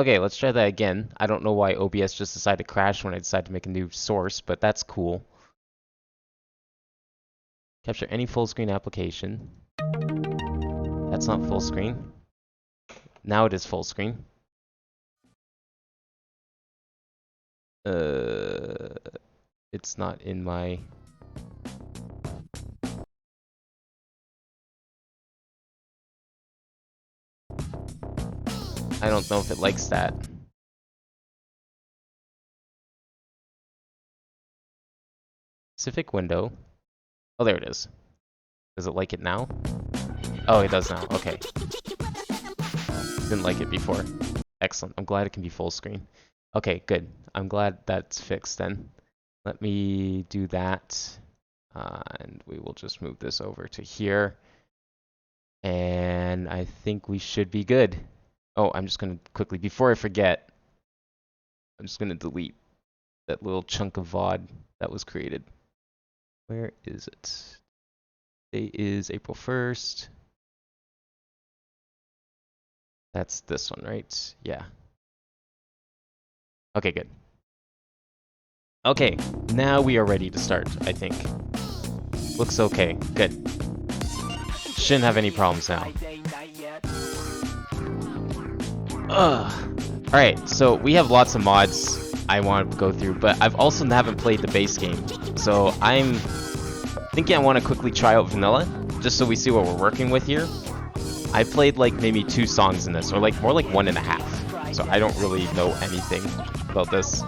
Okay, let's try that again. I don't know why OBS just decided to crash when I decided to make a new source, but that's cool. Capture any full screen application. That's not full screen. Now it is full screen. It's not in my... I don't know if it likes that. Specific window. Oh, there it is. Does it like it now? Oh, it does now. Okay. Didn't like it before. Excellent. I'm glad it can be full screen. Okay, good. I'm glad that's fixed then. Let me do that. And we will just move this over to here. And I think we should be good. Oh, I'm just going to quickly, before I forget, I'm just going to delete that little chunk of VOD that was created. Where is it? Today is April 1st. That's this one, right? Yeah. Okay, good. Okay, now we are ready to start, I think. Looks okay. Good. Shouldn't have any problems now. Alright, so we have lots of mods I want to go through, but I've also haven't played the base game. So I'm thinking I want to quickly try out vanilla, just so we see what we're working with here. I played like maybe 2 songs in this, or like more like 1.5. So I don't really know anything about this.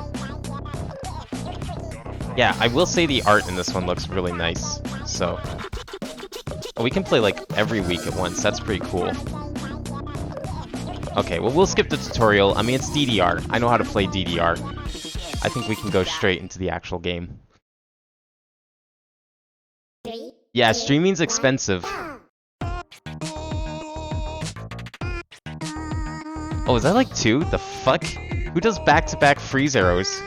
Yeah, I will say the art in this one looks really nice, so... we can play like every week at once, that's pretty cool. Okay, well we'll skip the tutorial. I mean, it's DDR. I know how to play DDR. I think we can go straight into the actual game. Yeah, streaming's expensive. Oh, is that like 2? The fuck? Who does back-to-back freeze arrows?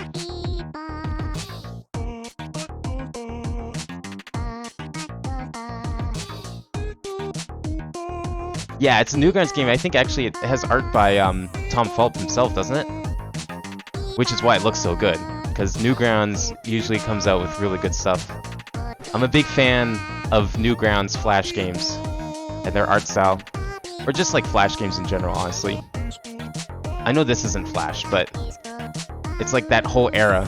Yeah, it's a Newgrounds game. I think actually it has art by Tom Fulp himself, doesn't it? Which is why it looks so good, because Newgrounds usually comes out with really good stuff. I'm a big fan of Newgrounds Flash games and their art style, or just like Flash games in general, honestly. I know this isn't Flash, but it's like that whole era.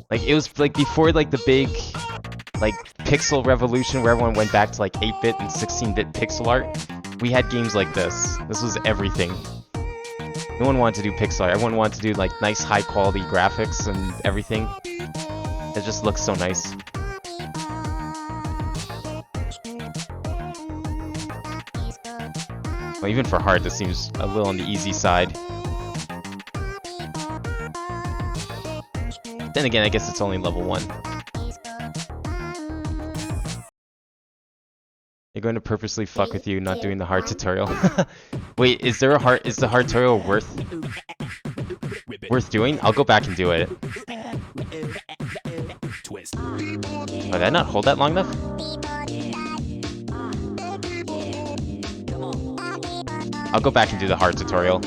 Like it was like before like the big like pixel revolution where everyone went back to like 8-bit and 16-bit pixel art. We had games like this. This was everything. No one wanted to do pixel art. Everyone wanted to do like nice high quality graphics and everything. It just looks so nice. Well, even for hard, this seems a little on the easy side. Then again, I guess it's only level 1. They're going to purposely fuck with you, not doing the hard tutorial. Wait, is there a hard? Is the hard tutorial worth doing? I'll go back and do it. Oh, did I not hold that long enough? I'll go back and do the hard tutorial.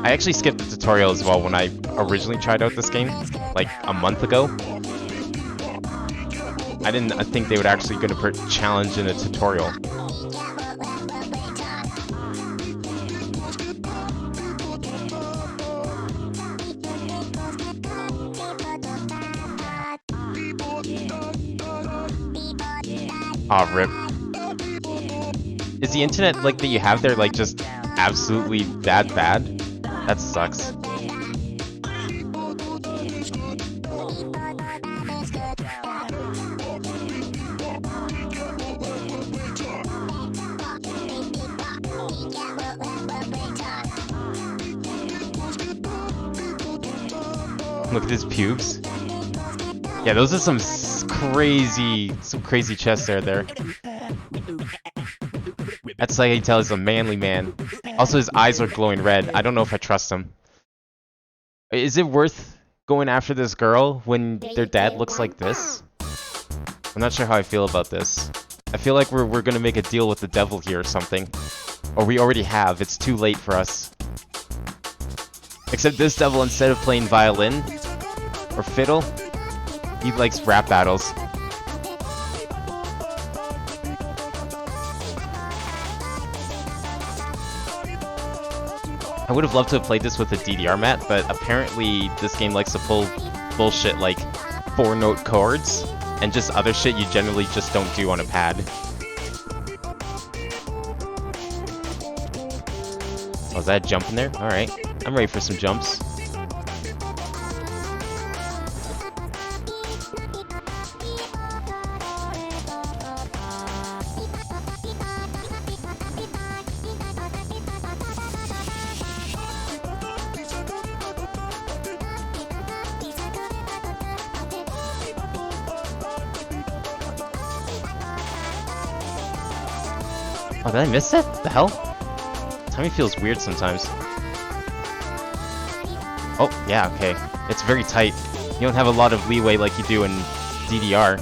I actually skipped the tutorial as well when I originally tried out this game, like a month ago. I didn't think they would actually going to put challenge in a tutorial. Aw, rip. Is the internet like that you have there like just absolutely that bad? That sucks. Look at his pubes. Yeah, those are some crazy chests there. That's like you tell he's a manly man. Also, his eyes are glowing red. I don't know if I trust him. Is it worth going after this girl when their dad looks like this? I'm not sure how I feel about this. I feel like we're gonna make a deal with the devil here or something. Or we already have. It's too late for us. Except this devil, instead of playing violin or fiddle, he likes rap battles. I would have loved to have played this with a DDR mat, but apparently this game likes to pull bullshit like 4-note chords and just other shit you generally just don't do on a pad. Oh, is that a jump in there? Alright, I'm ready for some jumps. Oh, did I miss that? The hell? Timing feels weird sometimes. Oh, yeah, okay. It's very tight. You don't have a lot of leeway like you do in DDR.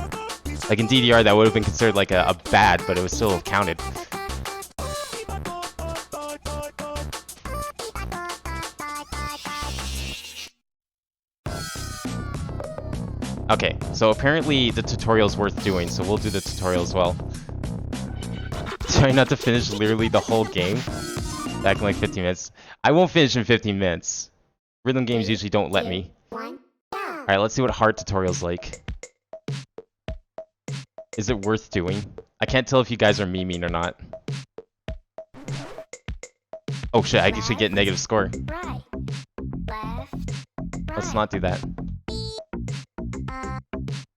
Like in DDR, that would have been considered like a bad, but it would still have counted. Okay, so apparently the tutorial's worth doing, so we'll do the tutorial as well. Try not to finish literally the whole game back in like 15 minutes. I won't finish in 15 minutes. Rhythm games usually don't let me. Alright, let's see what hard tutorial's like. Is it worth doing? I can't tell if you guys are memeing or not. Oh shit, I actually get negative score. Let's not do that.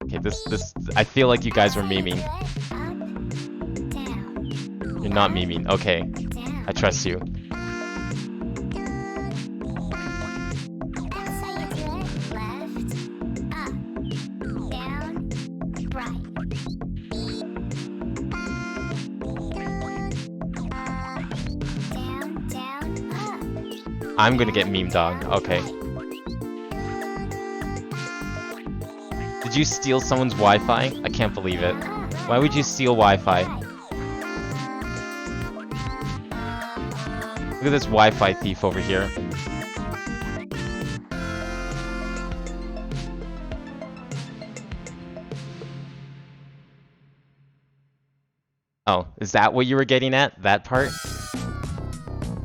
Okay, this I feel like you guys were memeing. You're not memeing. Okay. I trust you. I'm gonna get memed on. Okay. Did you steal someone's Wi-Fi? I can't believe it. Why would you steal Wi-Fi? Look at this Wi-Fi thief over here. Oh, is that what you were getting at? That part?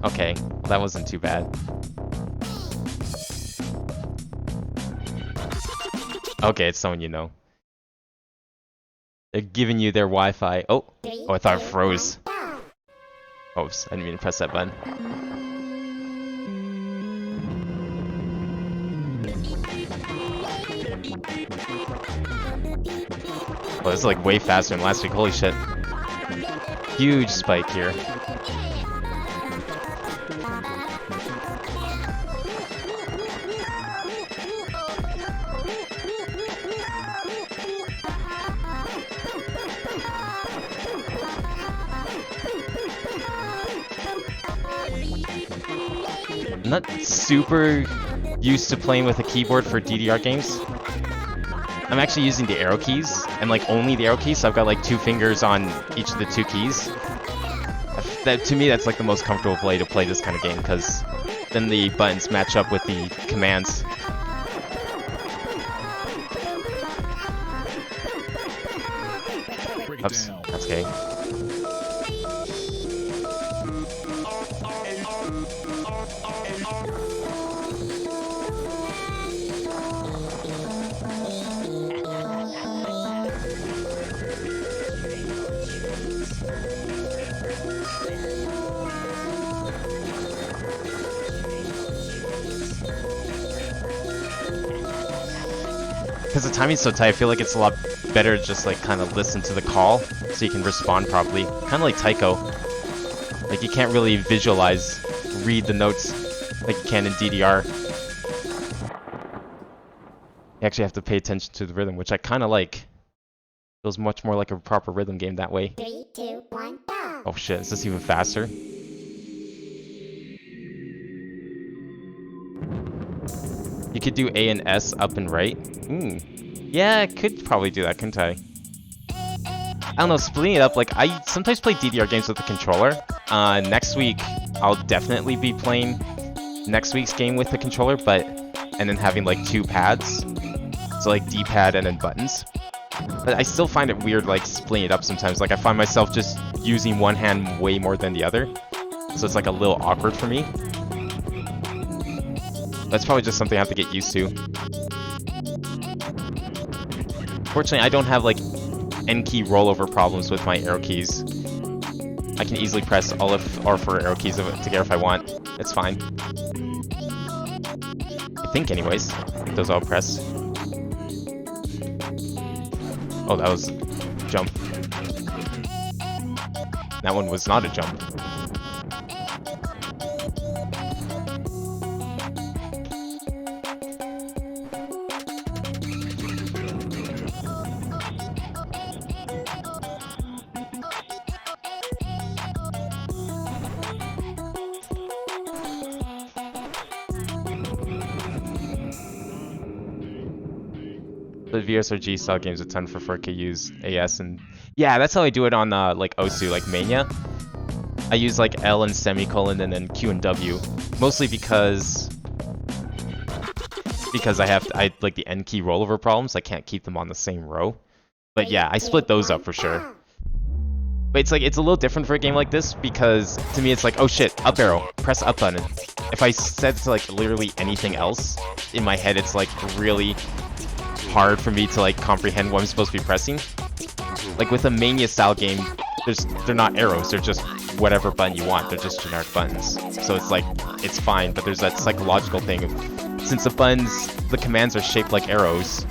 Okay, well, that wasn't too bad. Okay, it's someone you know. They're giving you their Wi-Fi. Oh, I thought it froze. Oops, I didn't mean to press that button. Oh, this is like way faster than last week. Holy shit. Huge spike here. I'm not super used to playing with a keyboard for DDR games. I'm actually using the arrow keys, and like only the arrow keys, so I've got like 2 fingers on each of the 2 keys. That, to me, that's like the most comfortable way to play this kind of game, because then the buttons match up with the commands. Oops, that's okay. Because the timing's so tight, I feel like it's a lot better to just like kind of listen to the call so you can respond properly. Kind of like Taiko. Like you can't really visualize, read the notes like you can in DDR. You actually have to pay attention to the rhythm, which I kind of like. Feels much more like a proper rhythm game that way. 3, 2, 1, go! Oh shit, is this even faster? You could do A and S up and right. Yeah, I could probably do that, couldn't I? I don't know, splitting it up, like, I sometimes play DDR games with the controller. Next week, I'll definitely be playing next week's game with the controller, and then having, like, 2 pads. So, like, D-pad and then buttons. But I still find it weird, like, splitting it up sometimes. Like, I find myself just using one hand way more than the other. So it's, like, a little awkward for me. That's probably just something I have to get used to. Fortunately, I don't have, like, N-key rollover problems with my arrow keys. I can easily press Alt or 4 arrow keys together if I want. It's fine. I think anyways. I think those all press. Oh, that was a jump. That one was not a jump. The VSRG style games a ton for 4K use AS, and yeah, that's how I do it on like Osu, like Mania. I use like L and semicolon and then Q and W, mostly because I like the N key rollover problems. I can't keep them on the same row. But yeah, I split those up for sure. But it's like it's a little different for a game like this because to me it's like, oh shit, up arrow, press up button. If I said to like literally anything else in my head, it's like really hard for me to like comprehend what I'm supposed to be pressing. Like with a Mania style game, they're not arrows, they're just whatever button you want, they're just generic buttons. So it's like, it's fine, but there's that psychological thing of, since the commands are shaped like arrows,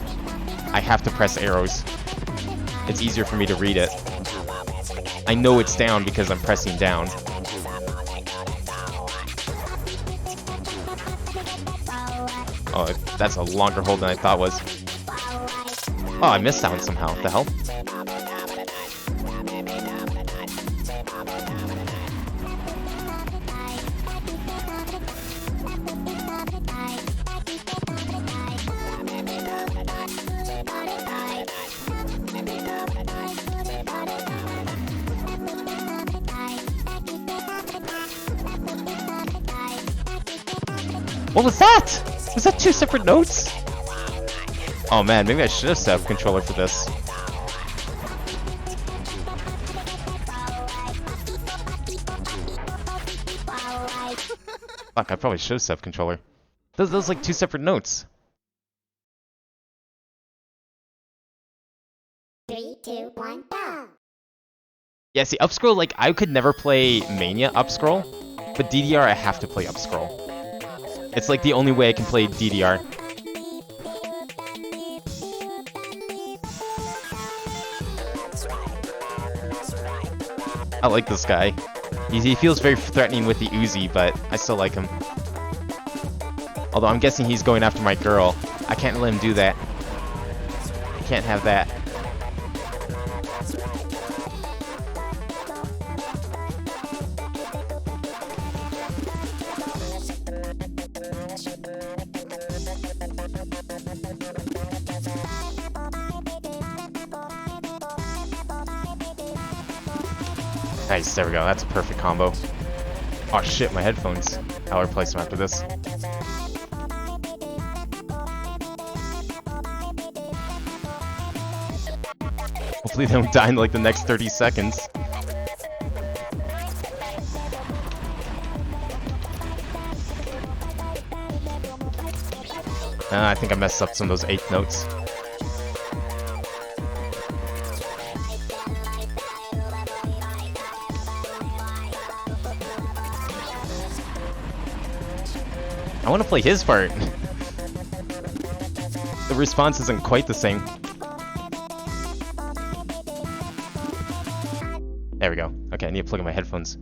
I have to press arrows. It's easier for me to read it. I know it's down because I'm pressing down. Oh, that's a longer hold than I thought was. Oh, I missed that one somehow. What the hell? What was that? Was that 2 separate notes? Oh man, maybe I should have set up controller for this. Fuck, I probably should have set up controller. Those like 2 separate notes. 3, 2, 1, go! Yeah, see, up scroll, like, I could never play Mania up scroll, but DDR I have to play up scroll. It's like the only way I can play DDR. I like this guy. He feels very threatening with the Uzi, but I still like him. Although I'm guessing he's going after my girl. I can't let him do that. I can't have that. Nice, there we go. That's a perfect combo. Oh shit, my headphones. I'll replace them after this. Hopefully they don't die in like the next 30 seconds. I think I messed up some of those 8th notes. I want to play his part. The response isn't quite the same. There we go. Okay, I need to plug in my headphones.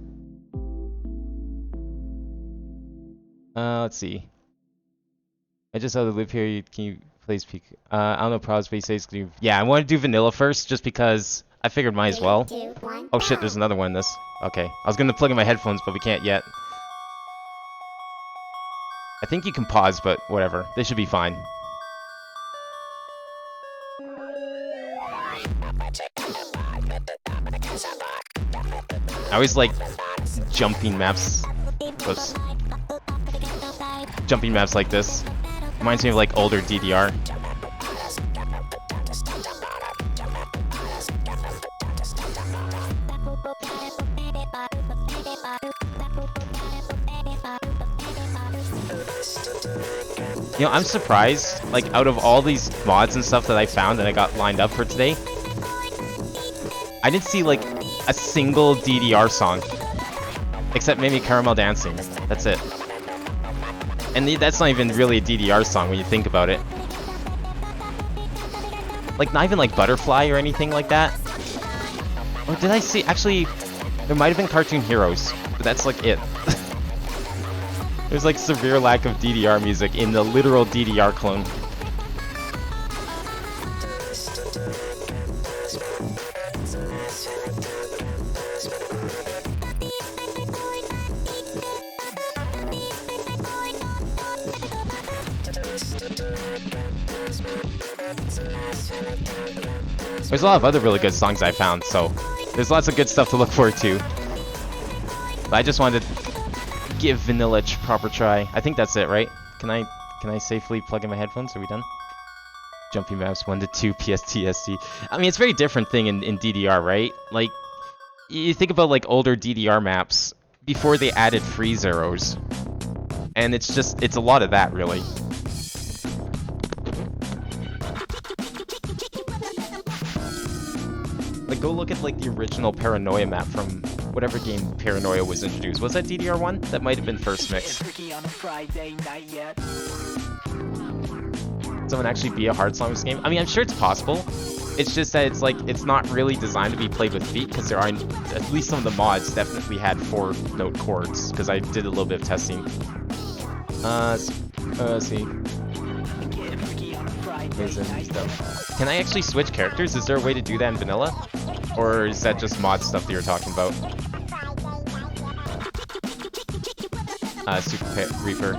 Let's see. I just saw the loop here. Can you please peek? I don't know pros, but he says, yeah, I want to do vanilla first, just because I figured might as well. Oh shit, there's another one in this. Okay, I was gonna plug in my headphones, but we can't yet. I think you can pause, but whatever. They should be fine. I always like jumping maps. Whoops. Jumping maps like this. Reminds me of like older DDR. You know, I'm surprised, like, out of all these mods and stuff that I found and I got lined up for today, I didn't see, like, a single DDR song. Except maybe Caramel Dancing. That's it. And that's not even really a DDR song when you think about it. Like, not even, like, Butterfly or anything like that. Or did I see... Actually, there might have been Cartoon Heroes, but that's, like, it. There's like severe lack of DDR music in the literal DDR clone. There's a lot of other really good songs I found, so there's lots of good stuff to look forward to. But I just wanted to give Vanilla a proper try. I think that's it, right? Can I safely plug in my headphones? Are we done? Jumping maps 1 to 2 PSTSD. I mean, it's a very different thing in DDR, right? Like, you think about like older DDR maps before they added freeze arrows, and it's a lot of that, really. Like, go look at like the original Paranoia map from whatever game Paranoia was introduced. Was that DDR1? That might have been first mix. Someone actually be a hard song in this game? I mean, I'm sure it's possible. It's just that it's not really designed to be played with feet, because there are, at least some of the mods definitely had 4-note chords, because I did a little bit of testing. Let's see. Can I actually switch characters? Is there a way to do that in vanilla? Or is that just mod stuff that you're talking about? Super Reaper. I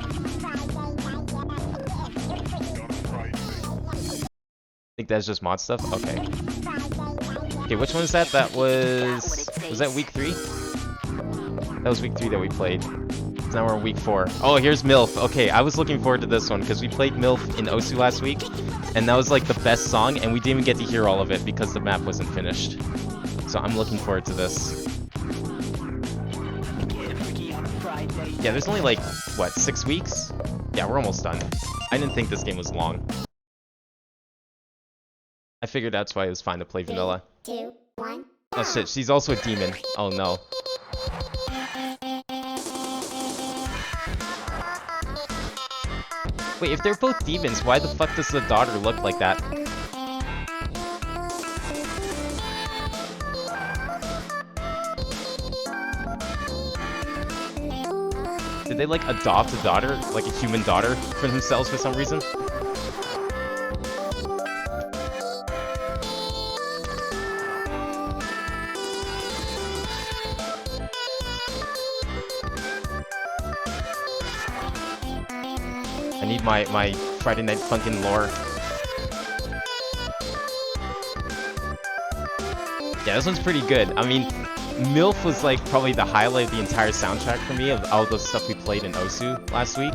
think that's just mod stuff? Okay. Okay, which one is that? That was... Was that week 3? That was week 3 that we played. So now we're in week 4. Oh, here's MILF. Okay, I was looking forward to this one because we played MILF in Osu last week, and that was like the best song, and we didn't even get to hear all of it because the map wasn't finished. So I'm looking forward to this. Yeah, there's only like, what, 6 weeks? Yeah, we're almost done. I didn't think this game was long. I figured that's why it was fine to play vanilla. 3, 2, 1. Oh shit, she's also a demon. Oh no. Wait, if they're both demons, why the fuck does the daughter look like that? Did they like adopt a daughter, like a human daughter, for themselves for some reason? I need my Friday Night Funkin' lore. Yeah, this one's pretty good. I mean, MILF was like probably the highlight of the entire soundtrack for me of all the stuff we played in Osu last week.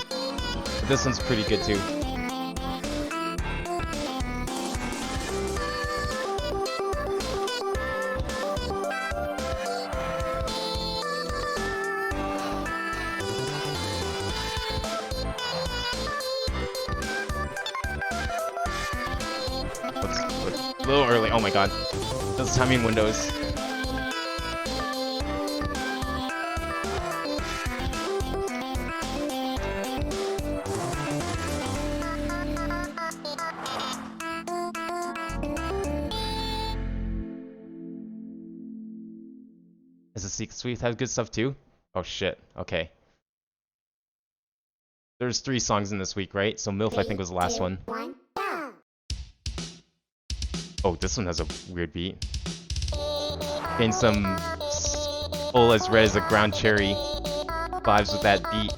But this one's pretty good too. Whoops, a little early. Oh my god. Those timing windows. Is the Secret Suite have good stuff too? Oh shit, okay. There's 3 songs in this week, right? So MILF I think was the last one. 1, go. Oh, this one has a weird beat. Getting some full as red as a ground cherry vibes with that beat.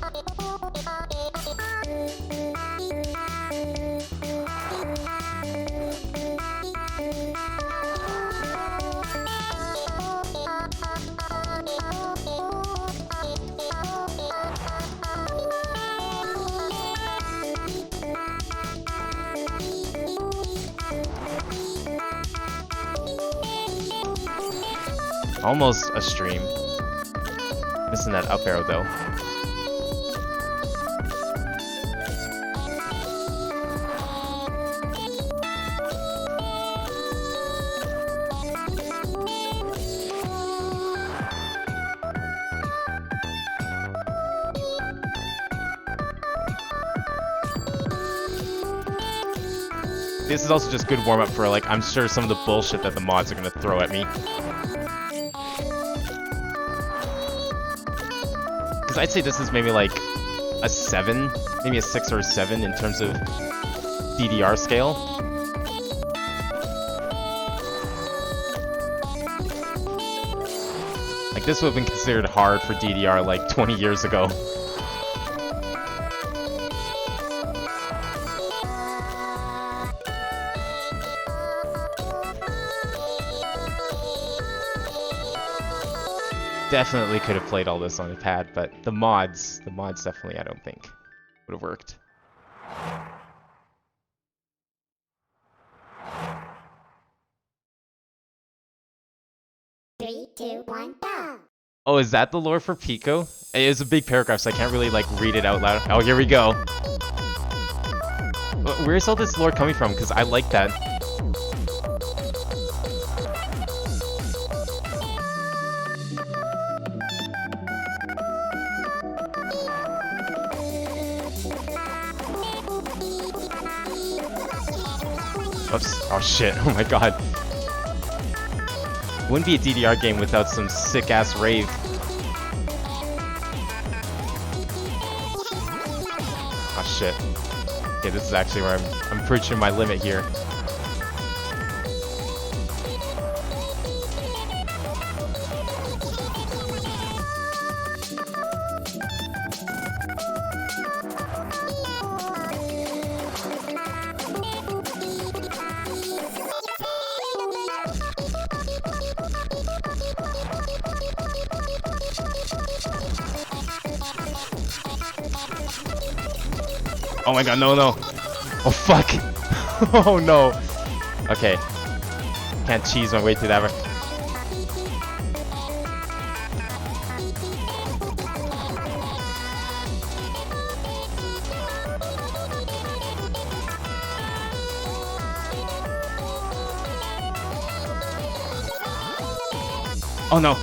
Almost a stream. Missing that up arrow though. This is also just good warm-up for, like, I'm sure some of the bullshit that the mods are gonna throw at me. Because I'd say this is maybe like a 7, maybe a 6 or a 7 in terms of DDR scale. Like, this would have been considered hard for DDR like 20 years ago. Definitely could have played all this on a pad, but the mods definitely, I don't think, would have worked. Three, two, one, go. Oh, is that the lore for Pico? It's a big paragraph, so I can't really, like, read it out loud. Oh, here we go. Where's all this lore coming from? Because I like that. Oops. Oh shit, oh my god. Wouldn't be a DDR game without some sick-ass rave. Oh shit. Okay, this is actually where I'm pushing my limit here. Oh my god, no, no. Oh fuck. Oh no. Okay. Can't cheese my way through that. Oh no.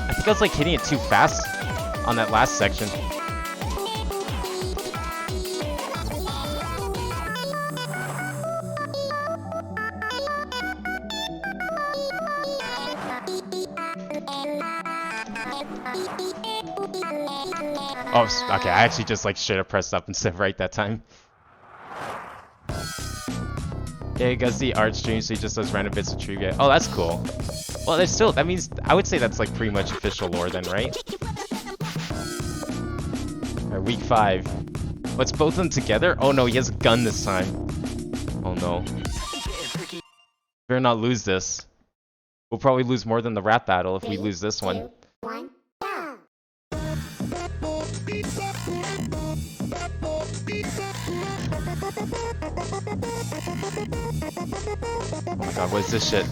I think I was like hitting it too fast on that last section. Oh, okay, I actually just like straight up pressed up instead of right that time. Yeah, Gus the art stream, so he just does random bits of trivia. Oh, that's cool. Well, there's still, that means, I would say that's like pretty much official lore then, right? Alright, week 5. What's both of them together? Oh no, he has a gun this time. Oh no. Better not lose this. We'll probably lose more than the rap battle if we lose this one. 2, 1, go. Oh my god, what is this shit?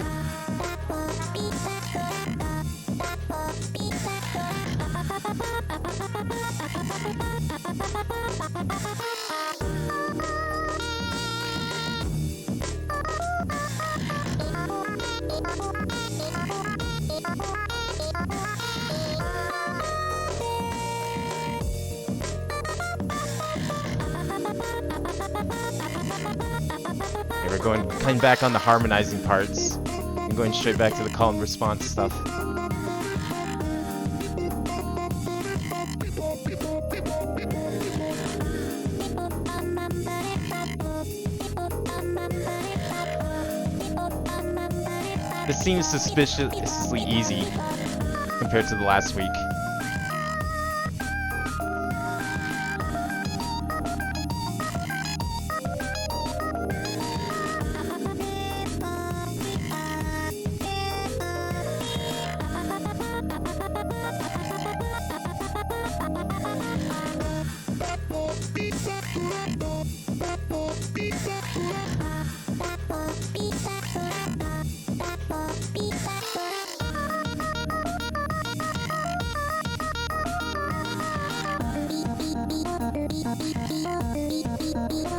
Okay, we're cutting back on the harmonizing parts and going straight back to the call and response stuff. This seems suspiciously easy compared to the last week.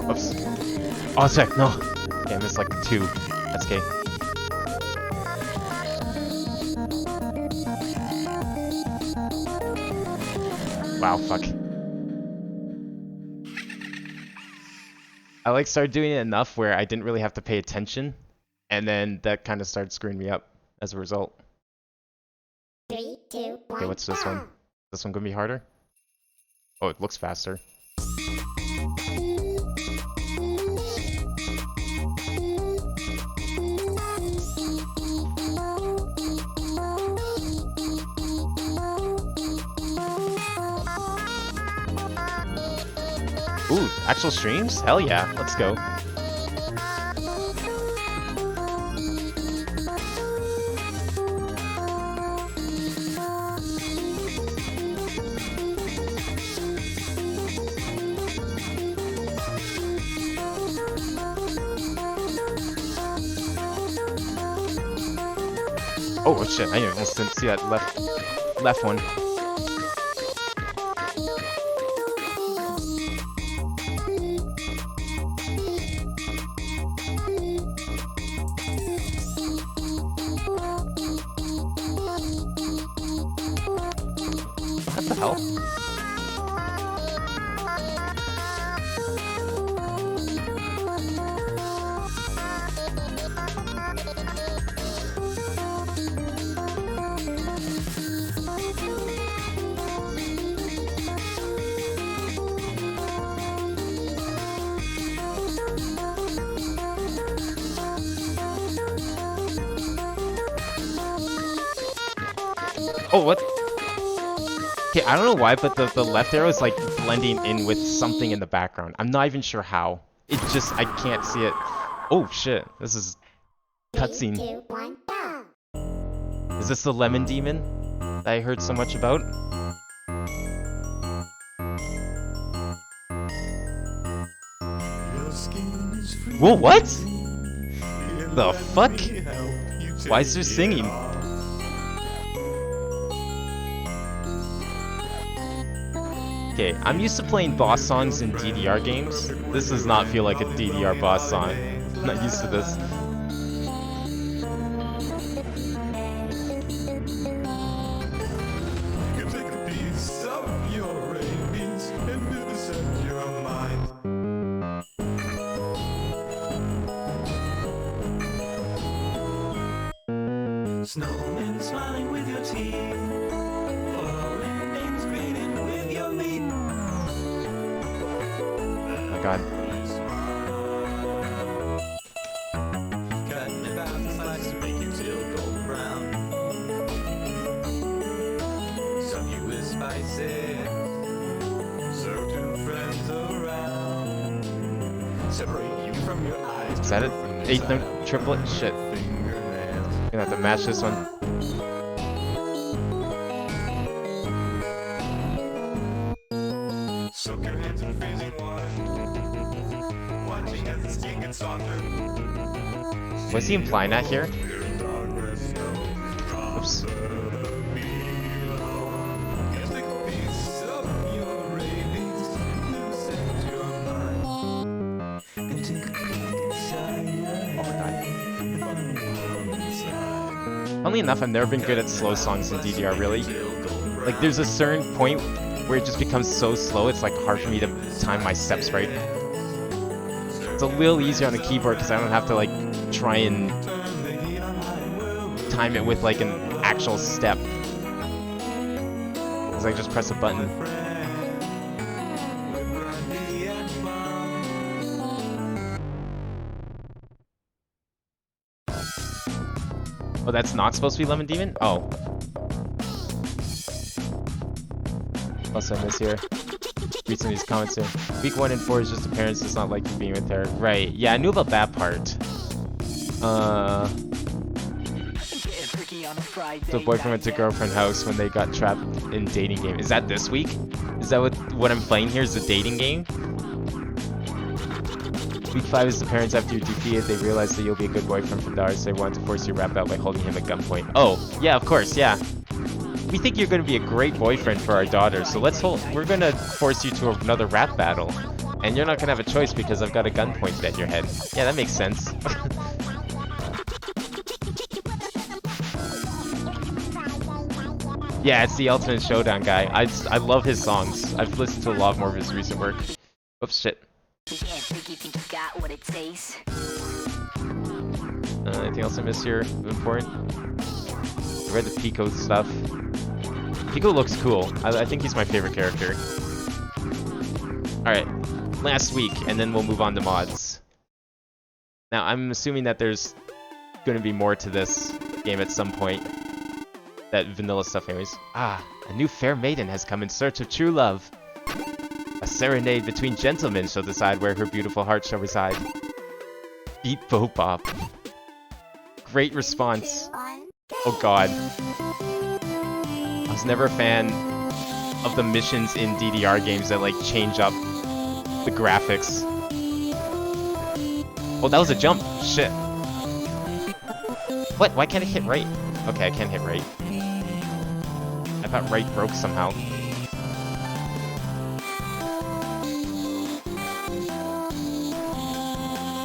Oops. Oh, check, no. Okay, I missed like 2. That's okay. Wow, fuck. I like started doing it enough where I didn't really have to pay attention, and then that kind of started screwing me up as a result. 3, 2, 1. Okay, what's this one? Is this one gonna be harder? Oh, it looks faster. Ooh, actual streams? Hell yeah, let's go. Oh shit, I almost didn't see that left one. What the hell? Oh, what? Okay, I don't know why, but the left arrow is like blending in with something in the background. I'm not even sure how. It just, I can't see it. Oh shit, this is cutscene. 3, 2, 1, go. Is this the lemon demon that I heard so much about? Whoa, what? The fuck? Why is there singing? Okay, I'm used to playing boss songs in DDR games. This does not feel like a DDR boss song. I'm not used to this. Snowmen smiling with your teeth, falling names grinning with your meat. Oh my god. Cutting about the slice to make you till golden brown. Some you with spices, serve two friends around. Separate you from your eyes. Is that it? 8th note triplet? Shit. Gonna have to match this one. Soak your hands in freezing water. Watching as the skin gets softer. What's he implying at here? Oops. Funnily enough, I've never been good at slow songs in DDR, really. Like, there's a certain point where it just becomes so slow, it's like hard for me to time my steps right. It's a little easier on the keyboard because I don't have to like try and time it with like an actual step. Because I just press a button. Oh, that's not supposed to be Lemon Demon? Oh. What's I miss here? Read some of these comments here. Week 1 and 4 is just appearance, does not like you being with her. Right, yeah, I knew about that part. The boyfriend went to girlfriend house when they got trapped in dating game. Is that this week? Is that what I'm playing here is the dating game? Week 5 is the parents after you defeat it, they realize that you'll be a good boyfriend for daughters, so they want to force you to rap out by holding him at gunpoint. Oh, yeah, of course, yeah. We think you're going to be a great boyfriend for our daughters, so we're going to force you to another rap battle. And you're not gonna have a choice because I've got a gun pointed at your head. Yeah, that makes sense. Yeah, it's the Ultimate Showdown guy. I love his songs. I've listened to a lot more of his recent work. Oops, shit. Anything else I missed here? Important? I read the Pico stuff. Pico looks cool. I think he's my favorite character. Alright, last week, and then we'll move on to mods. Now, I'm assuming that there's going to be more to this game at some point. That vanilla stuff anyways. Ah, a new fair maiden has come in search of true love. A serenade between gentlemen shall decide where her beautiful heart shall reside. Beat Bop. Great response. Oh god. I was never a fan of the missions in DDR games that like change up the graphics. Oh, that was a jump. Shit. What? Why can't I hit right? Okay, I can't hit right. I thought right broke somehow.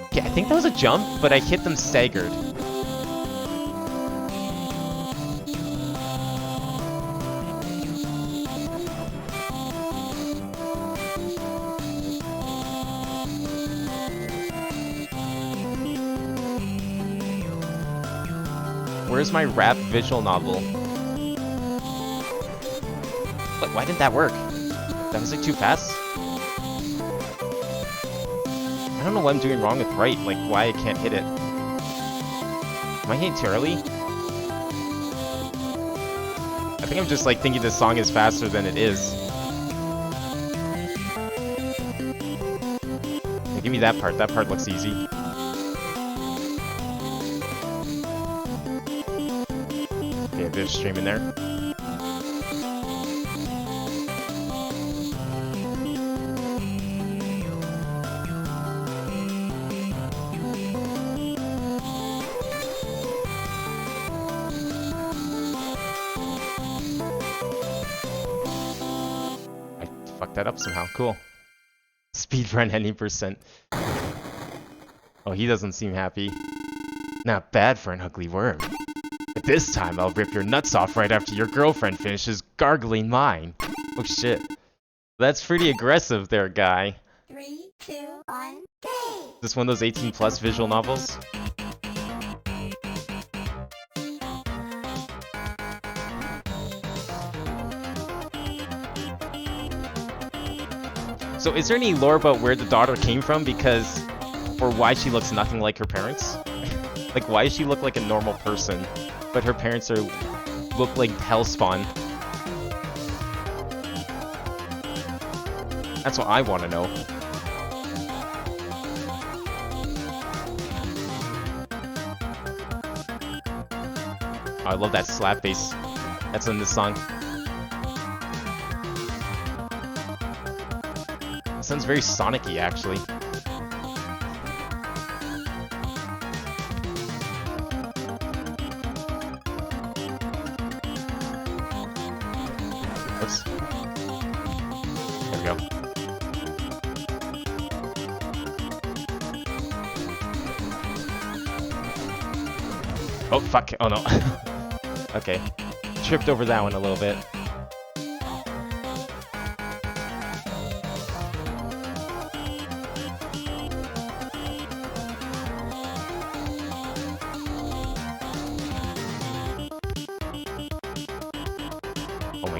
Okay, I think that was a jump, but I hit them staggered. Where's my rap visual novel? What? Why didn't that work? That was like too fast? I don't know what I'm doing wrong with right, like why I can't hit it. Am I hitting too early? I think I'm just like thinking this song is faster than it is. Yeah, give me that part looks easy. Okay, a bit of stream in there. That up somehow. Cool. Speedrun any percent. Oh, he doesn't seem happy. Not bad for an ugly worm. But this time I'll rip your nuts off right after your girlfriend finishes gargling mine. Oh shit. That's pretty aggressive there, guy. 3, 2, 1, go! Is this one of those 18+ visual novels? So is there any lore about where the daughter came from because, or why she looks nothing like her parents? Like why does she look like a normal person, but her parents look like Hellspawn? That's what I want to know. Oh, I love that slap bass that's in this song. Sounds very Sonic-y, actually. Oops. There we go. Oh, fuck. Oh, no. Okay. Tripped over that one a little bit.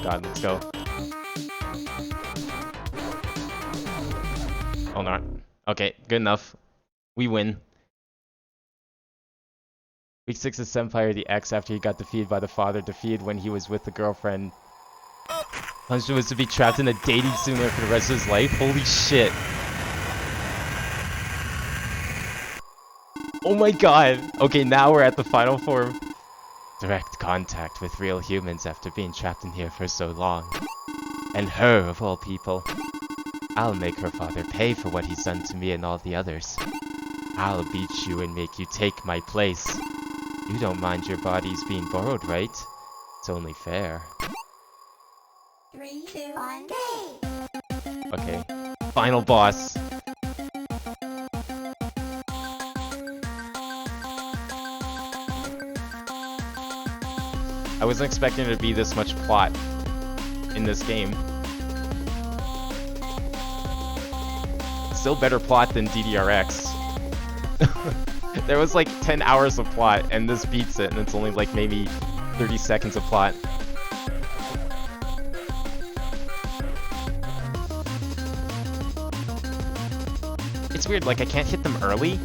God, let's go. Oh, not. Okay, good enough. We win. Week 6 of Senpai, the ex, after he got defeated by the father, defeated when he was with the girlfriend. Punishment was to be trapped in a dating simulator for the rest of his life? Holy shit. Oh my god. Okay, now we're at the final form. Direct contact with real humans after being trapped in here for so long. And her, of all people. I'll make her father pay for what he's done to me and all the others. I'll beat you and make you take my place. You don't mind your bodies being borrowed, right? It's only fair. 3, 2, 1, go! Okay. Final boss. I wasn't expecting there to be this much plot in this game. Still better plot than DDRX. There was like 10 hours of plot, and this beats it, and it's only like maybe 30 seconds of plot. It's weird, like I can't hit them early,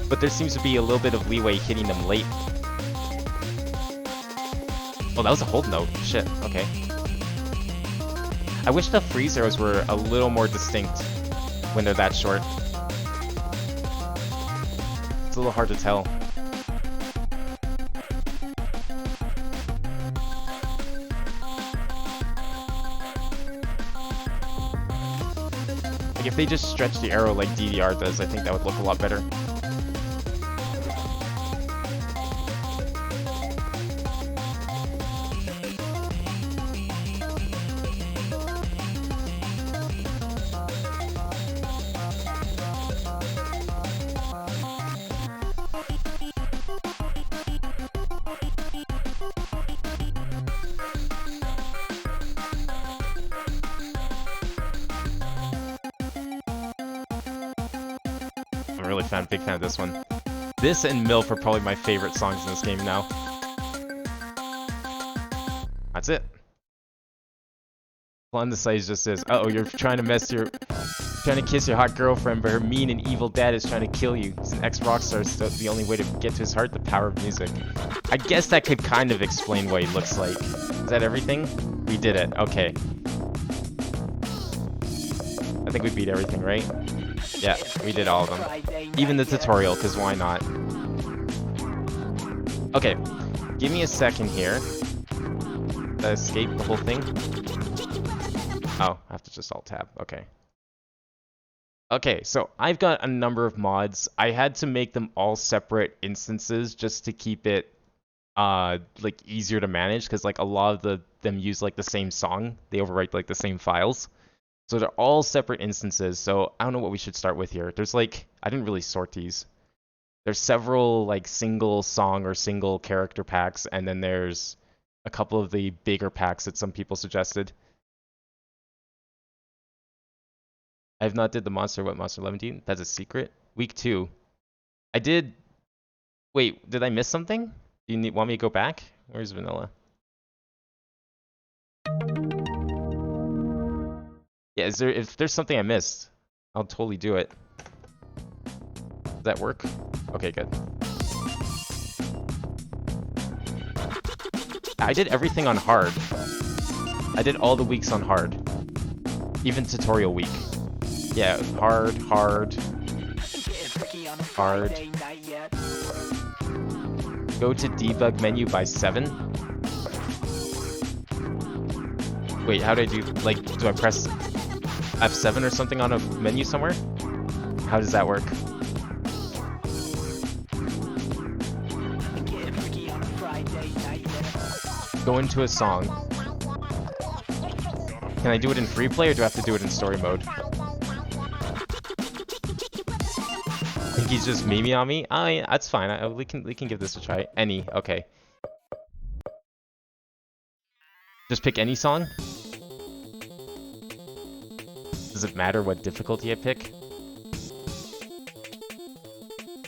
but there seems to be a little bit of leeway hitting them late. Oh, that was a hold note. Shit, okay. I wish the freeze arrows were a little more distinct when they're that short. It's a little hard to tell. Like if they just stretch the arrow like DDR does, I think that would look a lot better. Big fan of this one. This and MILF are probably my favorite songs in this game now. That's it. On the site just says, uh oh, you're trying to kiss your hot girlfriend, but her mean and evil dad is trying to kill you. He's an ex-rockstar, so the only way to get to his heart, the power of music. I guess that could kind of explain what he looks like. Is that everything? We did it. Okay. I think we beat everything, right? Yeah, we did all of them. Even the tutorial, because why not? Okay, give me a second here. Escape the whole thing. Oh, I have to just alt-tab. Okay. Okay, so I've got a number of mods. I had to make them all separate instances just to keep it like easier to manage, because like a lot of them use like the same song. They overwrite like the same files. So they're all separate instances, so I don't know what we should start with here. There's like, I didn't really sort these. There's several like single song or single character packs, and then there's a couple of the bigger packs that some people suggested. I have not did the monster, what, Monster 11? That's a secret? Week 2. I did, wait, did I miss something? Do you want me to go back? Where's Vanilla? Yeah, if there's something I missed, I'll totally do it. Does that work? Okay, good. I did everything on hard. I did all the weeks on hard. Even tutorial week. Yeah, hard. Go to debug menu by 7. Wait, how do I do, like, do I press F7 or something on a menu somewhere? How does that work? Go into a song. Can I do it in free play or do I have to do it in story mode? I think he's just memeing on me? That's fine. We can give this a try. Any, okay. Just pick any song? Does it matter what difficulty I pick?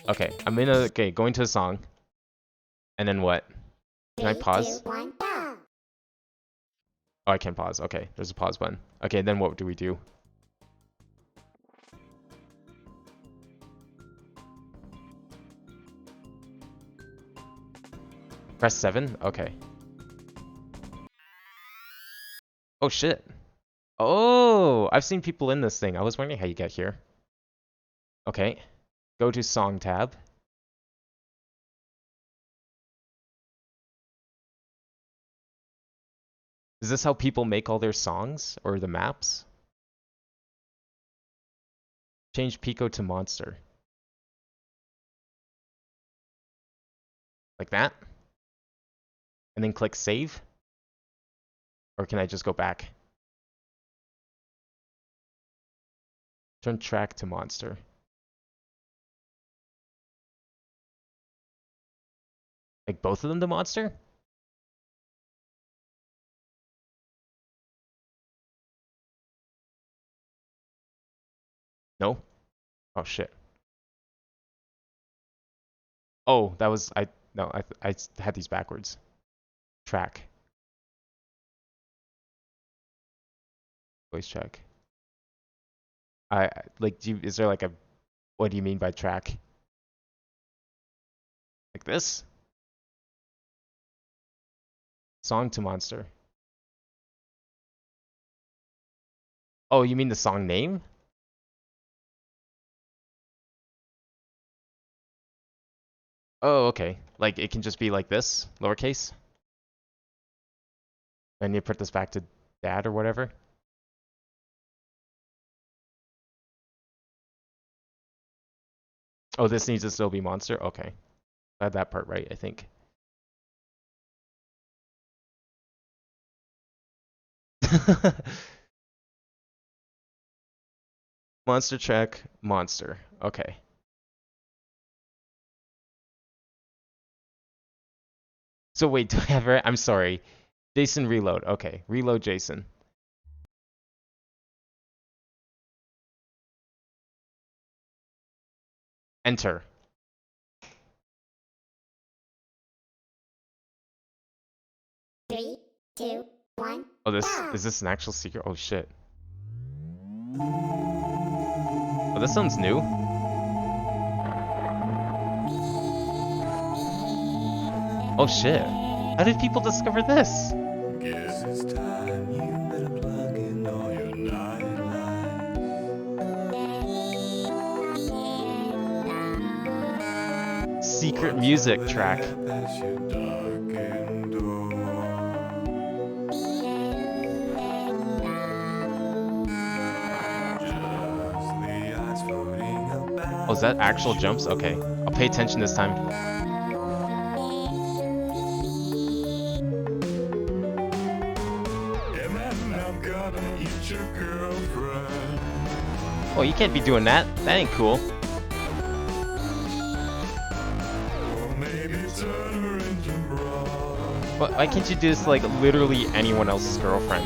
Okay, okay, going to a song. And then what? Can I pause? 3, 2, 1, go. Oh, I can pause. Okay, there's a pause button. Okay, then what do we do? Press 7? Okay. Oh, shit. Oh, I've seen people in this thing. I was wondering how you get here. Okay. Go to Song tab. Is this how people make all their songs? Or the maps? Change Pico to Monster. Like that? And then click Save? Or can I just go back? Turn track to Monster. Like both of them to Monster? No? Oh shit. Oh, that was no, I had these backwards. Track. Voice track. I like is there like a what do you mean by track? Like this? Song to monster. Oh, you mean the song name? Oh, okay. Like it can just be like this, lowercase. And you put this back to dad or whatever. Oh, this needs to still be monster? Okay. I had that part right, I think. Monster track, monster. Okay. So wait, do I have it? I'm sorry. Jason reload. Okay. Reload Jason. Enter. Three, two, one. Oh, is this an actual secret? Oh shit. Oh, this sounds new. Oh shit. How did people discover this? Guess it's time you better plug in all your nightlights. Secret music track. Past your darkened door. Just the eyes floating about. Oh, is that actual jumps? Okay. I'll pay attention this time. Oh, you can't be doing that. That ain't cool. But why can't you do this like literally anyone else's girlfriend?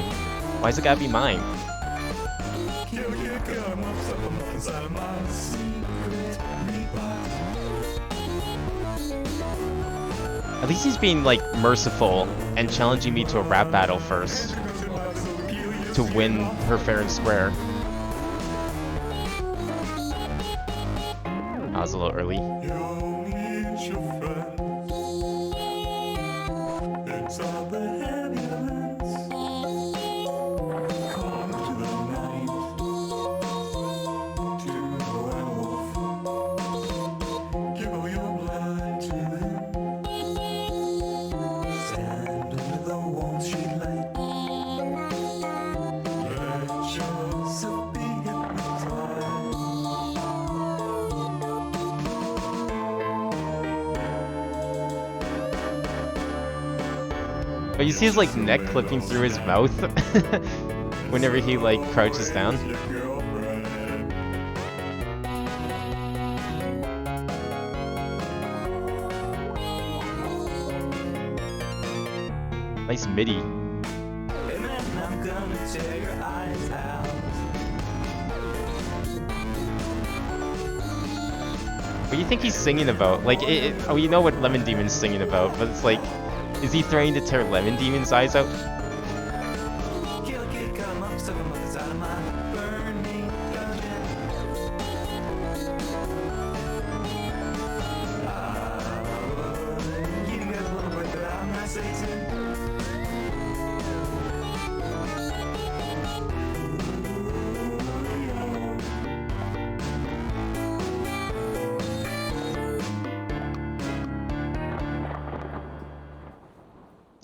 Why's it gotta be mine? At least he's being like merciful and challenging me to a rap battle first to win her fair and square. I was a little early. But you see his like neck clipping through his mouth whenever he like crouches down. Nice MIDI. What do you think he's singing about? Like, oh, you know what Lemon Demon's singing about, but it's like, is he threatening to tear Lemon Demon's eyes out?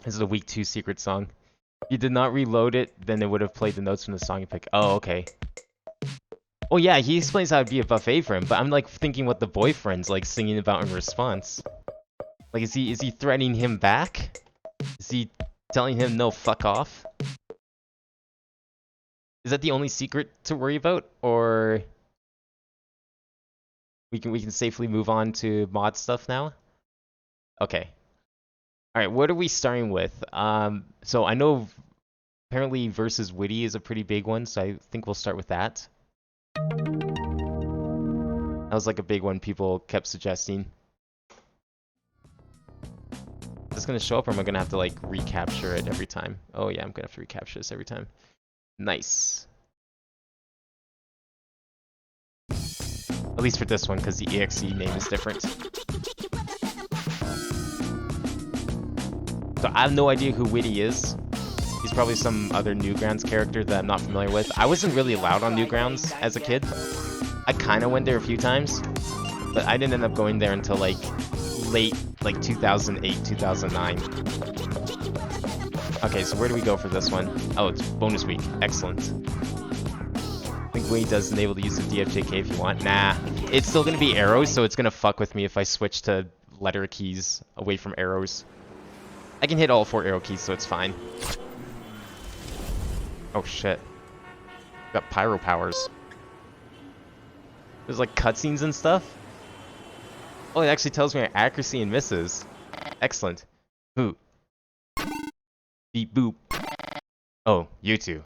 This is a week 2 secret song. If you did not reload it, then it would have played the notes from the song you pick. Oh, okay. Oh yeah, he explains how it'd be a buffet for him, but I'm like thinking what the boyfriend's like singing about in response. Like, is he threatening him back? Is he telling him no, fuck off? Is that the only secret to worry about, or we can safely move on to mod stuff now? Okay. All right, what are we starting with? So I know apparently versus Witty is a pretty big one, so I think we'll start with that. That was like a big one people kept suggesting. Is this gonna show up or am I gonna have to like recapture it every time? Oh yeah, I'm gonna have to recapture this every time. Nice. At least for this one, because the EXE name is different. So I have no idea who Witty is. He's probably some other Newgrounds character that I'm not familiar with. I wasn't really allowed on Newgrounds as a kid. I kind of went there a few times, but I didn't end up going there until like late, like 2008, 2009. Okay, so where do we go for this one? Oh, it's bonus week. Excellent. I think Witty does enable the use of DFJK if you want. Nah, it's still gonna be arrows, so it's gonna fuck with me if I switch to letter keys away from arrows. I can hit all 4 arrow keys, so it's fine. Oh shit. Got pyro powers. There's like cutscenes and stuff. Oh, it actually tells me my accuracy and misses. Excellent. Who? Beep boop. Oh, you two.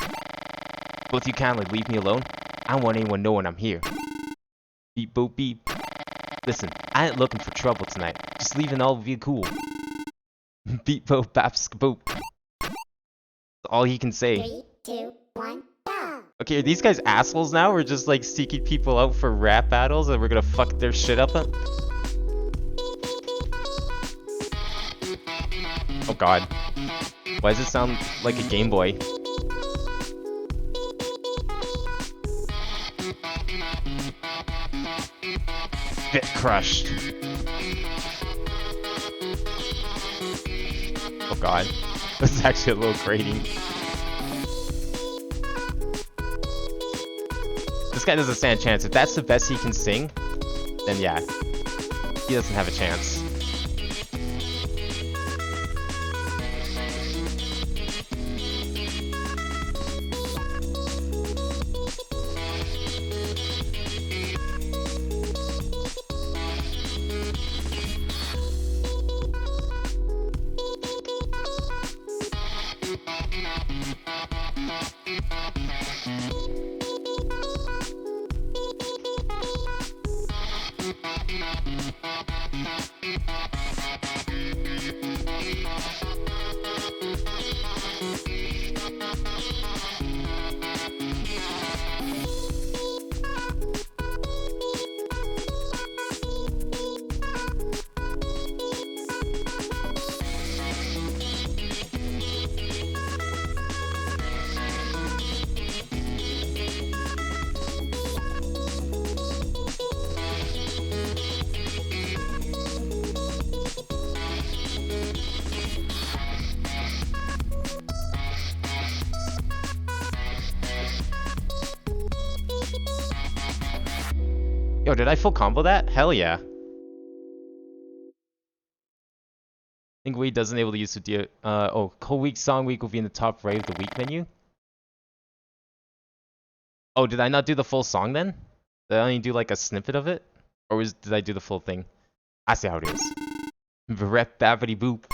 Both you kindly leave me alone. I don't want anyone knowing I'm here. Beep boop beep. Listen, I ain't looking for trouble tonight. Just leaving all of you cool. Beep boop bap boop. That's all he can say. 3, 2, 1, go! Okay, are these guys assholes now? We're just like seeking people out for rap battles and we're gonna fuck their shit up? Oh god. Why does it sound like a Game Boy? Get crushed. Oh god. This is actually a little grating. This guy doesn't stand a chance. If that's the best he can sing, then yeah. He doesn't have a chance. Yo, did I full combo that? Hell yeah. I think Wii doesn't enable the use of whole week, song week will be in the top right of the week menu. Oh, did I not do the full song then? Did I only do like a snippet of it? Or did I do the full thing? I see how it is. Rep babbity boop.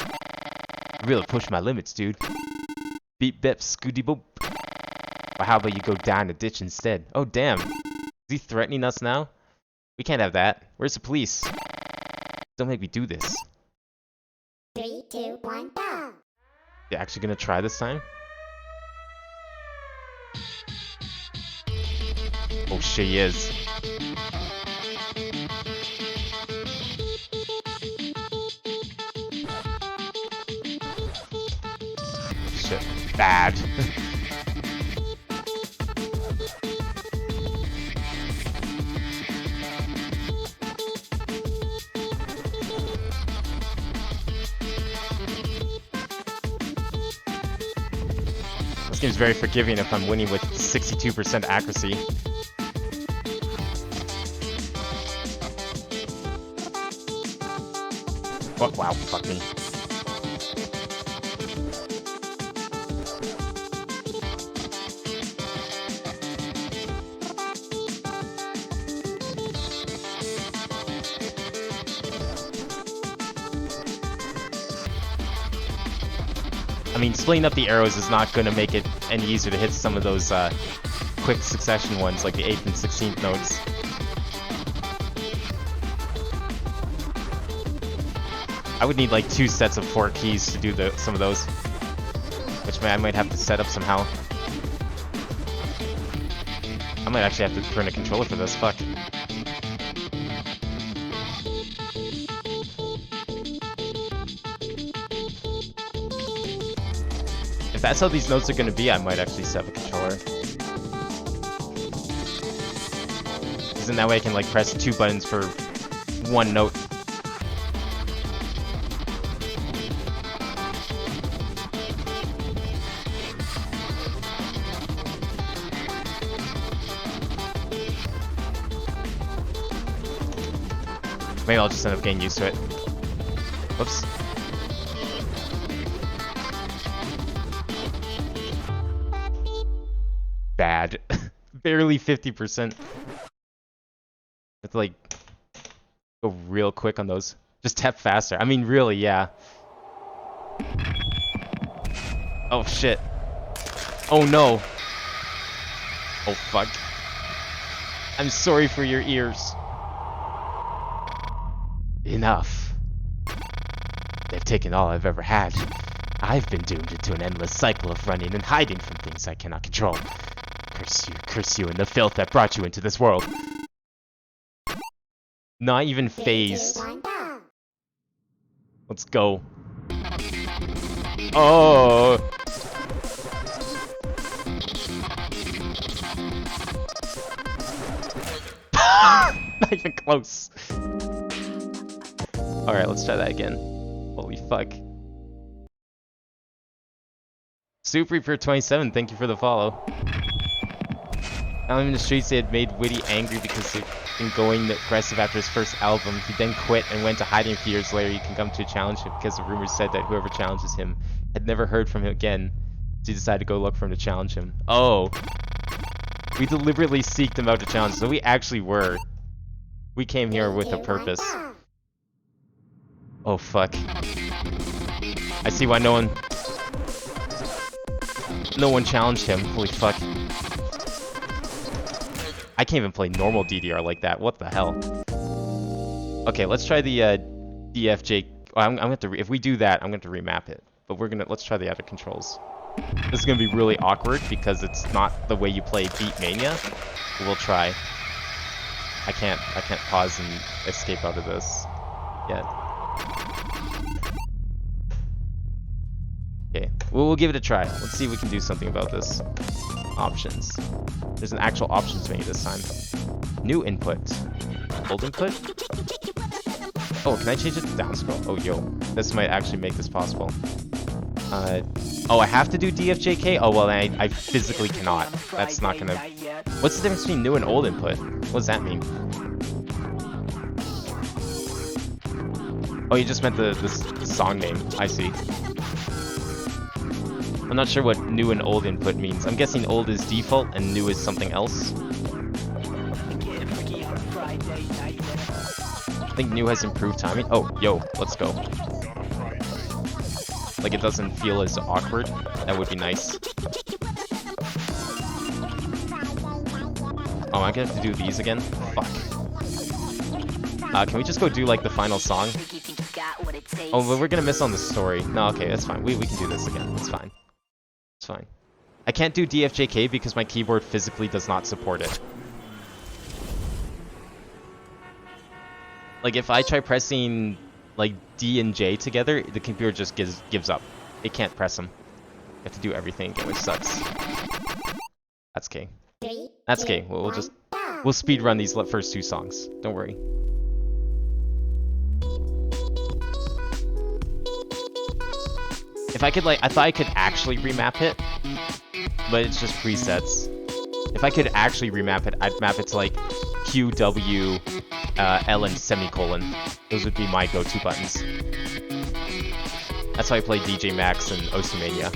Really push my limits, dude. Beep bep scooty boop. Or how about you go down a ditch instead? Oh damn. Is he threatening us now? We can't have that. Where's the police? Don't make me do this. 3, 2, 1, go! You actually gonna try this time? Oh shit, he is. Shit. Bad. This game's very forgiving if I'm winning with 62% accuracy. Oh, wow, fuck me. I mean, splitting up the arrows is not going to make it any easier to hit some of those quick succession ones, like the 8th and 16th notes. I would need like 2 sets of 4 keys to do some of those. Which I might have to set up somehow. I might actually have to print a controller for this, fuck. If that's how these notes are gonna be, I might actually set up a controller. Because then that way I can like press 2 buttons for 1 note. Maybe I'll just end up getting used to it. Whoops. Bad. Barely 50%. Have to like go real quick on those. Just tap faster. I mean, really, yeah. Oh shit. Oh no. Oh fuck. I'm sorry for your ears. Enough. They've taken all I've ever had. I've been doomed into an endless cycle of running and hiding from things I cannot control. Curse you, and the filth that brought you into this world. Not even phased. 3, 2, 1, go. Let's go. Oh! Not even close. Alright, let's try that again. Holy fuck. Super Reaper 27, thank you for the follow. Out in the streets, they had made Witty angry because he'd been going aggressive after his first album. He then quit and went to hiding a few years later. He can come to challenge him because the rumors said that whoever challenges him had never heard from him again. So he decided to go look for him to challenge him. Oh. We deliberately seeked him out to challenge, so we actually were. We came here with a purpose. Oh fuck. I see why no one challenged him. Holy fuck. I can't even play normal DDR like that. What the hell? Okay, let's try the DFJ. Well, I'm going to if we do that, I'm going to remap it. But let's try the other controls. This is going to be really awkward because it's not the way you play Beat Mania. But we'll try. I can't pause and escape out of this yet. Okay, we'll give it a try. Let's see if we can do something about this. Options. There's an actual options menu this time. New input. Old input? Oh, can I change it to down scroll? Oh, yo. This might actually make this possible. Oh, I have to do DFJK? Oh, well, I physically cannot. That's not gonna... What's the difference between new and old input? What does that mean? Oh, you just meant the song name. I see. I'm not sure what new and old input means. I'm guessing old is default and new is something else. I think new has improved timing. Oh, yo, let's go. Like it doesn't feel as awkward. That would be nice. Oh, I'm gonna have to do these again? Fuck. Can we just go do like the final song? Oh, but we're gonna miss on the story. No, okay, that's fine. We can do this again. It's fine. It's fine. I can't do DFJK because my keyboard physically does not support it. Like if I try pressing like D and J together, the computer just gives up. It can't press them. You have to do everything again, which sucks. That's okay. That's okay. We'll speed run these first 2 songs. Don't worry. If I could I thought I could actually remap it, but it's just presets. If I could actually remap it, I'd map it to like Q, W, L, and semicolon. Those would be my go-to buttons. That's how I play DJ Max and Osimania.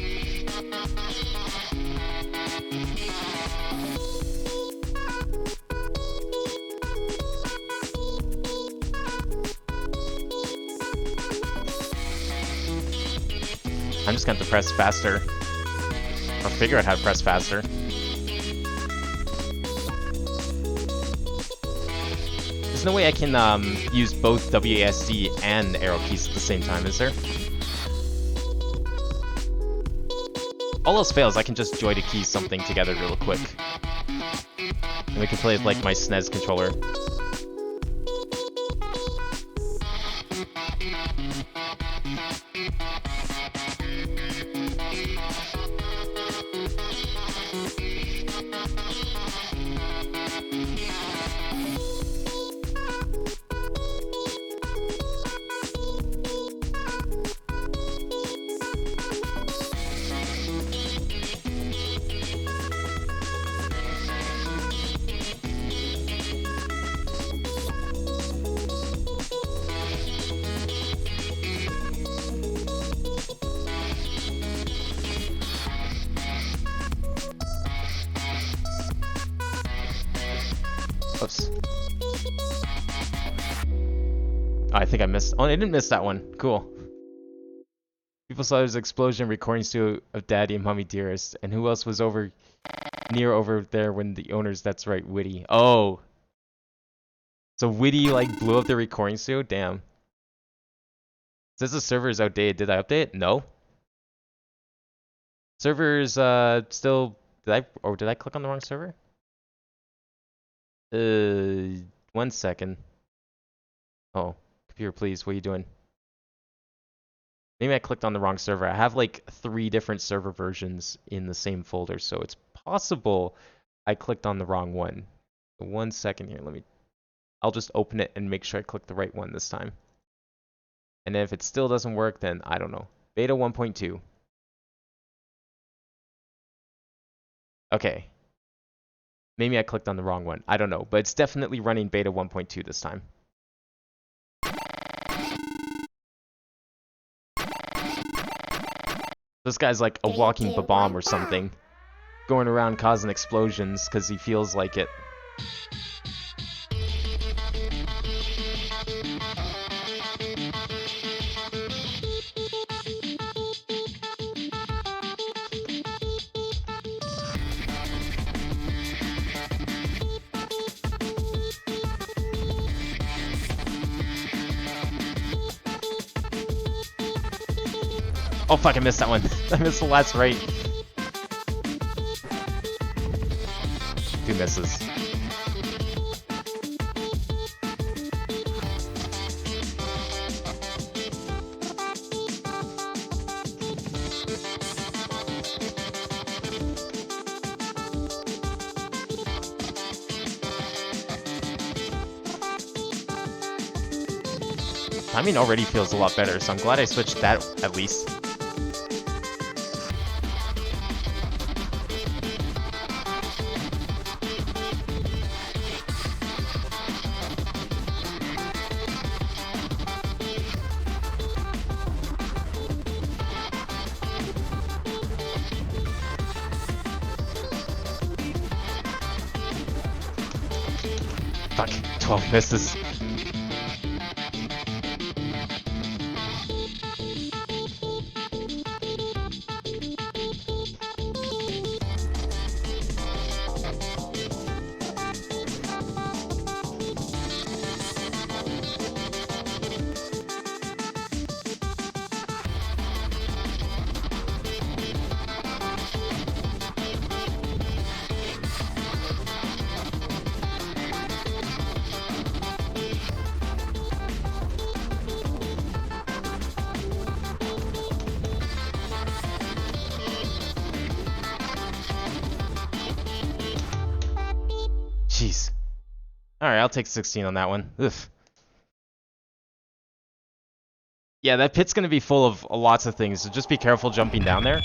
I'm just gonna have to press faster. Or figure out how to press faster. This There's no way I can use both WASD and arrow keys at the same time, is there? All else fails, I can just joy to key something together real quick. And we can play with like my SNES controller. Oops. Oh, I think I missed. Oh, I didn't miss that one. Cool. People saw there's an explosion recording studio of Daddy and Mommy Dearest. And who else was over there when the owners, that's right, Witty. Oh. So Witty like blew up the recording studio? Damn. Says the server is outdated. Did I update? No. Server's still did I click on the wrong server? 1 second. Oh, computer, please. What are you doing? Maybe I clicked on the wrong server. I have like 3 different server versions in the same folder, so it's possible I clicked on the wrong one. 1 second here. I'll just open it and make sure I click the right one this time. And if it still doesn't work, then I don't know. Beta 1.2. Okay. Maybe I clicked on the wrong one. I don't know, but it's definitely running beta 1.2 this time. This guy's like a walking bomb or something, going around causing explosions because he feels like it. Oh fuck, I missed that one. I missed the last right. 2 misses. Timing already feels a lot better, so I'm glad I switched that at least. Fuck, 12 misses. Jeez. Alright, I'll take 16 on that one. Ugh. Yeah, that pit's gonna be full of lots of things, so just be careful jumping down there.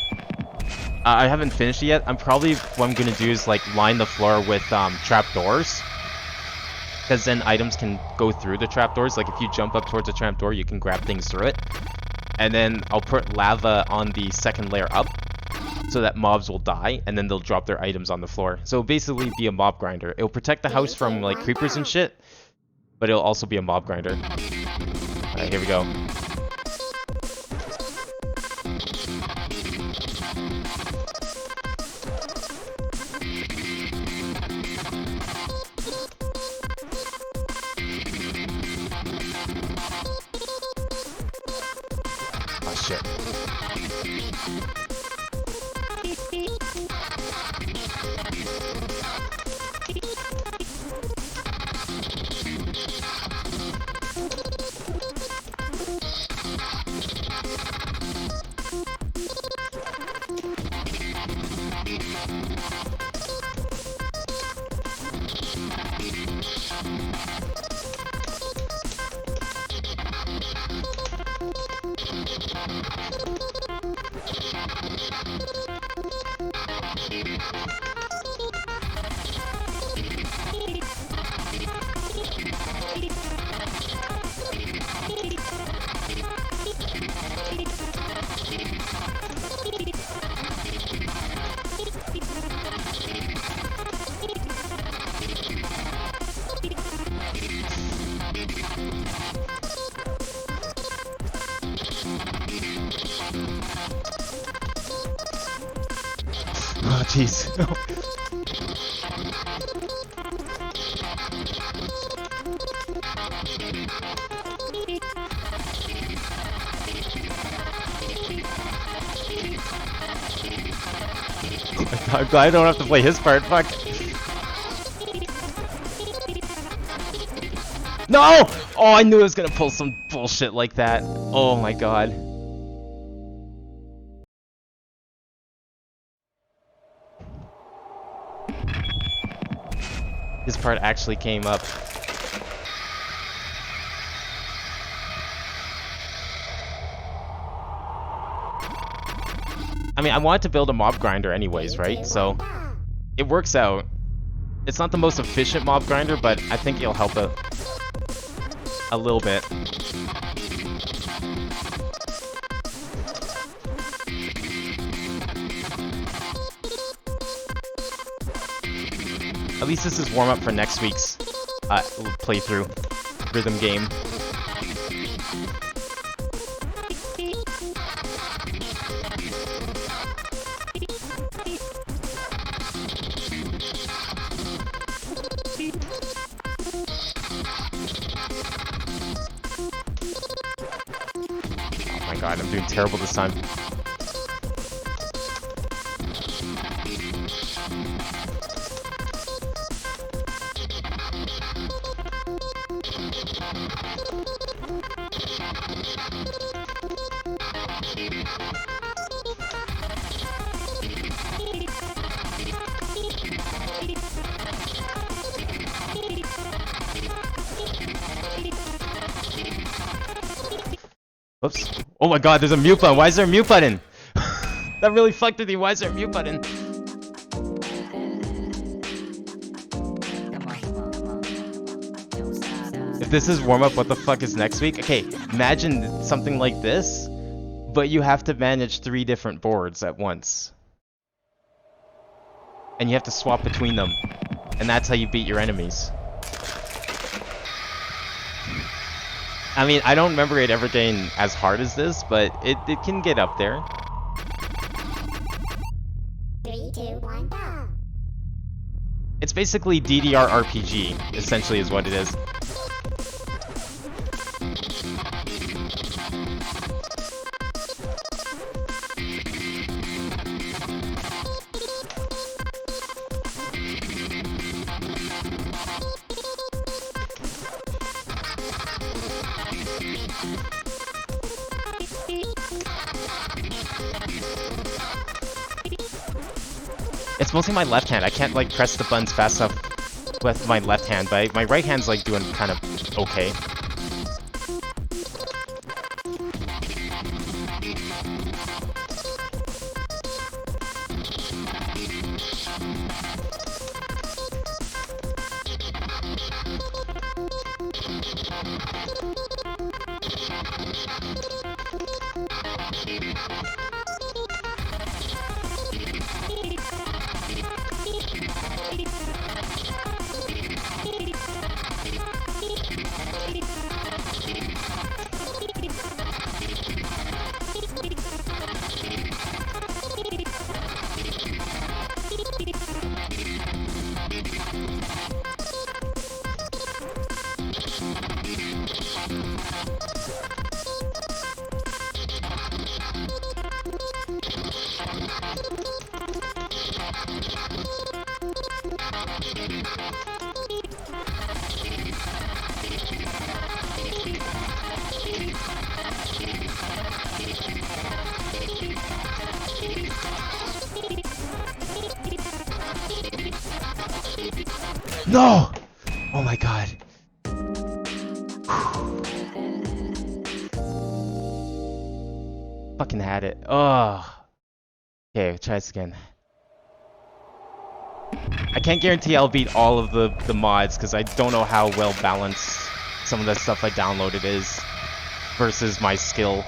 I haven't finished it yet. What I'm gonna do is like line the floor with trapdoors. Because then items can go through the trapdoors. Like if you jump up towards a trapdoor, you can grab things through it. And then I'll put lava on the second layer up, so that mobs will die, and then they'll drop their items on the floor. So it'll basically be a mob grinder. It'll protect the house from like creepers and shit, but it'll also be a mob grinder. Alright, here we go. shit. Oh, jeez. I'm glad I don't have to play his part. Fuck. No! Oh, I knew I was gonna pull some bullshit like that. Oh my god. His part actually came up. I mean, I wanted to build a mob grinder anyways, right? So it works out. It's not the most efficient mob grinder, but I think it'll help out a little bit. At least this is warm up for next week's playthrough rhythm game. Oh my god, I'm doing terrible this time. Whoops. Oh my god, there's a mute button. Why is there a mute button? That really fucked with me. Why is there a mute button? If this is warm-up, what the fuck is next week? Okay, imagine something like this, but you have to manage 3 different boards at once. And you have to swap between them. And that's how you beat your enemies. I mean, I don't remember it ever getting as hard as this, but it can get up there. 3, 2, 1, go. It's basically DDR RPG, essentially is what it is. It's mostly my left hand. I can't like press the buttons fast enough with my left hand, but my right hand's like doing kind of okay. No! Oh my god. Fucking had it. Oh. Okay, try this again. I can't guarantee I'll beat all of the mods because I don't know how well balanced some of the stuff I downloaded is versus my skill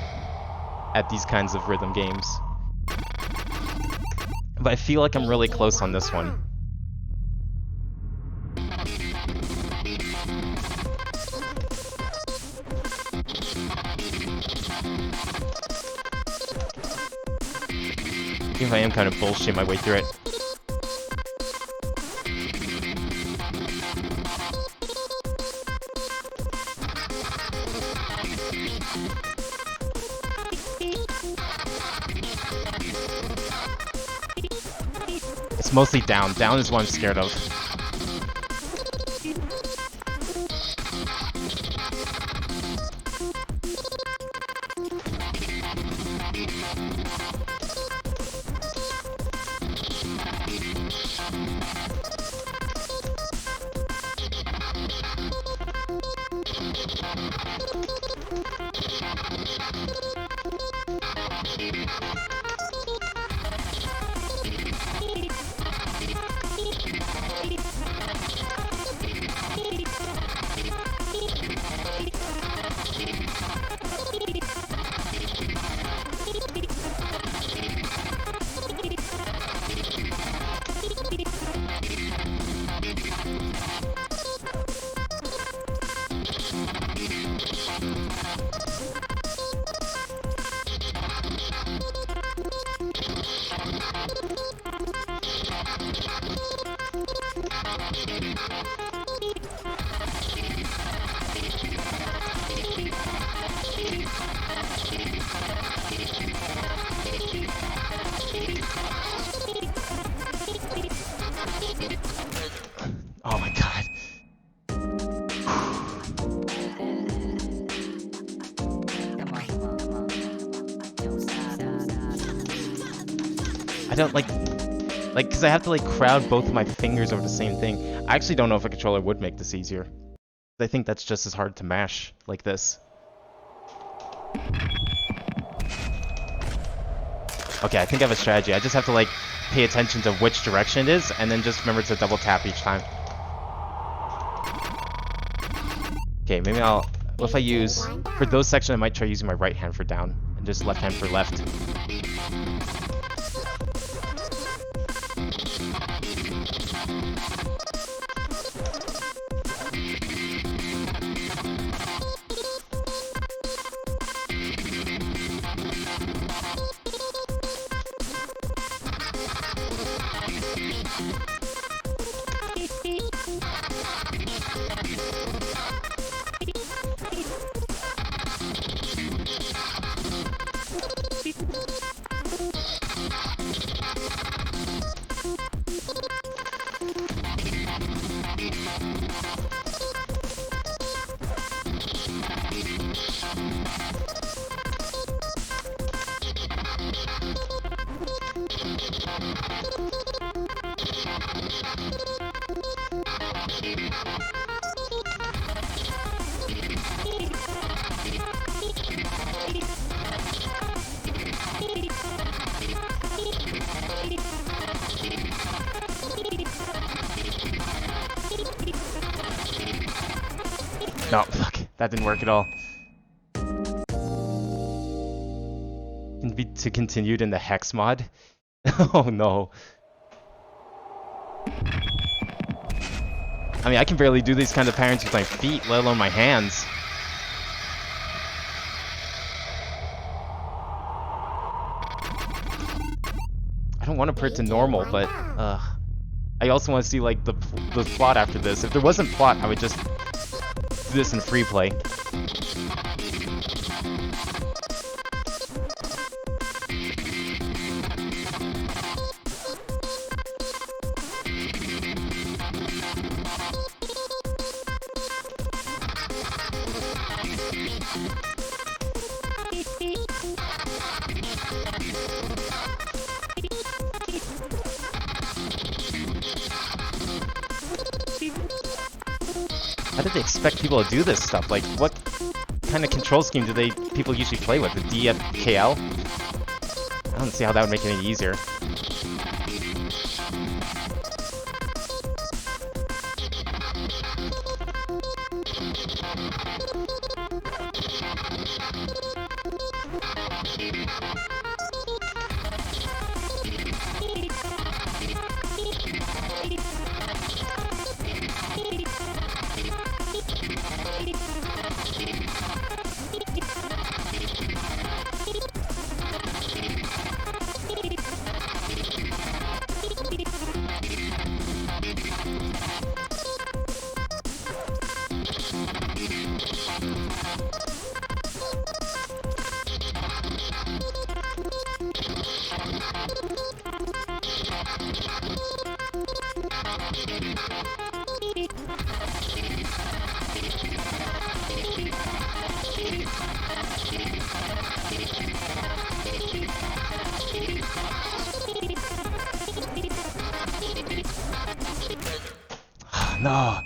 at these kinds of rhythm games. But I feel like I'm really close on this one. Even if I am kind of bullshit my way through it. It's mostly down. Down is what I'm scared of. Oh my god. I don't like, because I have to like crowd both of my fingers over the same thing. I actually don't know if a controller would make this easier. I think that's just as hard to mash like this. Okay, I think I have a strategy. I just have to like pay attention to which direction it is and then just remember to double tap each time. Okay, maybe I'll, if I use, for those sections I might try using my right hand for down and just left hand for left. No, fuck. That didn't work at all. Can be to continued in the hex mod. Oh no. I mean, I can barely do these kind of patterns with my feet, let alone my hands. I don't want to put it to normal, but I also want to see like the plot after this. If there wasn't plot, I would just do this in free play. How did they expect people to do this stuff? Like, what kind of control scheme do people usually play with? The DFKL? I don't see how that would make it any easier. No.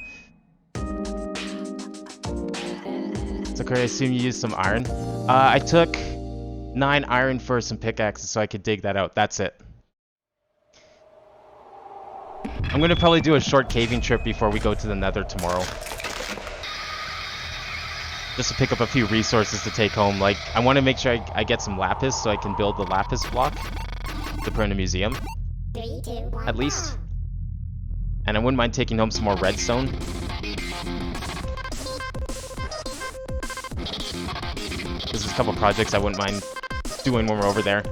It's okay, I assume you used some iron. I took 9 iron for some pickaxes so I could dig that out. That's it. I'm gonna probably do a short caving trip before we go to the Nether tomorrow. Just to pick up a few resources to take home. Like, I want to make sure I get some lapis so I can build the lapis block to put in a museum. 3, 2, 1, At least. And I wouldn't mind taking home some more redstone. There's a couple projects I wouldn't mind doing when we're over there.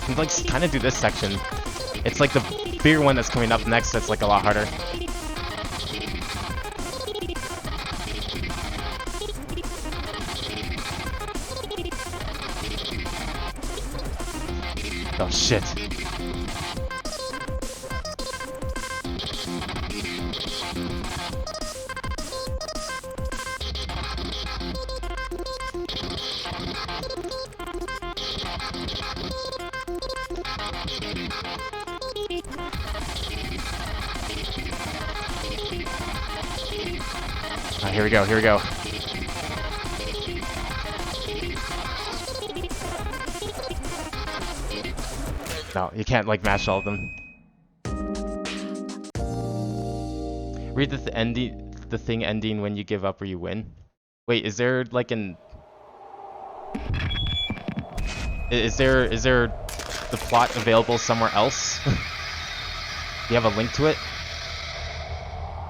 I'd like to kind of do this section. It's like the bigger one that's coming up next that's like a lot harder. Oh shit. Here we go, here we go. No, you can't like match all of them. Read the thing ending when you give up or you win. Wait, is there like an... Is there the plot available somewhere else? Do you have a link to it?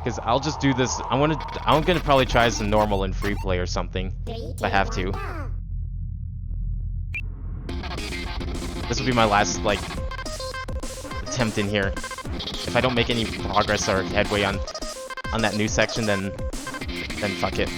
Because I'll just do this. I'm gonna probably try some normal and free play or something if I have to. This will be my last like attempt in here. If I don't make any progress or headway on that new section, then fuck it.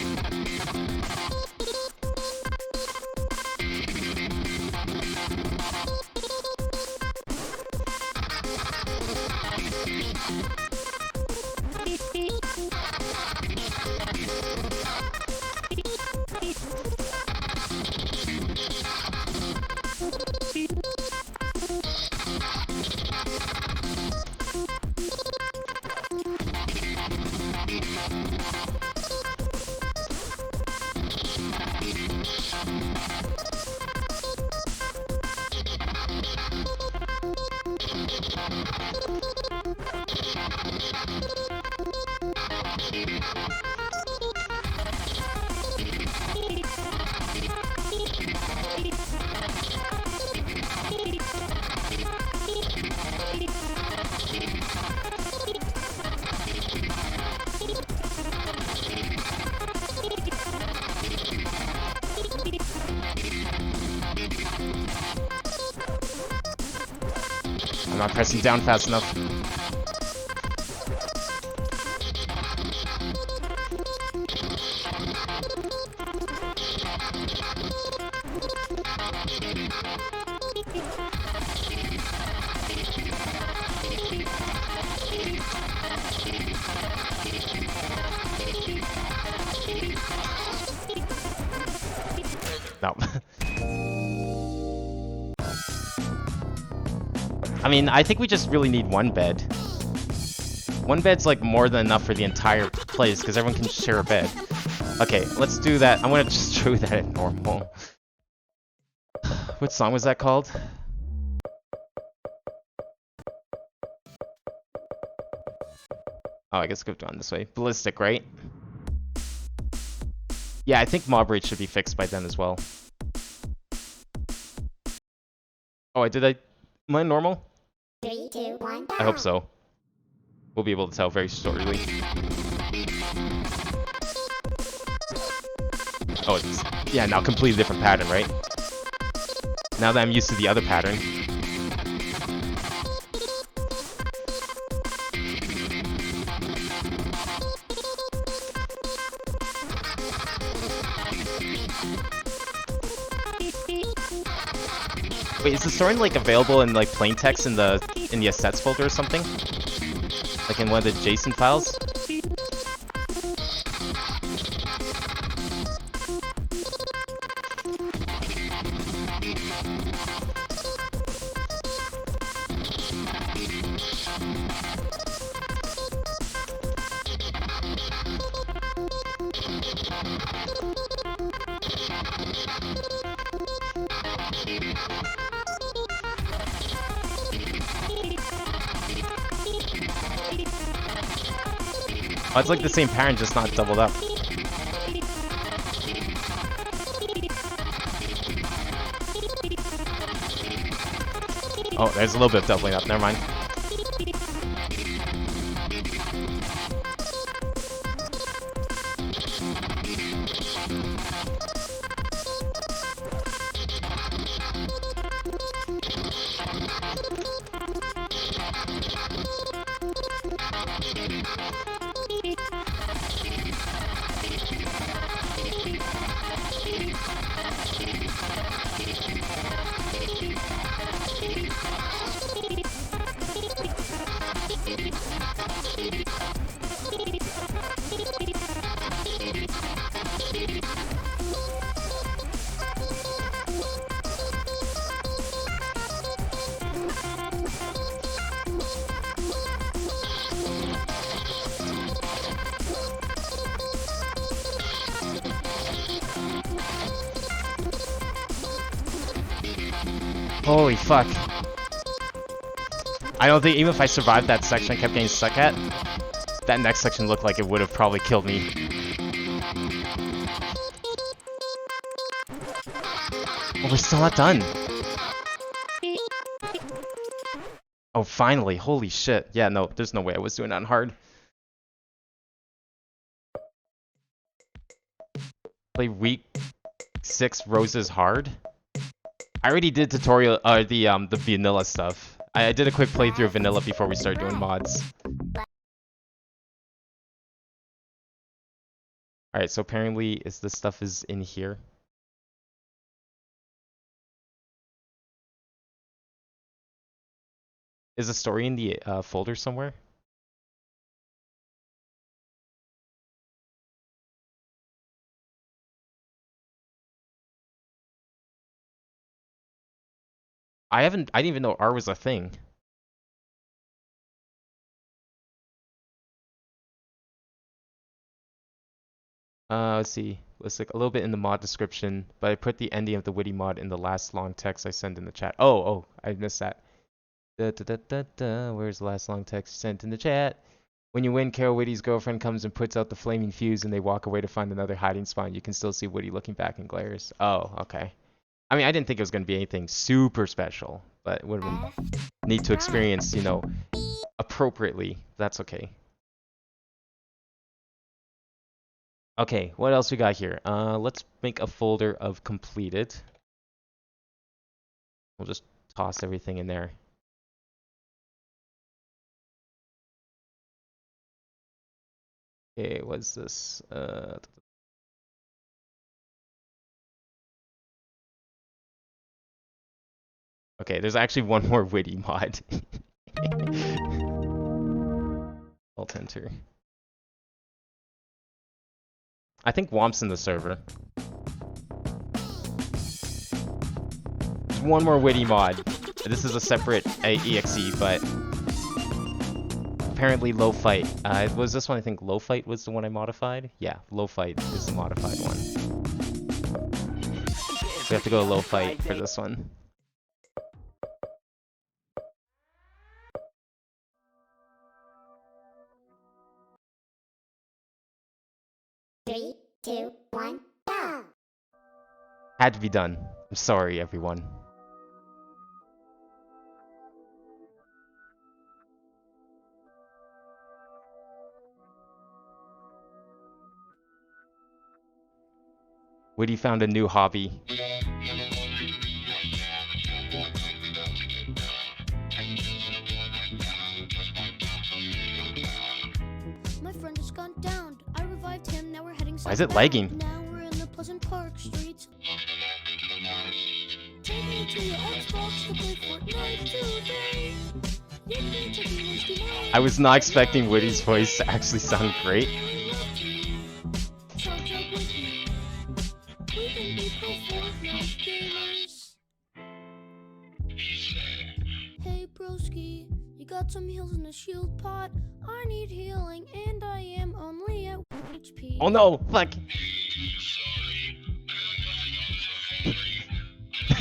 I'm not pressing down fast enough. No. I mean, I think we just really need one bed. One bed's like more than enough for the entire place because everyone can share a bed. Okay, let's do that. I'm gonna just do that at normal. What song was that called? Oh, I guess go down this way. Ballistic, right? Yeah, I think mob rate should be fixed by then as well. Oh, am I normal? 3, 2, 1, go. I hope so. We'll be able to tell very shortly. Oh, it's, yeah, now completely different pattern, right? Now that I'm used to the other pattern. Wait, is the story like available in like plain text in the assets folder or something? Like in one of the JSON files? Oh, it's like the same pattern, just not doubled up. Oh, there's a little bit of doubling up, never mind. Holy fuck. I don't think even if I survived that section I kept getting stuck at, that next section looked like it would have probably killed me. Oh, we're still not done. Oh, finally. Holy shit. Yeah, no, there's no way I was doing that on hard. Play week 6 roses hard? I already did tutorial, the vanilla stuff. I did a quick playthrough of vanilla before we started doing mods. Alright, so apparently this stuff is in here. Is the story in the folder somewhere? I didn't even know R was a thing. Let's see. Let's look a little bit in the mod description, but I put the ending of the witty mod in the last long text I sent in the chat. Oh, I missed that. Where's the last long text sent in the chat? When you win, Carol Witty's girlfriend comes and puts out the flaming fuse and they walk away to find another hiding spot. You can still see Witty looking back and glares. Oh, okay. I mean, I didn't think it was going to be anything super special, but it would have been neat to experience, you know, appropriately. That's okay. Okay, what else we got here? Let's make a folder of completed. We'll just toss everything in there. Okay, what's this? Okay, there's actually one more witty mod. Alt enter. I think Womp's in the server. There's one more witty mod. This is a separate EXE, but apparently low fight. Was this one? I think low fight was the one I modified. Yeah, low fight is the modified one. We have to go low fight for this one. Three, two, one, go! Had to be done. I'm sorry, everyone. Witty found a new hobby. My friend has gone down. I revived him. Now we're heading south. Why is it lagging? Now we're in the Pleasant Park streets. Take me to your Xbox to play Fortnite today. Yippee, chicken, roasty night. I was not expecting Witty's voice to actually sound great. Chug jug with you. We can be pro Fortnite gamers. Hey broski, you got some heals in the shield pot? I need healing and I am only at 1 HP. Oh no, fuck.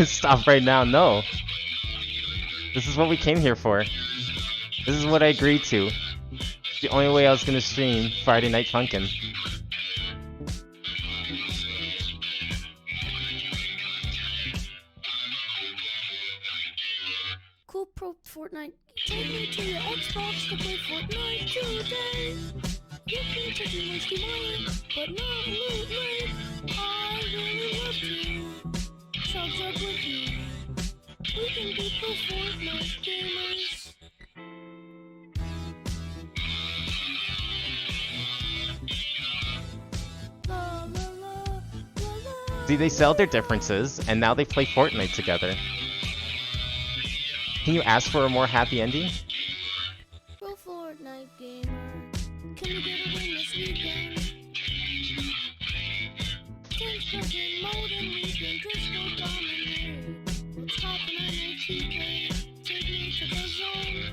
Stop right now, no. This is what we came here for. This is what I agreed to. It's the only way I was gonna stream Friday Night Funkin'. Cool pro Fortnite. Take me to your Xbox to play Fortnite today. Yippee, chicken, roasty night, but not loot late. I really love you. Chug jug with you. We can be pro Fortnite gamers. La la la la la. See, they settled their differences, and now they play Fortnite together. Can you ask for a more happy ending? Pro Fortnite gamer. Can we get a win this weekend? Change fucking mode and we can just go dominate. Let's hop in an ATK. Take me to the zone.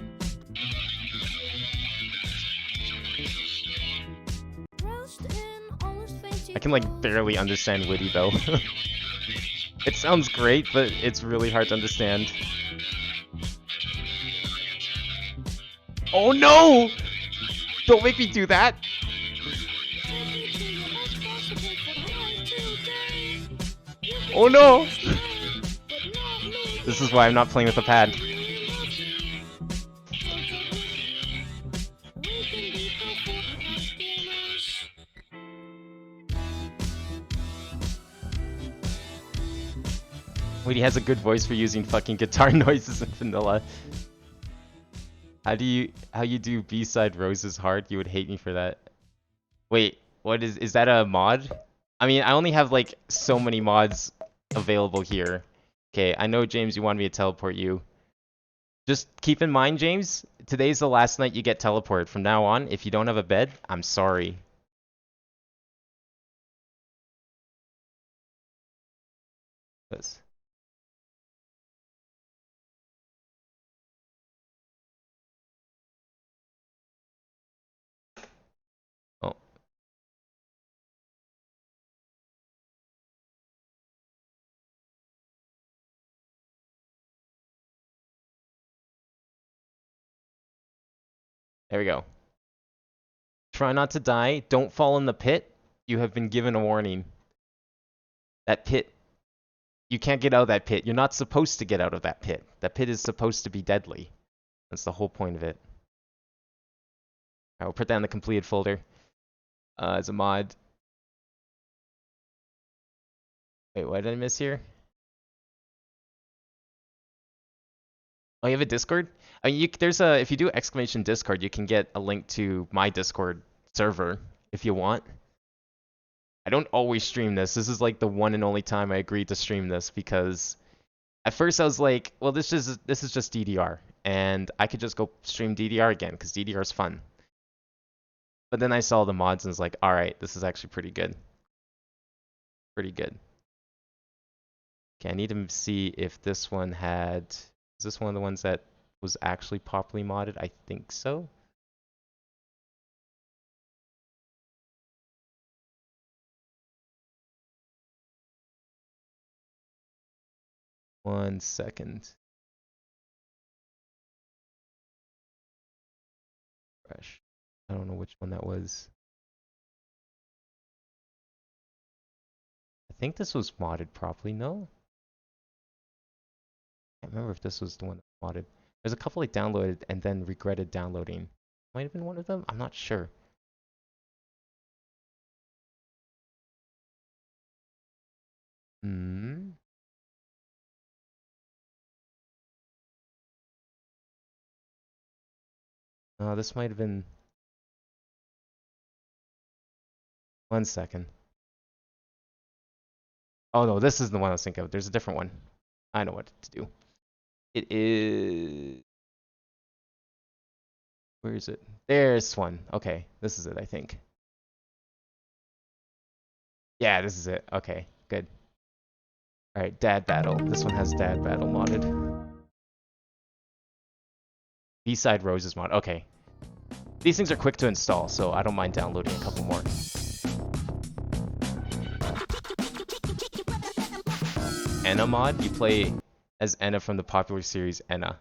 Roast in all his fancy I can like clothes. barely understand Witty though. It sounds great, but it's really hard to understand. Oh no! Don't make me do that! Take me to your Xbox to play Fortnite today. You can Oh no! but not loot. This is why I'm not playing with a pad. Witty has a good voice for using fucking guitar noises in vanilla. How you do B-side Roses hard? You would hate me for that. Wait, what is that a mod? I mean, I only have like so many mods available here. Okay, I know James, you wanted me to teleport you. Just keep in mind, James, today's the last night you get teleported. From now on, if you don't have a bed, I'm sorry. This. Oh. There we go. Try not to die. Don't fall in the pit. You have been given a warning. That pit. You can't get out of that pit. You're not supposed to get out of that pit. That pit is supposed to be deadly. That's the whole point of it. Alright, we'll put that in the completed folder. As a mod. Wait, what did I miss here? Oh, you have a Discord? I mean, there's a if you do exclamation Discord, you can get a link to my Discord server, if you want. I don't always stream this. This is like the one and only time I agreed to stream this because at first I was like, well, this is just DDR, and I could just go stream DDR again because DDR is fun. But then I saw the mods and was like, all right, this is actually pretty good. Pretty good. Okay, I need to see if this one had... Is this one of the ones that was actually properly modded? I think so. One second. Fresh. I don't know which one that was. I think this was modded properly, no? I can't remember if this was the one that was modded. There's a couple I downloaded and then regretted downloading. Might have been one of them? I'm not sure. Hmm. Oh, this might have been... One second. Oh no, this is the one I was thinking of. There's a different one. I know what to do. It is... Where is it? There's one. Okay, this is it, I think. Yeah, this is it. Okay, good. Alright, Dad Battle. This one has Dad Battle modded. B-Side Roses mod. Okay. These things are quick to install, so I don't mind downloading a couple more. Enna mod? You play as Enna from the popular series Enna.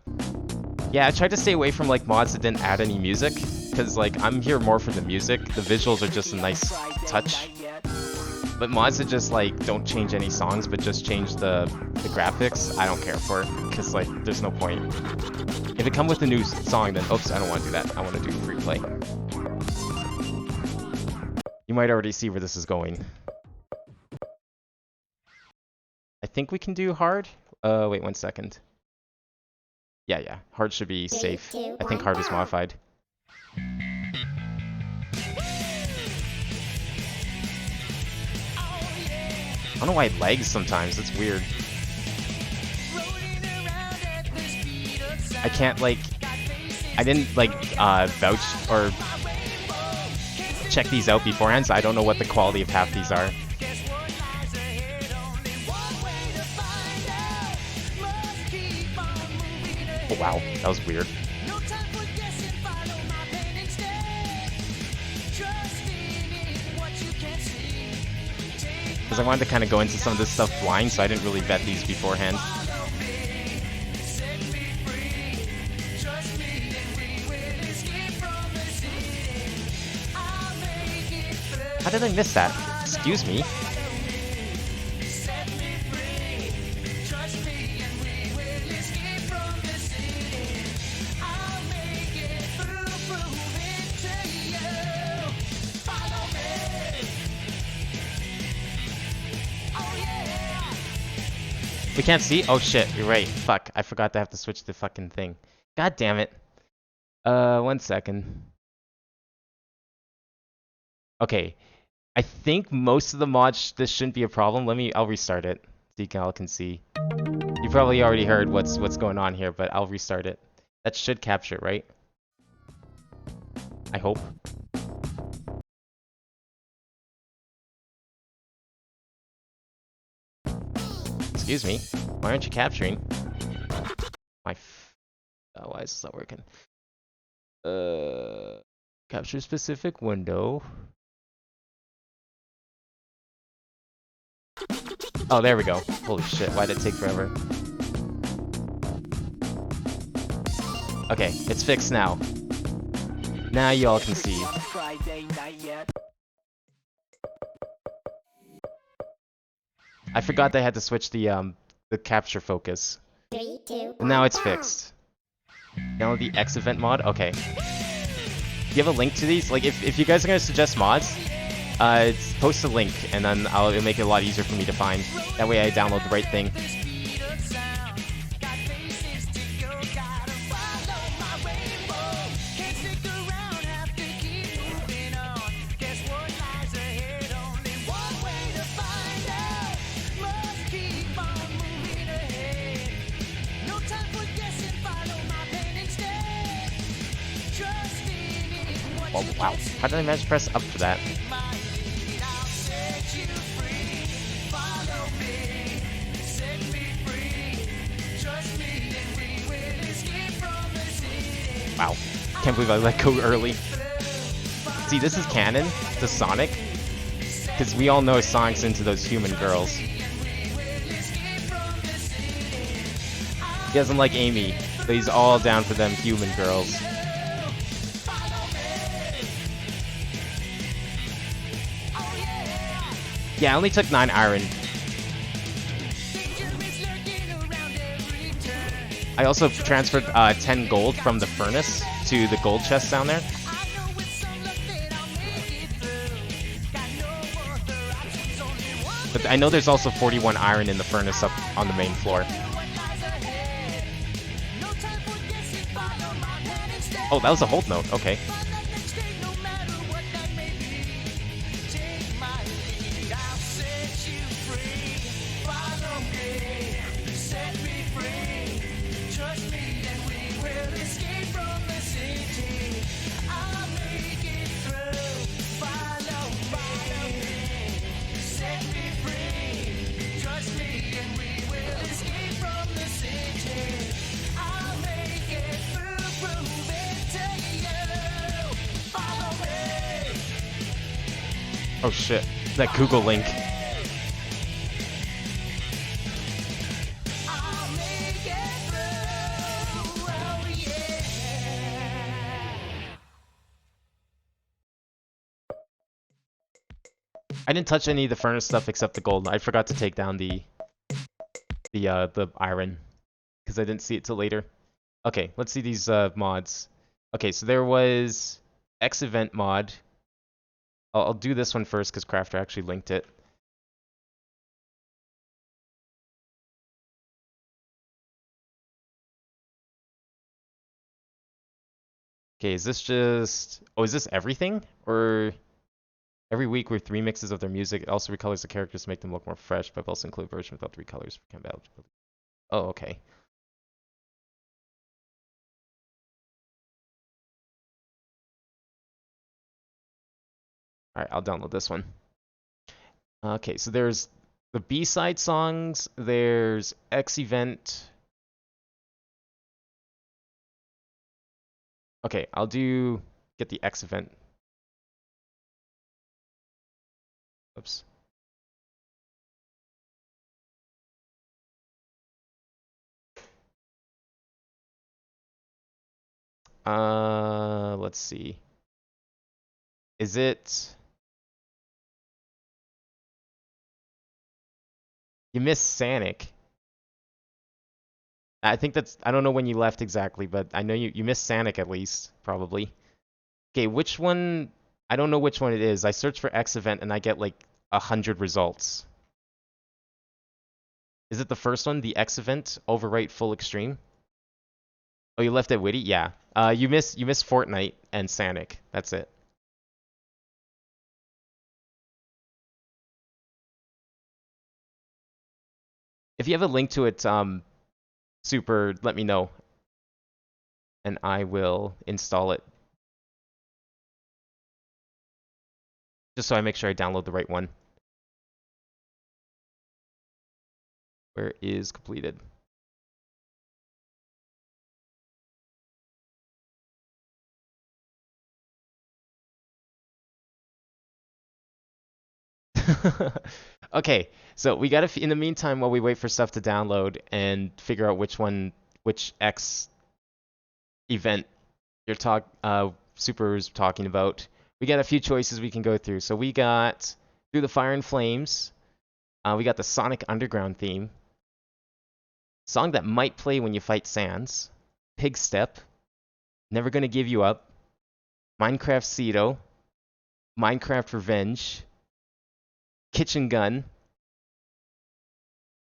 Yeah, I tried to stay away from like mods that didn't add any music, because like I'm here more for the music. The visuals are just a nice touch. But mods that just like don't change any songs but just change the graphics, I don't care for, because like there's no point. If it comes with a new song, then oops, I don't want to do that. I want to do free play. You might already see where this is going. I think we can do hard. Wait 1 second. Yeah. Hard should be safe. I think hard is modified. I don't know why it lags sometimes. That's weird. I can't like... I didn't like vouch or check these out beforehand, so I don't know what the quality of half these are. Oh wow, that was weird. Because I wanted to kind of go into some of this stuff blind, so I didn't really vet these beforehand. How did I miss that? Excuse me. We can't see? Oh shit, you're right. Fuck, I forgot to have to switch the fucking thing. God damn it. 1 second. Okay. I think most of the mods, this shouldn't be a problem. I'll restart it so you all can see. You probably already heard what's going on here, but I'll restart it. That should capture it, right? I hope. Excuse me. Why aren't you capturing? Why is this not working? Capture specific window. Oh, there we go. Holy shit, why did it take forever? Okay, it's fixed now. Now you all can see. I forgot they had to switch the capture focus. 3, 2, 1, Now it's go. fixed. Now the X event mod. Okay. Do you have a link to these? Like, if you guys are gonna suggest mods, post a link, and then it'll make it a lot easier for me to find. That way I download the right thing. Oh, wow. How did I manage to press up for that? Wow. Can't believe I let go early. See, this is canon to Sonic. Because we all know Sonic's into those human girls. He doesn't like Amy, but he's all down for them human girls. Yeah, I only took 9 iron. I also transferred 10 gold from the furnace to the gold chest down there. But I know there's also 41 iron in the furnace up on the main floor. Oh, that was a hold note. Okay. Oh shit, that Google link. I didn't touch any of the furnace stuff except the gold. I forgot to take down the iron because I didn't see it till later. Okay, let's see these mods. Okay, so there was X event mod. I'll do this one first because Crafter actually linked it. Okay, is this just... Oh, is this everything? Or every week with remixes of their music, it also recolors the characters to make them look more fresh, but also include a version without the recolors. Oh, okay. Alright, I'll download this one. Okay, so there's the B-side songs, there's X event. Okay, I'll get the X event. Oops. Let's see. Is it... You missed Sanic. I think that's... I don't know when you left exactly, but I know you missed Sanic at least, probably. Okay, which one... I don't know which one it is. I searched for X event and I get like 100 results. Is it the first one, the X event, overwrite full extreme? Oh, you left it witty? Yeah. You missed Fortnite and Sanic. That's it. If you have a link to it, Super, let me know. And I will install it. Just so I make sure I download the right one. Where is completed? Okay, so we gotta, in the meantime, while we wait for stuff to download and figure out which X event Super's talking about, we got a few choices we can go through. So we got Through the Fire and Flames. We got the Sonic Underground theme. Song that might play when you fight Sans. Pig Step. Never Gonna Give You Up. Minecraft Cedo. Minecraft Revenge. Kitchen Gun.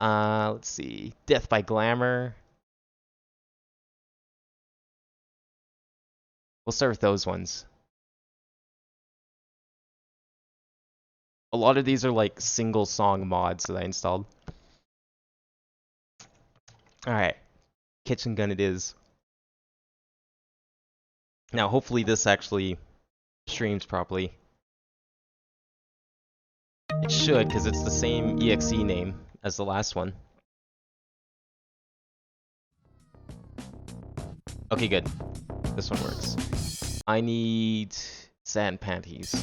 Let's see. Death by Glamour. We'll start with those ones. A lot of these are like single song mods that I installed. Alright. Kitchen Gun it is. Now hopefully this actually streams properly. It should, because it's the same EXE name as the last one. Okay, good. This one works. I need sand panties.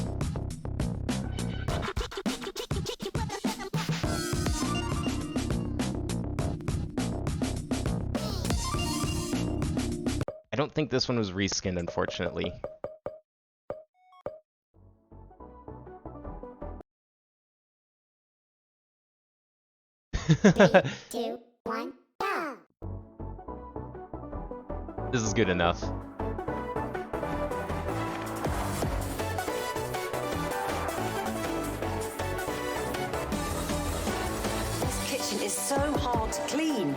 I don't think this one was reskinned, unfortunately. Three, two, one, go! This is good enough. This kitchen is so hard to clean.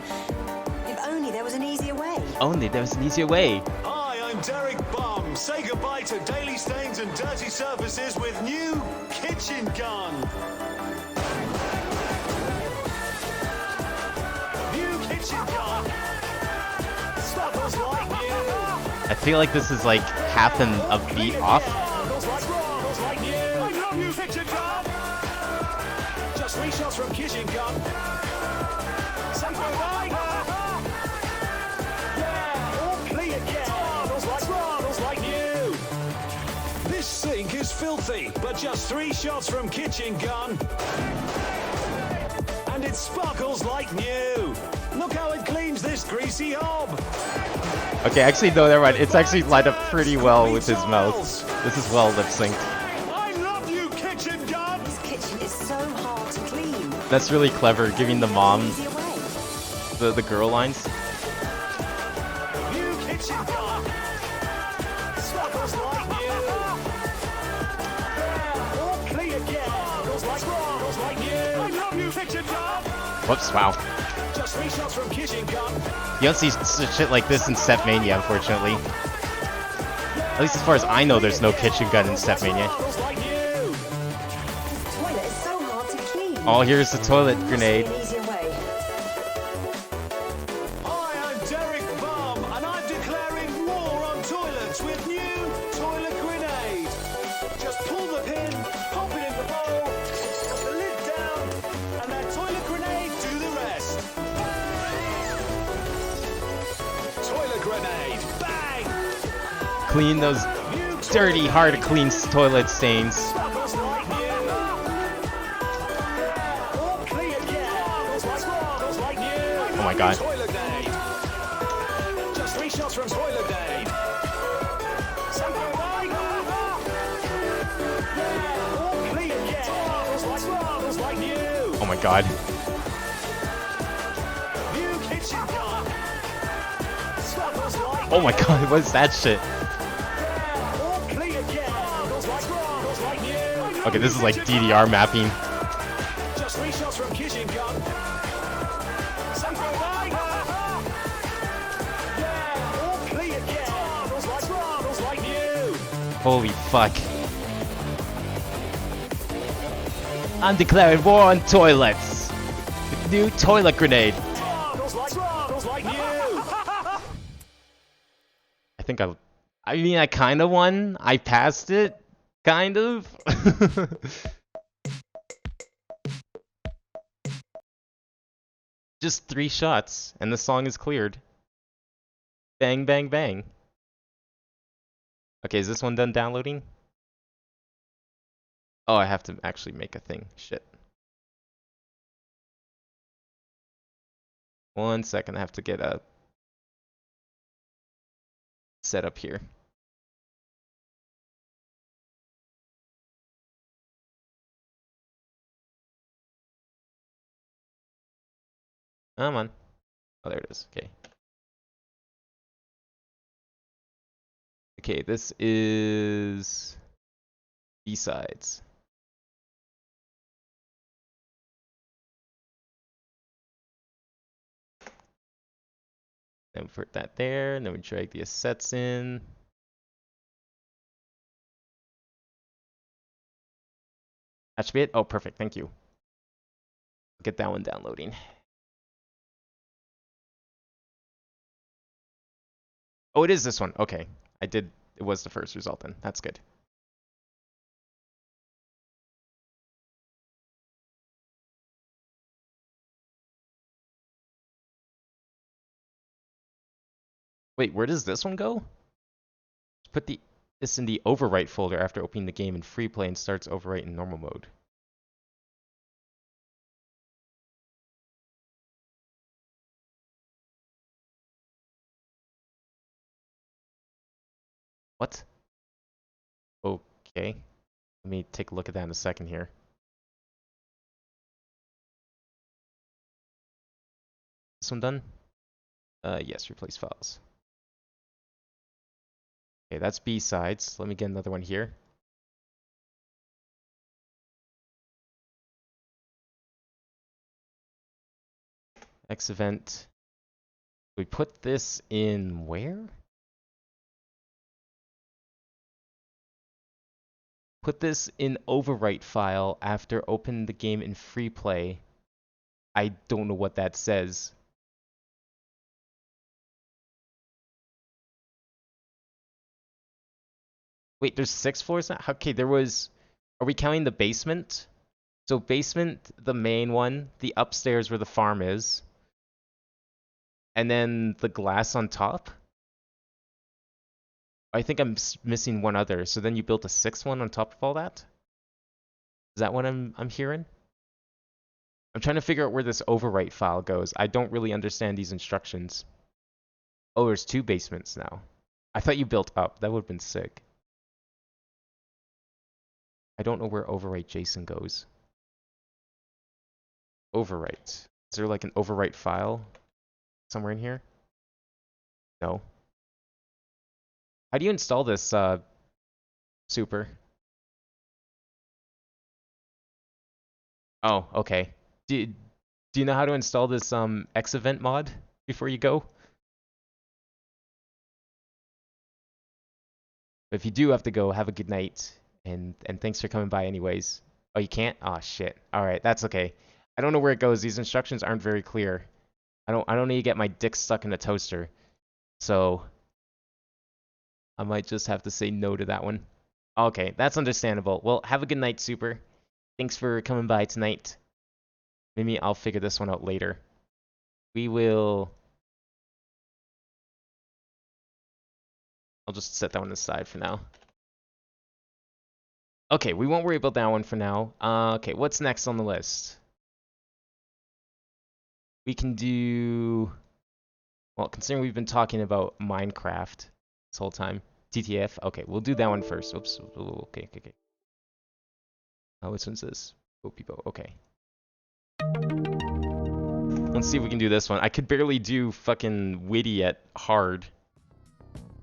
If only there was an easier way. Only there was an easier way. Hi, I'm Derek Bum. Say goodbye to daily stains and dirty surfaces with new kitchen gun. New kitchen gun. Sparkles like new. I feel like this is like half a beat off. Sparkles like new. I love you, kitchen gun. Just 3 shots from kitchen gun. Something like yeah, all clean again. Sparkles like new. This sink is filthy, but just 3 shots from kitchen gun. And it sparkles like new. Look how it cleans this greasy hob. Okay, actually, no, never mind. It's actually lined up pretty well with his mouth. This is well lip synced. I love you, kitchen gun. This kitchen is so hard to clean. That's really clever, giving the mom Easier way. the girl lines. New kitchen gun. Sparkles like new. Yeah, all clean again. Sparkles like new. I love you, kitchen gun. Whoops, wow. Just 3 shots from kitchen gun. You don't see shit like this in Stepmania, unfortunately. At least as far as I know, there's no kitchen gun in Stepmania. Sparkles like new. This toilet is so hard to clean. Oh, here's the toilet grenade. An easier way. Hi, I'm Derek Bum, and I'm declaring war on toilets with new toilet grenade. Just pull the pin, pop it in the bowl, put the lid down, and that toilet grenade do the rest. Toilet grenade, bang! Clean those New dirty, hard to clean toilet stains. sparkles like new. Yeah, all clean again. Sparkles like new. Oh my god. Toilet grenade. Just 3 shots from toilet grenade. Something like yeah, all clean again. Sparkles like new. Oh my god. New kitchen gun. Sparkles like Oh my god, what is that shit? yeah, all clean again. Sparkles like new. Okay, this is like DDR mapping. Just 3 shots from kitchen gun. Something like yeah, all clean again. Sparkles like new. Holy fuck. I'm declaring war on toilets. With new toilet grenade. Sparkles like new. I think I mean, I kind of won. I passed it. Kind of. Just 3 shots, and the song is cleared. Bang, bang, bang. Okay, is this one done downloading? Oh, I have to actually make a thing. Shit. 1 second, I have to get a set up here. Come on. Oh, there it is. Okay. Okay, this is B-sides. Then we put that there, and then we drag the assets in. That should be it. Oh, perfect. Thank you. Get that one downloading. Oh, it is this one. Okay. It was the first result then. That's good. Wait, where does this one go? Put this in the overwrite folder after opening the game in free play and starts overwrite in normal mode. What? Okay. Let me take a look at that in a second here. This one done? Yes, replace files. Okay, that's B-sides. Let me get another one here. X event. We put this in where? Put this in overwrite file after open the game in free play. I don't know what that says. Wait, there's 6 floors now? Okay, there was... Are we counting the basement? So basement, the main one, the upstairs where the farm is, and then the glass on top? I think I'm missing one other. So then you built a 6th one on top of all that? Is that what I'm hearing? I'm trying to figure out where this overwrite file goes. I don't really understand these instructions. Oh, there's 2 basements now. I thought you built up. That would have been sick. I don't know where overwrite JSON goes. Overwrite. Is there like an overwrite file somewhere in here? No. How do you install this, Super? Oh, okay. Do you know how to install this X event mod before you go? If you do have to go, have a good night, and thanks for coming by anyways. Oh, you can't? Oh shit. All right, that's okay. I don't know where it goes. These instructions aren't very clear. I don't need to get my dick stuck in a toaster. So I might just have to say no to that one. Okay, that's understandable. Well, have a good night, Super. Thanks for coming by tonight. Maybe I'll figure this one out later. We will... I'll just set that one aside for now. Okay, we won't worry about that one for now. Okay, what's next on the list? We can do... Well, considering we've been talking about Minecraft this whole time. TTF? Okay, we'll do that one first. Oops. Okay. Oh, which one's this? Bopipo. Okay. Let's see if we can do this one. I could barely do fucking witty at hard.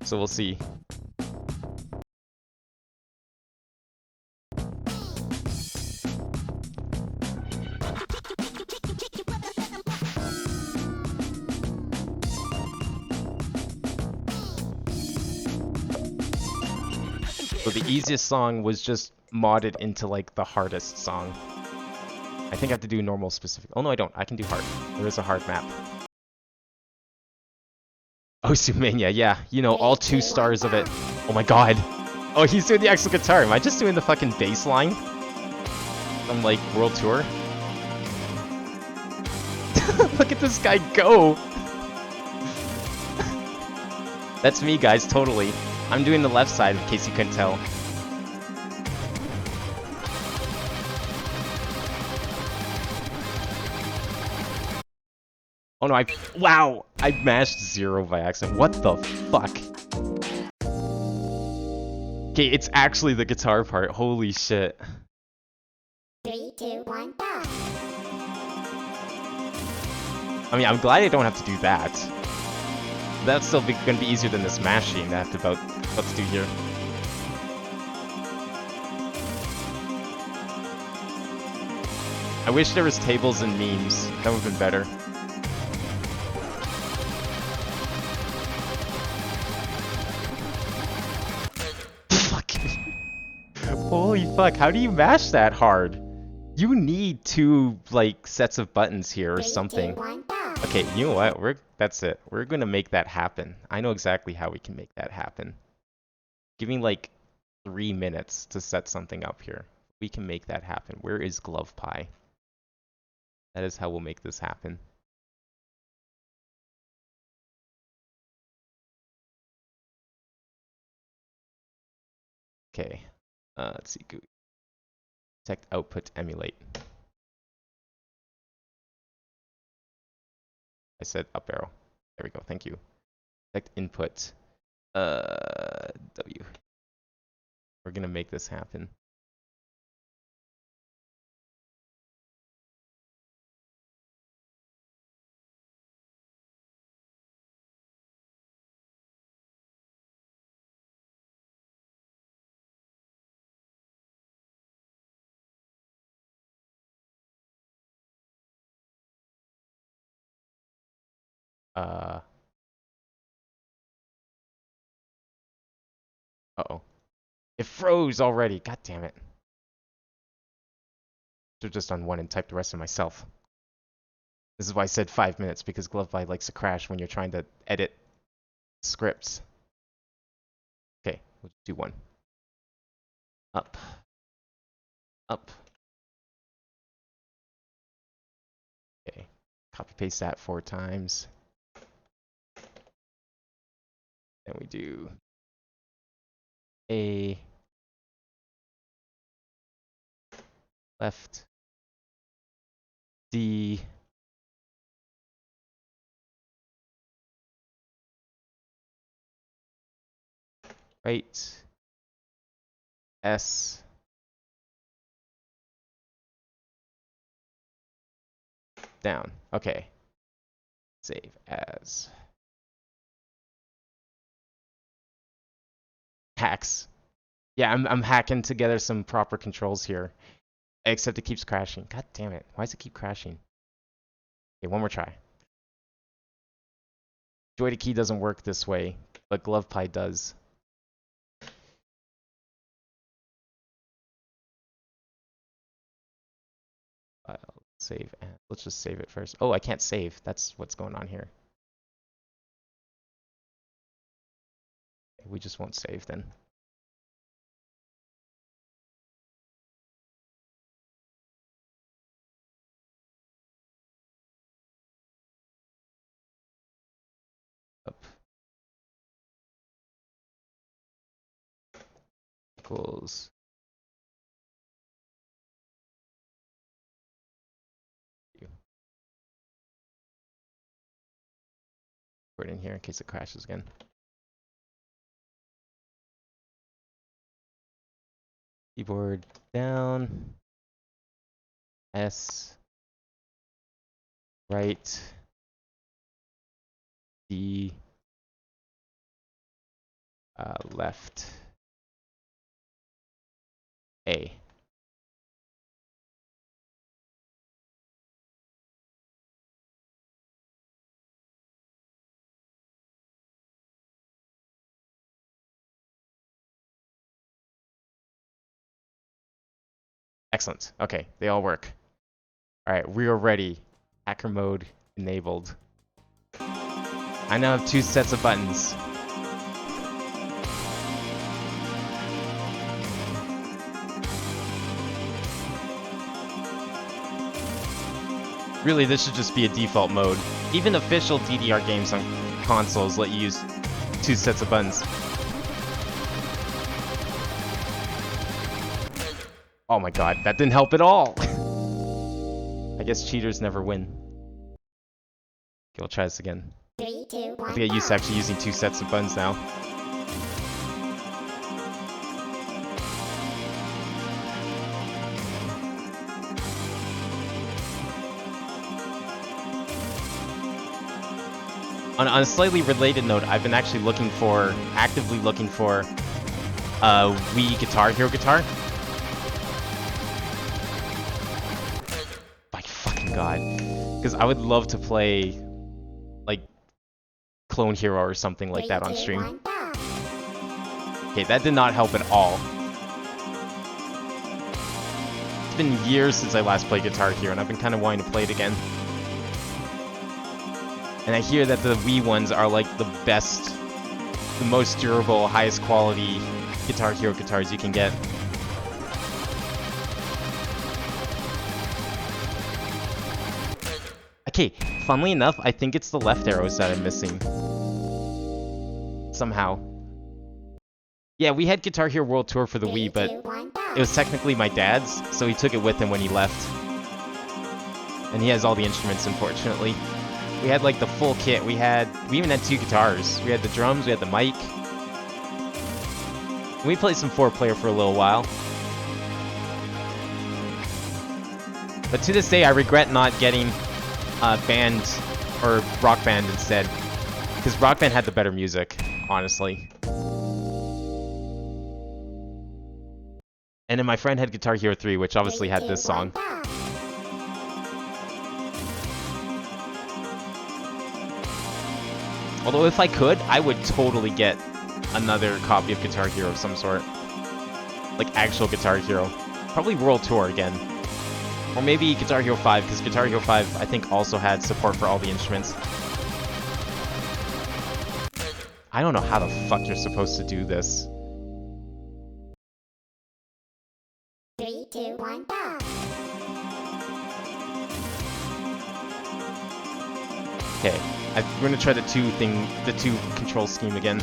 So we'll see. So the easiest song was just modded into like the hardest song. I think I have to do normal specific. Oh no, I don't. I can do hard. There is a hard map. Oh, Sumania, yeah. You know, all 2 stars of it. Oh my god. Oh, he's doing the actual guitar. Am I just doing the fucking bass line? From like World Tour? Look at this guy go! That's me, guys, totally. I'm doing the left side in case you couldn't tell. Oh no, wow! I mashed 0 by accident. What the fuck? Okay, it's actually the guitar part. Holy shit. 3, 2, 1, go! I mean, I'm glad I don't have to do that. That's still gonna be easier than this mashing that I have to about to do here. I wish there was tables and memes. That would've been better. Fuck. Holy fuck, how do you mash that hard? You need 2, like, sets of buttons here or 3, 2, something. 1, go! Okay, you know what? That's it. We're gonna make that happen. I know exactly how we can make that happen. Give me like 3 minutes to set something up here. We can make that happen. Where is Glove Pie? That is how we'll make this happen. Okay. Let's see. Detect output emulate. I said up arrow. There we go. Thank you. Detect input. W. We're gonna make this happen. Uh-oh. It froze already. God damn it. Should have just done one and typed the rest of myself. This is why I said 5 minutes, because GlovePie likes to crash when you're trying to edit scripts. Okay, we'll do one. Up. Up. Okay. Copy paste that 4 times. Then we do A, left, D, right, S, down. Okay. Save as. Hacks. Yeah, I'm hacking together some proper controls here. Except it keeps crashing. God damn it. Why does it keep crashing? Okay, one more try. Joy to key doesn't work this way, but GlovePie does. File, save, and let's just save it first. Oh, I can't save. That's what's going on here. We just won't save then. Up. Equals. Put it in here in case it crashes again. Keyboard down. S. Right. D. Left. A. Excellent. Okay, they all work. All right, we are ready. Hacker mode enabled. I now have 2 sets of buttons. Really, this should just be a default mode. Even official DDR games on consoles let you use 2 sets of buttons. Oh my god, that didn't help at all! I guess cheaters never win. Okay, we'll try this again. 3, 2, 1, I have to get used to actually using 2 sets of buttons now. On a slightly related note, I've been actually actively looking for a Wii Guitar Hero guitar. My fucking god. Because I would love to play, like, Clone Hero or something like that on stream. Okay, that did not help at all. It's been years since I last played Guitar Hero, and I've been kind of wanting to play it again. And I hear that the Wii ones are like the best, the most durable, highest quality Guitar Hero guitars you can get. Okay, funnily enough, I think it's the left arrows that I'm missing. Somehow. Yeah, we had Guitar Hero World Tour for the Wii, but it was technically my dad's, so he took it with him when he left. And he has all the instruments, unfortunately. We had like the full kit. We even had 2 guitars. We had the drums, we had the mic. And we played some 4-player for a little while. But to this day, I regret not getting Band or Rock Band instead. Because Rock Band had the better music, honestly. And then my friend had Guitar Hero 3, which obviously had this song. Although if I could, I would totally get another copy of Guitar Hero of some sort. Like actual Guitar Hero. Probably World Tour again. Or maybe Guitar Hero 5, because Guitar Hero 5 I think also had support for all the instruments. I don't know how the fuck you're supposed to do this. 3, 2, 1, go! Okay, we're gonna try the two control scheme again.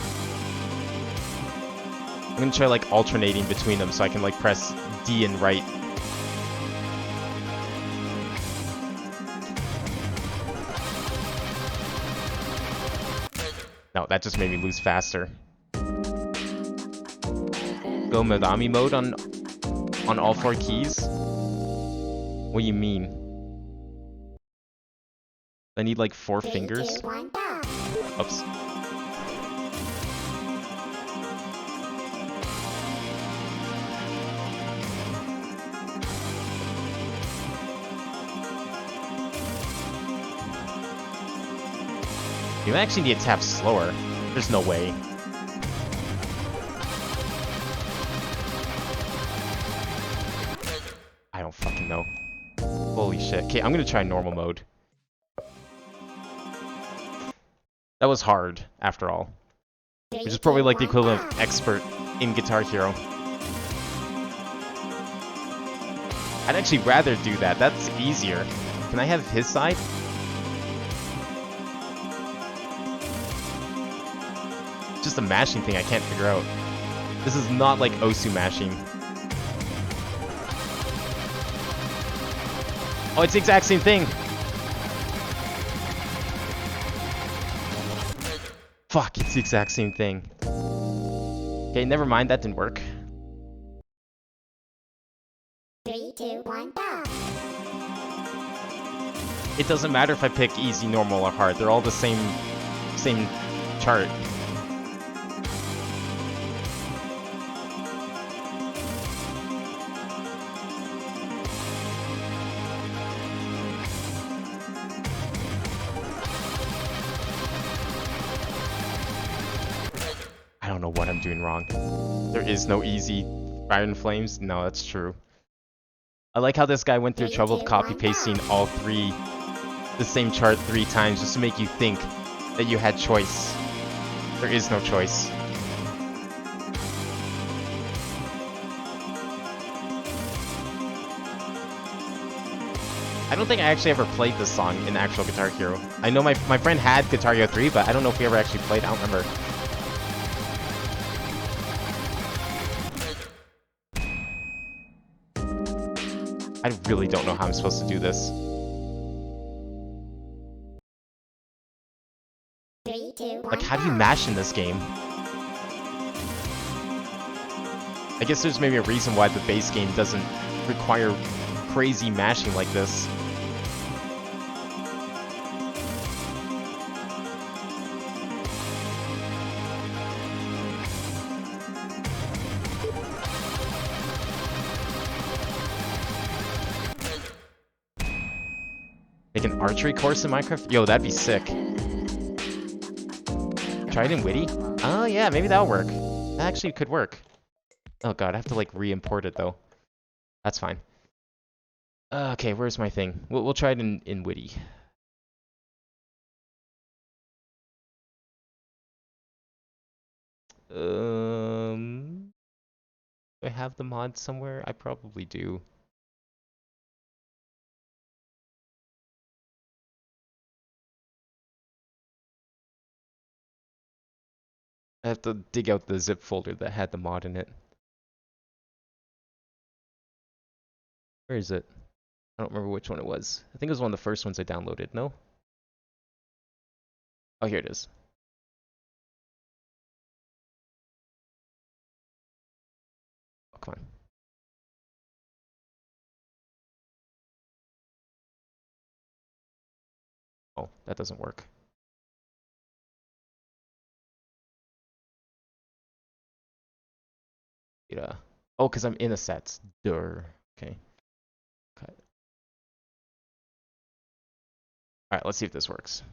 I'm gonna try like alternating between them so I can like press D and right. No, that just made me lose faster. Go Madami mode on all 4 keys? What do you mean? I need like 4 3, fingers? 2, 1, go! Oops. You actually need to tap slower. There's no way. I don't fucking know. Holy shit. Okay, I'm gonna try normal mode. That was hard, after all. 3, Which is probably 2, like the 1, equivalent go! of expert in Guitar Hero. I'd actually rather do that. That's easier. Can I have his side? Just a mashing thing I can't figure out. This is not like Osu mashing. Oh, it's the exact same thing! Fuck, it's the exact same thing. Okay, never mind, that didn't work. 3, 2, 1, go! It doesn't matter if I pick easy, normal, or hard. They're all the same chart. I don't know what I'm doing wrong. There is no easy Fire and Flames. No, that's true. I like how this guy went through trouble of copy-pasting all 3, the same chart 3 times just to make you think that you had choice. There is no choice. I don't think I actually ever played this song in actual Guitar Hero. I know my friend had Guitar Hero 3, but I don't know if we ever actually played. I don't remember. I really don't know how I'm supposed to do this. 3, 2, 1, Like, how do you go! mash in this game? I guess there's maybe a reason why the base game doesn't require crazy mashing like this. Make an archery course in Minecraft? Yo, that'd be sick. Try it in Witty? Oh yeah, maybe that'll work. That actually could work. Oh god, I have to like re-import it though. That's fine. Okay, where's my thing? We'll try it in Witty. Do I have the mod somewhere? I probably do. I have to dig out the zip folder that had the mod in it. Where is it? I don't remember which one it was. I think it was one of the first ones I downloaded, no? Oh, here it is. Oh, come on. Oh, that doesn't work. Yeah. Oh, because I'm in a sets. Durr. Okay. Cut. Alright, let's see if this works.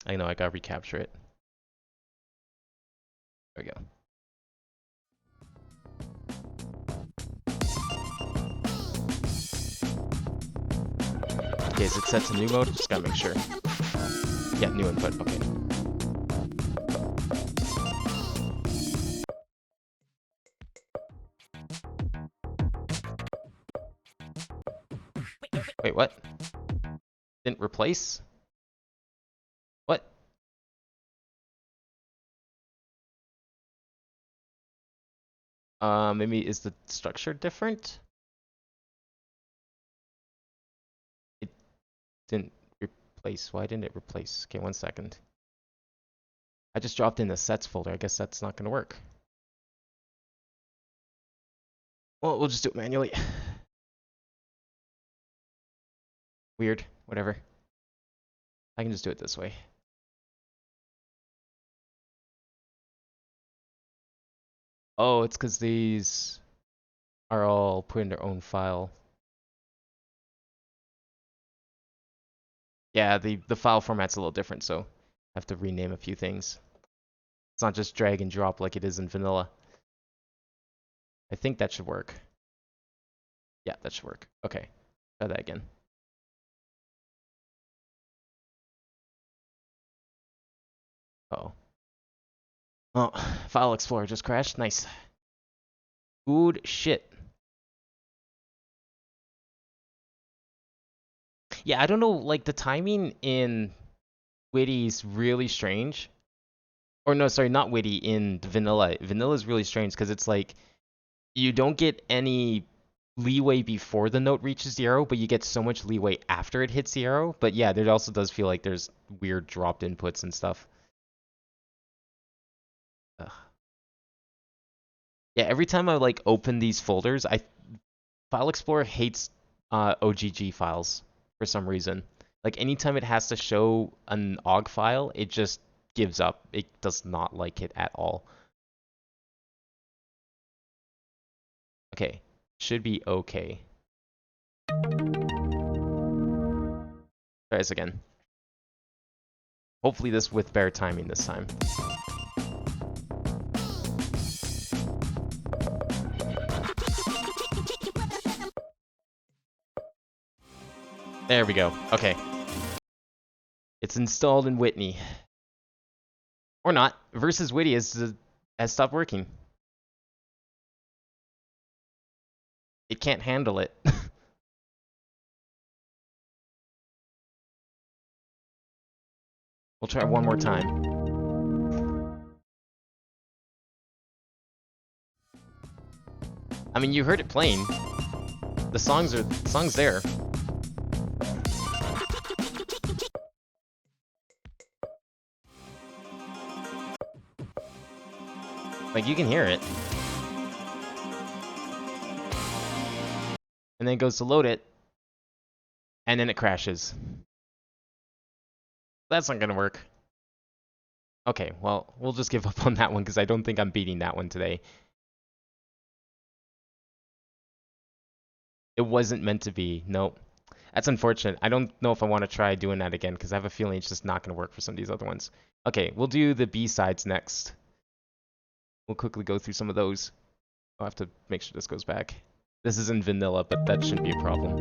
I know, I gotta recapture it. There we go. Okay, is it set to new mode? Just gotta make sure. Yeah, new input, okay. Wait, what? Didn't replace? What? Maybe is the structure different? It didn't replace. Why didn't it replace? Okay, 1 second. I just dropped in the sets folder. I guess that's not gonna work. Well, we'll just do it manually. Weird. Whatever. I can just do it this way. Oh, it's because these are all put in their own file. Yeah, the file format's a little different, so I have to rename a few things. It's not just drag and drop like it is in vanilla. I think that should work. Yeah, that should work. Okay, try that again. Uh-oh. Oh, File Explorer just crashed. Nice. Good shit. Yeah, I don't know, like the timing in Witty's really strange. Or no, sorry, not Witty, in Vanilla. Vanilla is really strange because it's like you don't get any leeway before the note reaches the arrow, but you get so much leeway after it hits the arrow. But yeah, there also does feel like there's weird dropped inputs and stuff. Ugh. Yeah, every time I like open these folders, File Explorer hates OGG files for some reason. Like anytime it has to show an OGG file, it just gives up. It does not like it at all. Okay, should be okay. Try this again. Hopefully this with better timing this time. There we go. Okay. It's installed in Whitney. Or not. Versus Witty has stopped working. It can't handle it. We'll try one more time. I mean, you heard it playing. The song's there. Like, you can hear it. And then it goes to load it. And then it crashes. That's not gonna work. Okay, well, we'll just give up on that one because I don't think I'm beating that one today. It wasn't meant to be. Nope. That's unfortunate. I don't know if I want to try doing that again because I have a feeling it's just not going to work for some of these other ones. Okay, we'll do the B-sides next. We'll quickly go through some of those. I'll have to make sure this goes back. This is in vanilla, but that shouldn't be a problem.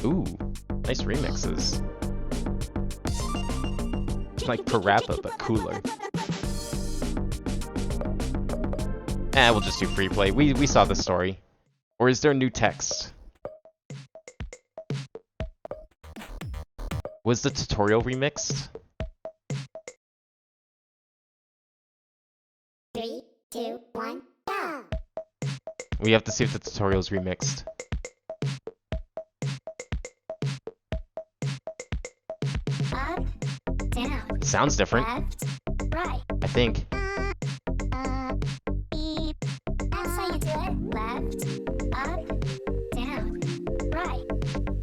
Ooh, nice remixes. Like Parappa, but cooler. We'll just do free play. We saw the story. Or is there new text? Was the tutorial remixed? 3, 2, 1, go! We have to see if the tutorial's remixed. Up, down, Sounds different, left, right. I think. Beep. That's how you do it. Left, up, down, right.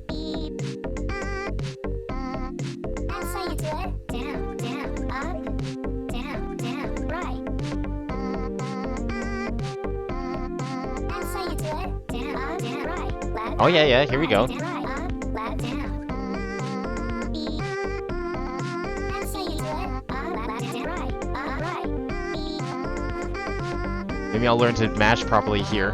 Beep. That's how you do it. Down, down, up, down, down, right. That's how you do it. Down, up, down, right. Left, Oh yeah, here we go. down, right. Up, left, down. Beep. That's how you do it. Up, left, down, right. Up, right. Beep. Maybe I'll learn to mash properly here.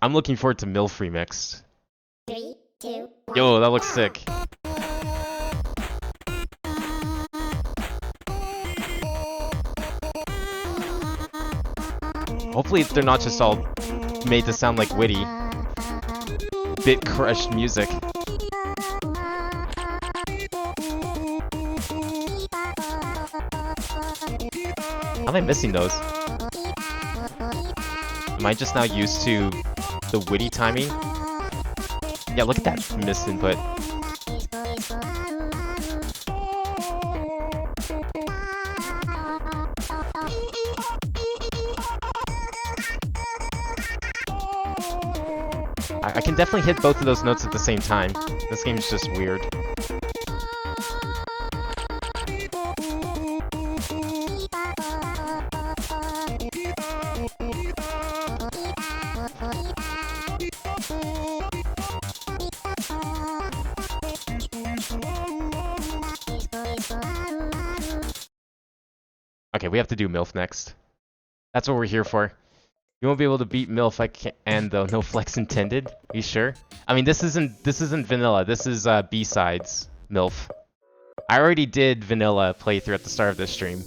I'm looking forward to MILF remixed. 3, 2, 1. Yo, that looks sick. Hopefully they're not just all made to sound like witty, bit crushed music. How am I missing those? Am I just now used to the witty timing? Yeah, look at that missed input. I can definitely hit both of those notes at the same time. This game's just weird. Okay, we have to do MILF next. That's what we're here for. You won't be able to beat MILF though. No flex intended. You sure? I mean, this isn't vanilla. This is B-sides MILF. I already did vanilla playthrough at the start of this stream.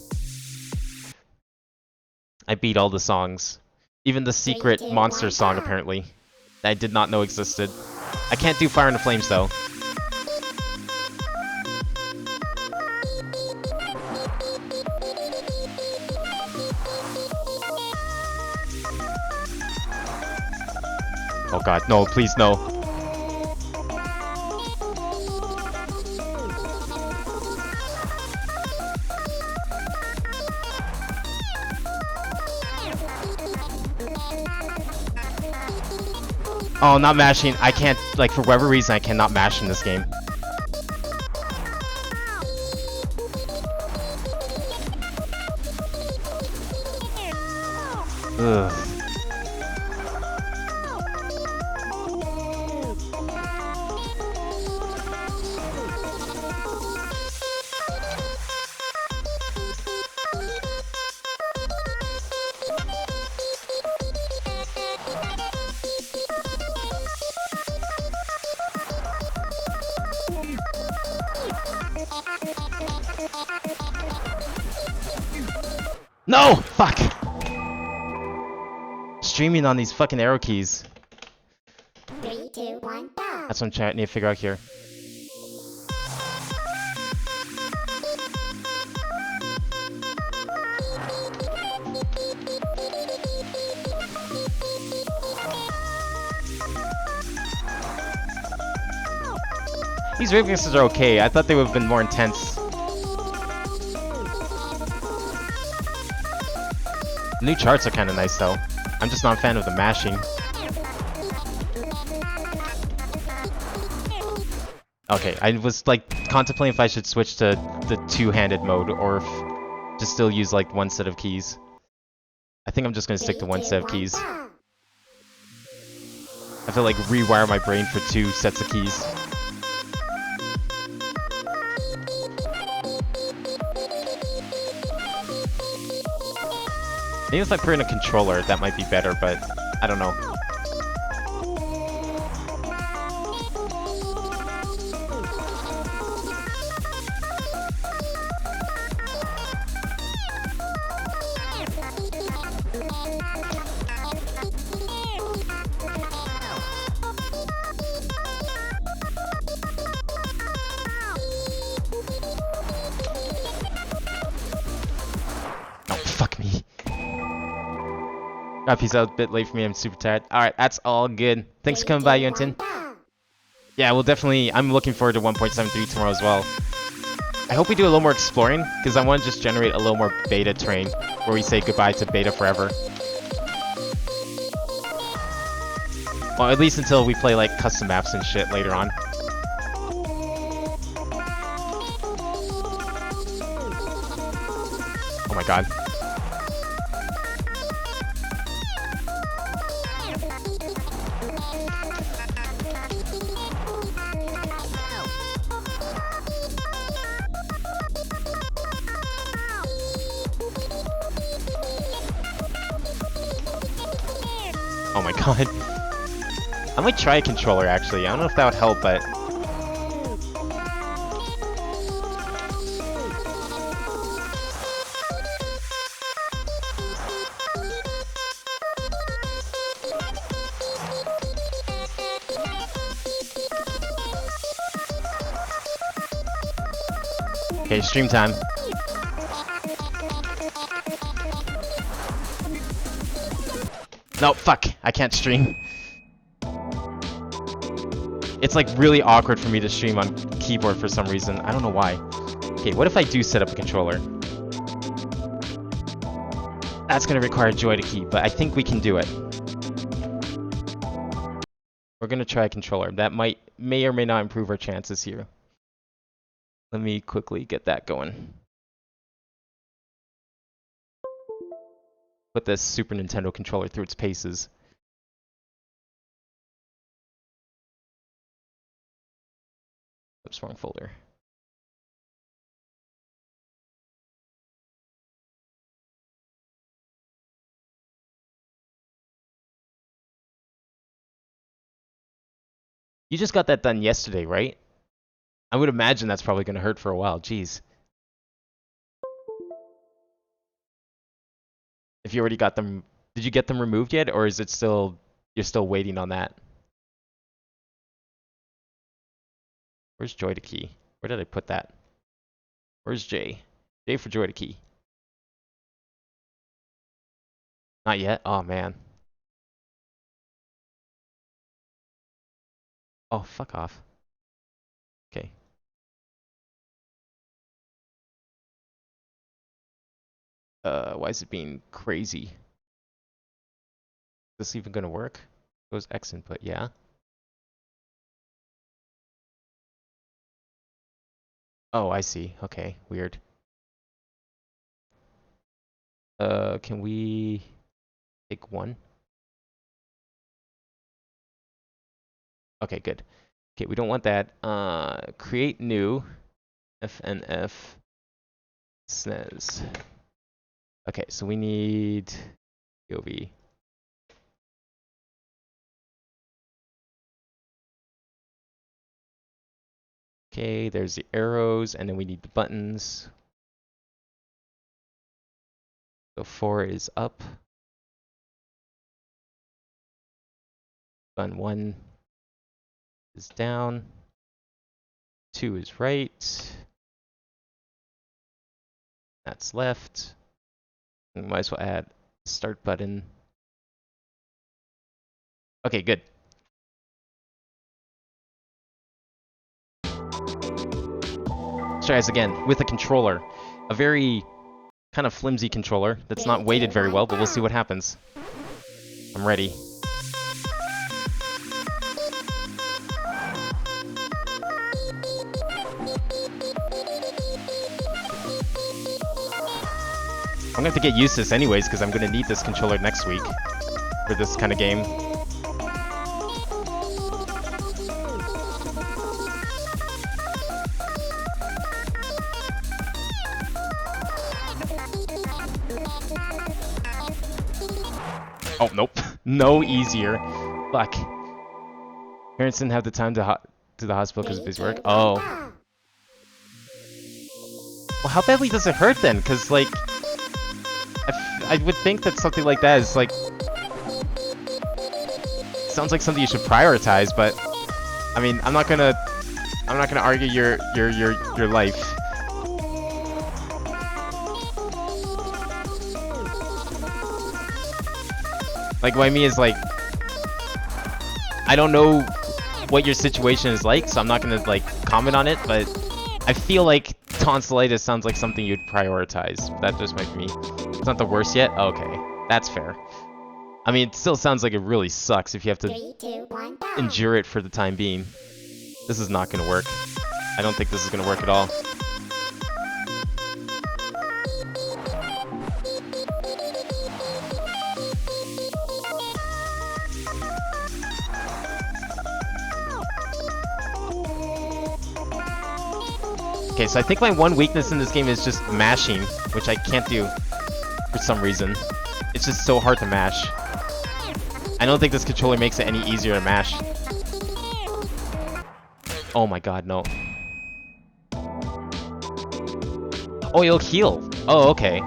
I beat all the songs, even the secret monster song apparently that I did not know existed. I can't do Fire in the Flames though. Oh god, no, please no. Oh, not mashing. I can't, like, for whatever reason, I cannot mash in this game. Ugh. No! Fuck! Streaming on these fucking arrow keys. 3, 2, 1, go! That's what I need to figure out here. These remixes are okay. I thought they would have been more intense. The new charts are kind of nice though. I'm just not a fan of the mashing. Okay, I was like contemplating if I should switch to the two-handed mode or if just still use like one set of keys. I think I'm just gonna stick to one set of keys. I have to like rewire my brain for two sets of keys. Maybe if I put in a controller, that might be better, but I don't know. Peace out. A bit late for me. I'm super tired. Alright, that's all good. Thanks for coming by, Yuntin. Yeah, we'll definitely... I'm looking forward to 1.73 tomorrow as well. I hope we do a little more exploring, because I want to just generate a little more beta terrain, where we say goodbye to beta forever. Well, at least until we play, like, custom maps and shit later on. Oh my god. Oh my god. I might try a controller actually. I don't know if that would help, but... Okay, stream time. No, fuck. I can't stream. It's like really awkward for me to stream on keyboard for some reason. I don't know why. Okay, what if I do set up a controller? That's gonna require Joy to key, but I think we can do it. We're gonna try a controller. That may or may not improve our chances here. Let me quickly get that going. Put this Super Nintendo controller through its paces. Oops, wrong folder. You just got that done yesterday, right? I would imagine that's probably going to hurt for a while. Jeez. If you already got them, did you get them removed yet, or is it still, you're still waiting on that? Where's Joy to key? Where did I put that? Where's J? J for Joy to key. Not yet? Oh, man. Oh, fuck off. Okay. Why is it being crazy? Is this even gonna work? Goes X input, yeah. Oh, I see. Okay, weird. Can we take one? Okay, good. Okay, we don't want that. Create new FNF SNES. Okay, so we need POV. Okay, there's the arrows, and then we need the buttons. So 4 is up. Button 1 is down. 2 is right. That's left. We might as well add start button. Okay, good. Let's try this again with a controller. A very kind of flimsy controller that's not weighted very well, but we'll see what happens. I'm ready. I'm gonna have to get used to this anyways, because I'm gonna need this controller next week for this kind of game. Oh, nope. No easier. Fuck. Parents didn't have the time to the hospital because of his work. Oh. Well, how badly does it hurt then? Because, like, I would think that something like that is, like... Sounds like something you should prioritize, but... I mean, I'm not gonna argue your life. Like, what I mean is, like, I don't know what your situation is like, so I'm not gonna, like, comment on it, but I feel like tonsillitis sounds like something you'd prioritize. That just might be me. It's not the worst yet? Okay, that's fair. I mean, it still sounds like it really sucks if you have to 3, 2, 1, go. endure it for the time being. This is not gonna work. I don't think this is gonna work at all. Okay, so I think my one weakness in this game is just mashing, which I can't do for some reason. It's just so hard to mash. I don't think this controller makes it any easier to mash. Oh my god, no. Oh, it'll heal. Oh, okay.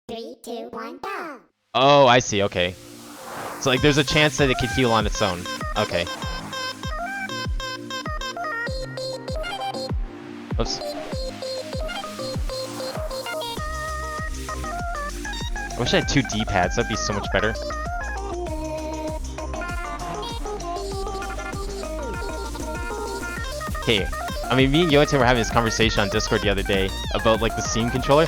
3, 2, 1, go. Oh, I see, okay. So, like, there's a chance that it could heal on its own. Okay. Oops. I wish I had 2 D-pads, that'd be so much better. Okay, I mean, me and Yote were having this conversation on Discord the other day about, like, the Steam controller.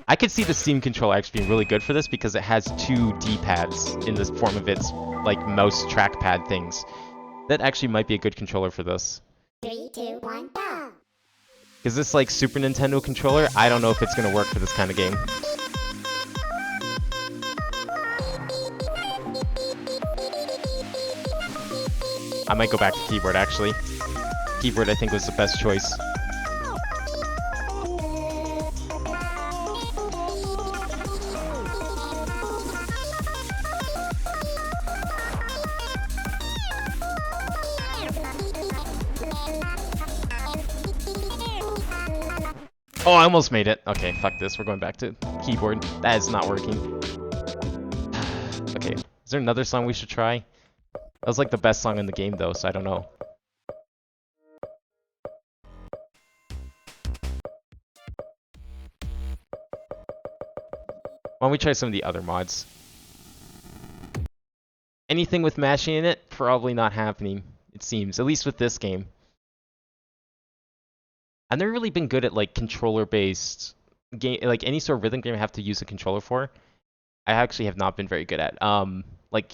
I could see the Steam controller actually being really good for this because it has 2 D-pads in the form of its, like, mouse trackpad things. That actually might be a good controller for this. 3, 2, 1, go. Is this, like, Super Nintendo controller? I don't know if it's gonna work for this kind of game. I might go back to keyboard, actually. Keyboard, I think, was the best choice. Oh, I almost made it. Okay, fuck this. We're going back to keyboard. That is not working. Okay, is there another song we should try? That was like the best song in the game though, so I don't know. Why don't we try some of the other mods? Anything with mashing in it? Probably not happening, it seems. At least with this game. I've never really been good at like controller-based game, like any sort of rhythm game I have to use a controller for. I actually have not been very good at. Like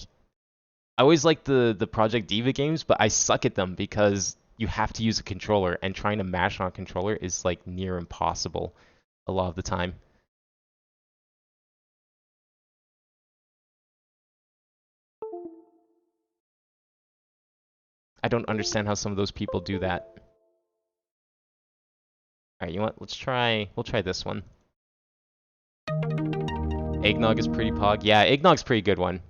I always like the Project Diva games, but I suck at them because you have to use a controller, and trying to mash on a controller is like near impossible a lot of the time. I don't understand how some of those people do that. Alright, you know what? We'll try this one. Eggnog is pretty pog. Yeah, Eggnog's pretty good one.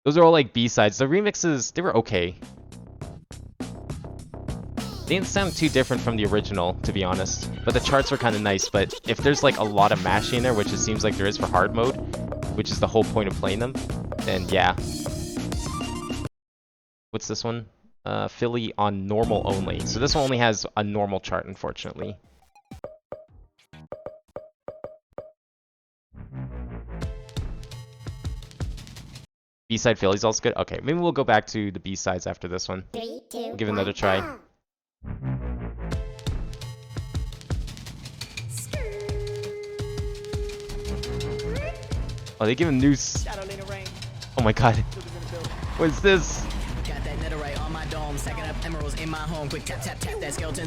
Those are all like B-sides. The remixes, they were okay. They didn't sound too different from the original, to be honest. But the charts were kind of nice, but if there's like a lot of mashing in there, which it seems like there is for hard mode, which is the whole point of playing them, then yeah. What's this one? Philly on normal only. So this one only has a normal chart, unfortunately. B-side Philly's also good? Okay, maybe we'll go back to the B-sides after this one. 3, 2, We'll give it another try. go. Oh, they give him new Oh my god. What is this?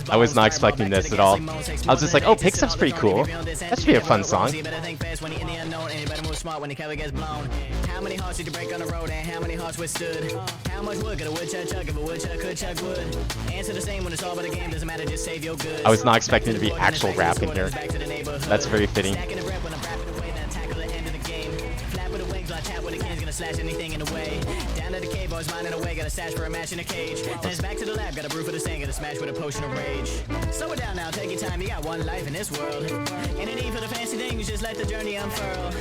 I was not expecting this at all. I was just like, oh, Pixup's pretty cool. That should be a fun song. How many hearts did you break on the road and how many hearts withstood? How much wood could a woodchuck chuck if a woodchuck could chuck wood? Answer the same when it's all but a game, doesn't matter, just save your goods. I was not expecting there to be actual rap in here. That's very fitting. Tap with a can's gonna slash anything in the way. Down to the cave, boys minding away, got a stash for a match in a cage. Then it's back to the lab, got a brew for the sand, got a smash with a potion of rage. Slow it down now, take your time, you got one life in this world. Ain't a need for the fancy things, just let the journey unfurl.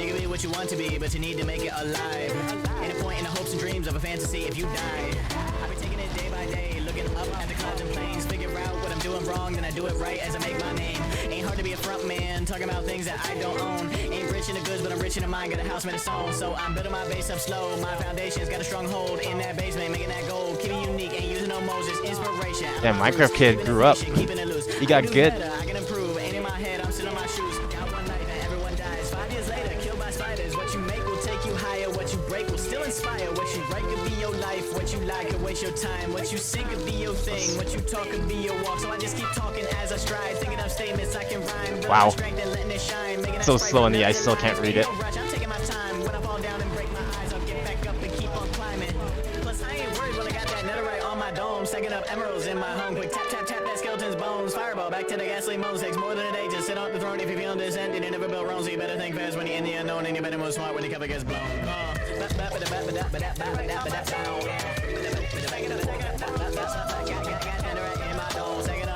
You can be what you want to be, but you need to make it alive. Ain't a point in the hopes and dreams of a fantasy if you die. I've been taking it day by day, looking up at the clouds and plains. Figure out what I'm doing wrong, then I do it right as I make my name. Ain't hard hard to be a front man, talking about things that I don't own. Ain't rich in the goods, but I'm rich in the mind, got a house made of stone. So I'm building my base up slow, my foundation's got a strong hold in that basement, making that gold. Keep it unique, ain't using no Moses, inspiration. Yeah, Minecraft kid grew up. He got good. I can improve, ain't in my head, I'm sitting on my shoes. Got one night and everyone dies. 5 years later, killed by spiders. What you make will take you higher, what you break will still inspire. What you write could be your life, what you like could waste your time. What you sing could be your thing, what you talk could be your walk. So I just keep talking as I stride, thinking of statements I can rhyme. Wow. Strength and letting it shine, making that So sprite slow in from the eye, nothing still can't rise. read it. Ain't no rush, I'm taking my time. When I fall down and break my eyes, I'll get back up and keep on climbing. Plus I ain't worried when I got that netherite on my dome, stacking up emeralds in my home. Quick tap tap tap that skeleton's bones. Fireball back to the ghastly moans. Takes more than a day to sit on the throne. If you feel descended, you never built wrong, so you better think fast when you're in the unknown, and you better move smart when the cover gets blown.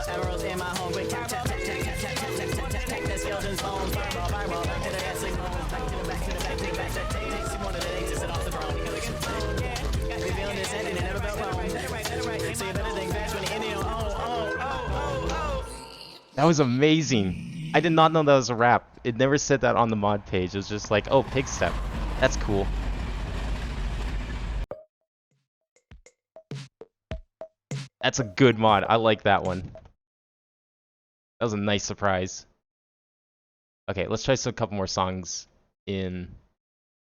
Emeralds in my home. Quick tap tap tap tap tap tap tap tap tap tap tap that skeleton's bones. Fireball fireball back to the ghastly moans. Back to the back to the back to the back to the takes more than a day to sit off the throne. Got me feeling descended, and never built wrong. So you better think fast when you're in the oh. That was amazing. I did not know that was a rap. It never said that on the mod page. It was just like, oh, pig step. That's cool. That's a good mod. I like that one. That was a nice surprise. Okay, let's try a couple more songs in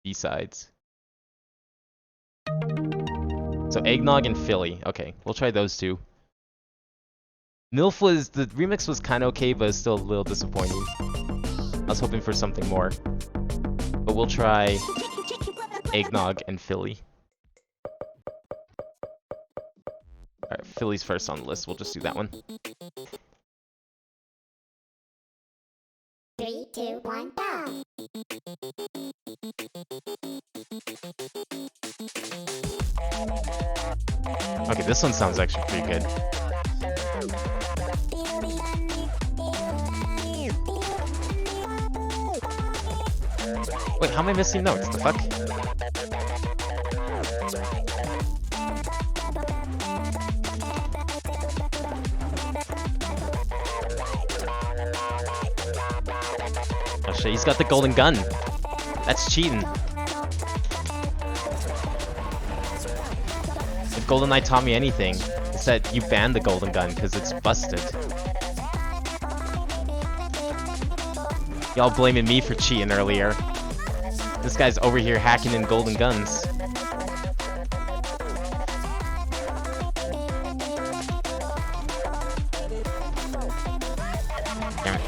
B-sides. So Eggnog and Philly. Okay, we'll try those two. MILF was, the remix was kind of okay, but it's still a little disappointing. I was hoping for something more. But we'll try Eggnog and Philly. Alright, Philly's first on the list. We'll just do that one. 3, 2, 1, go! Okay, this one sounds actually pretty good. Wait, how am I missing notes? The fuck? Oh shit, he's got the golden gun. That's cheating. If GoldenEye taught me anything, it's that you ban the golden gun because it's busted. Y'all blaming me for cheating earlier. This guy's over here hacking in golden guns. Damn it.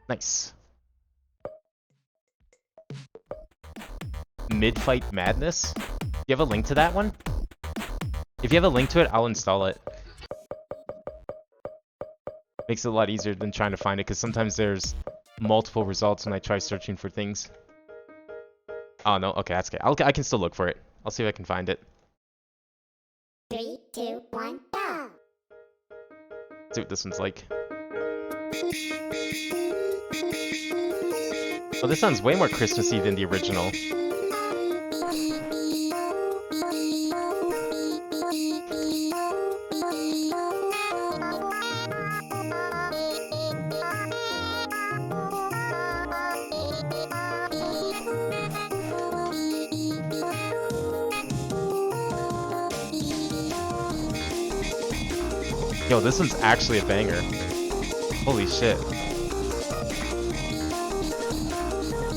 Nice. Mid-fight madness? Do you have a link to that one? If you have a link to it, I'll install it. Makes it a lot easier than trying to find it, because sometimes there's multiple results when I try searching for things. Oh no, okay, that's okay. I can still look for it. I'll see if I can find it. 3, 2, 1, go! See what this one's like. Oh, this sounds way more Christmassy than the original. Yo, this one's actually a banger. Holy shit.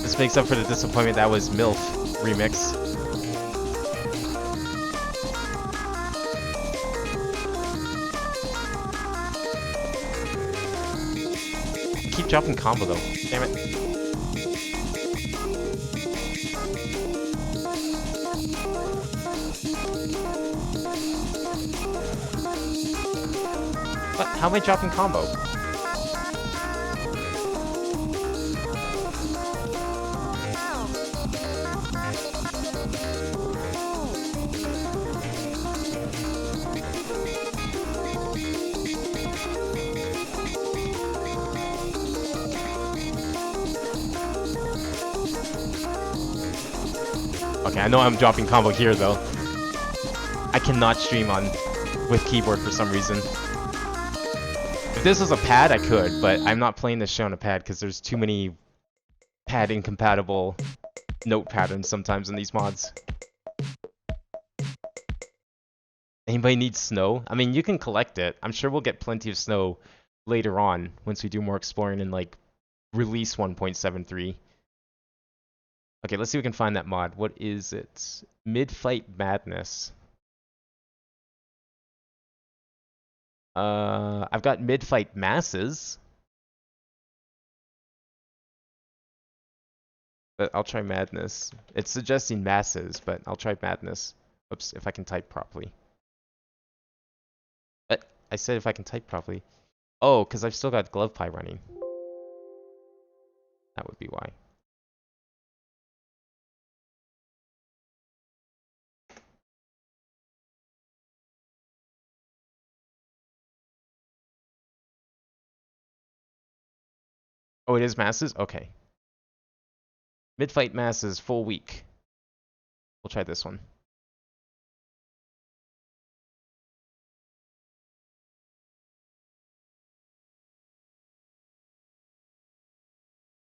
This makes up for the disappointment that was MILF remix. Keep dropping combo though. Damn it. What? How am I dropping combo? Okay, I know I'm dropping combo here though. I cannot stream on with keyboard for some reason. If this was a pad, I could, but I'm not playing this show on a pad because there's too many pad incompatible note patterns sometimes in these mods. Anybody need snow? I mean, you can collect it. I'm sure we'll get plenty of snow later on once we do more exploring in like release 1.73. Okay, let's see if we can find that mod. What is it? Mid-fight madness. I've got mid-fight masses. But I'll try madness. It's suggesting masses, but I'll try madness. Oops, if I can type properly. But I said if I can type properly. Oh, because I've still got glove pie running. That would be why. Oh, it is masses? Okay. Mid-fight masses, full week. We'll try this one.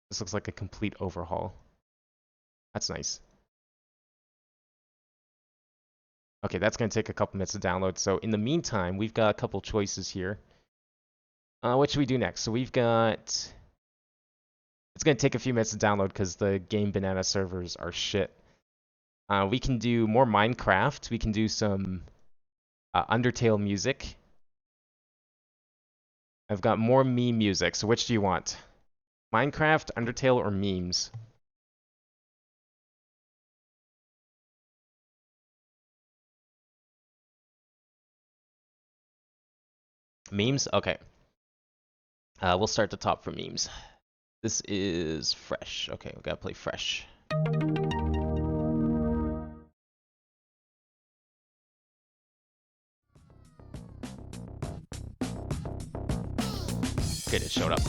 This looks like a complete overhaul. That's nice. Okay, that's going to take a couple minutes to download. So in the meantime, we've got a couple choices here. What should we do next? So we've got... It's going to take a few minutes to download because the Game Banana servers are shit. We can do more Minecraft. We can do some Undertale music. I've got more meme music. So which do you want? Minecraft, Undertale, or memes? Memes? Okay. We'll start the top for memes. This is fresh. Okay, we gotta play fresh. Good, it showed up.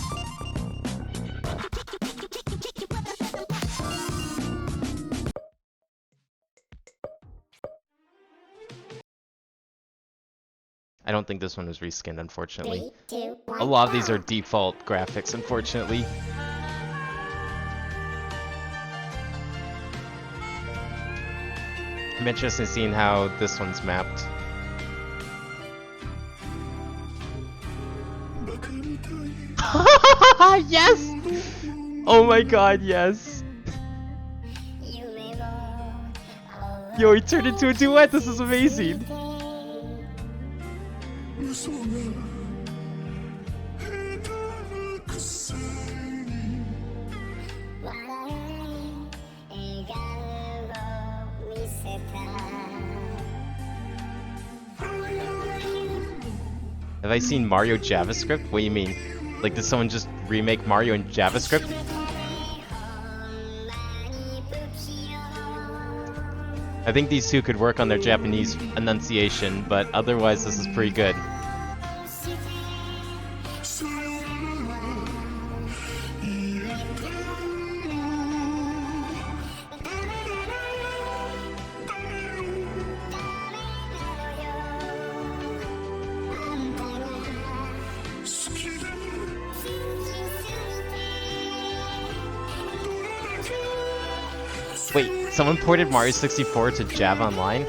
I don't think this one was reskinned, unfortunately. 3, 2, 1. A lot of these are default graphics, unfortunately. I'm interested in seeing how this one's mapped. Yes! Oh my god, yes! Yo, he turned into a duet, this is amazing! Have I seen Mario JavaScript? What do you mean? Like, did someone just remake Mario in JavaScript? I think these two could work on their Japanese enunciation, but otherwise this is pretty good. Wait, someone ported Mario 64 to Java Online?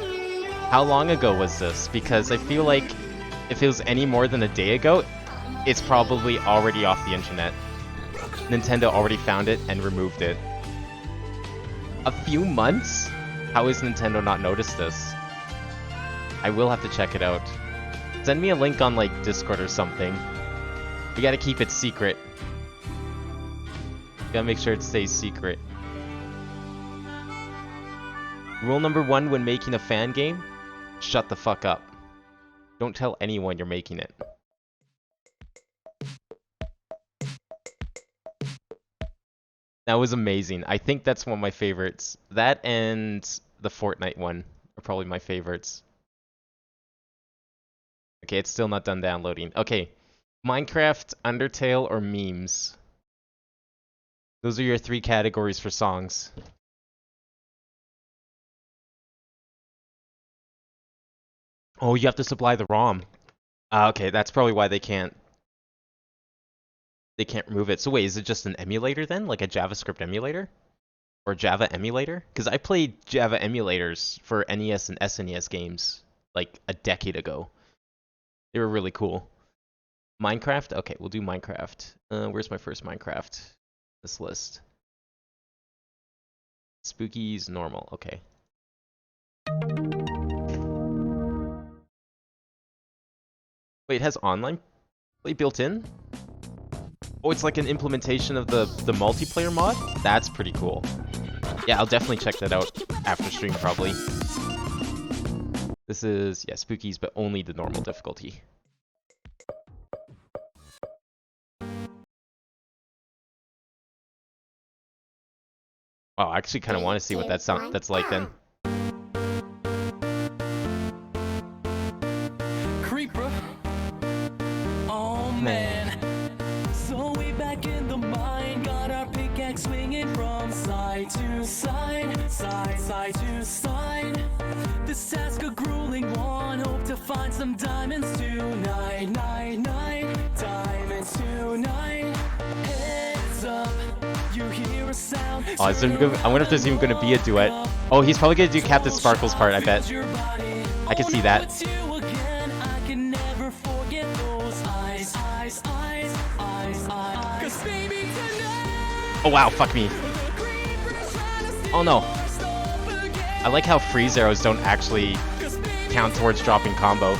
How long ago was this? Because I feel like if it was any more than a day ago, it's probably already off the internet. Nintendo already found it and removed it. A few months? How has Nintendo not noticed this? I will have to check it out. Send me a link on like Discord or something. We gotta keep it secret. Gotta make sure it stays secret. Rule number 1 when making a fan game, shut the fuck up. Don't tell anyone you're making it. That was amazing. I think that's one of my favorites. That and the Fortnite one are probably my favorites. Okay, it's still not done downloading. Okay, Minecraft, Undertale, or memes. Those are your 3 categories for songs. Oh, you have to supply the ROM. Okay, that's probably why they can't remove it. So wait, is it just an emulator then? Like a JavaScript emulator? Or Java emulator? Because I played Java emulators for NES and SNES games like a decade ago. They were really cool. Minecraft? Okay, we'll do Minecraft. Where's my first Minecraft? This list. Spooky's normal. Okay. Wait, it has online play built in? Oh, it's like an implementation of the multiplayer mod? That's pretty cool. Yeah, I'll definitely check that out after stream, probably. This is, yeah, Spooky's, but only the normal difficulty. Wow, I actually kind of want to see what that's like then. Creeper. Oh man. So we back in the mine, got our pickaxe swinging from side to side, side to side. This task a grueling one, hope to find some diamonds tonight, diamonds tonight. Heads up, you hear a sound. Oh, I wonder if there's even going to be a duet. Oh, he's probably going to do Captain Sparkle's part, I bet. I can see that. Oh wow, fuck me. Oh no. I like how freeze arrows don't actually count towards dropping combo.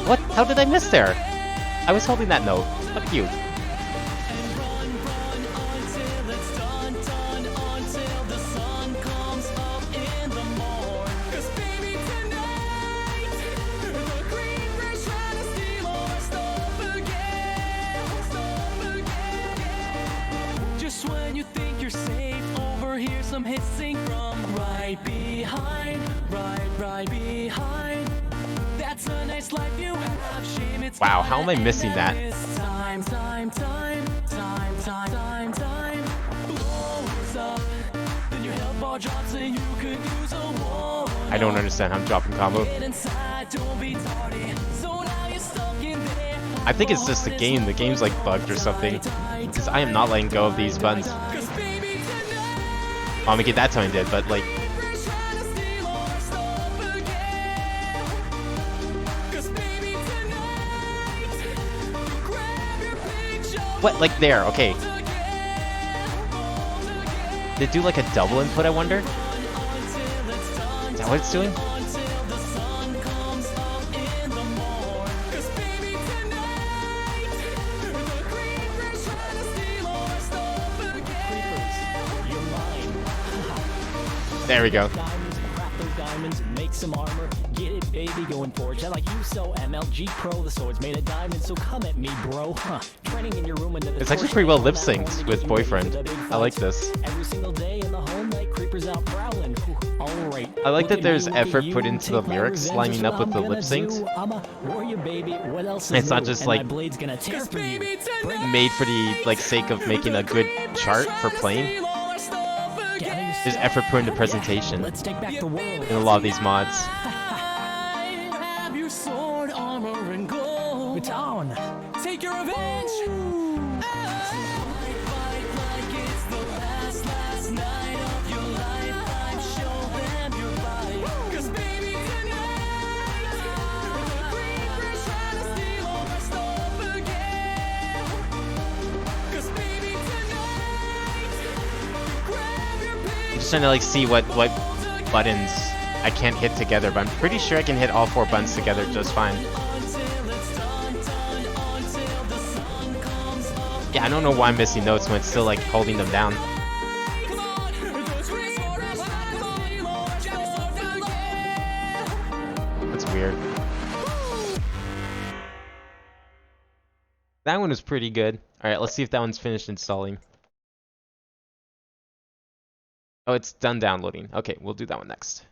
What? How did I miss there? I was holding that note. Fuck you. Some hissing from right behind. That's a nice life you have. Shame it's wow, how am I missing that? Time. Blows up. Then your health bar drops and you could use a wall. I don't understand how I'm dropping combo. I think it's just the game. The game's like bugged or something. Because I am not letting go of these buttons. Oh, I mean, that time I did, but like... What? Like there, okay. Did it do like a double input, I wonder? Is that what it's doing? There we go. Diamonds, make some armor, get it, baby, going forge. I like you so MLG Pro, the sword's made of diamonds, so come at me, bro. Training in your room into the it's actually pretty well lip synced with Boyfriend. I like this. Every single day in the home, like creepers out prowling. All right. I like that there's effort put into the lyrics lining up with the lip syncs. It's not just like made for the like sake of making a good chart for playing. There's effort put into presentation in a lot of these mods. Have your sword, armor, and gold. It's on. Take your revenge. Fight like it's the last night of your life. Show them your fight. 'Cause baby tonight, the creepers try to steal our stuff again. 'Cause baby tonight, grab your I'm just trying to like see what buttons I can't hit together, but I'm pretty sure I can hit all 4 buttons together just fine. Yeah, I don't know why I'm missing notes when it's still like holding them down. That's weird. That one was pretty good. Alright, let's see if that one's finished installing. Oh, it's done downloading. Okay, we'll do that one next.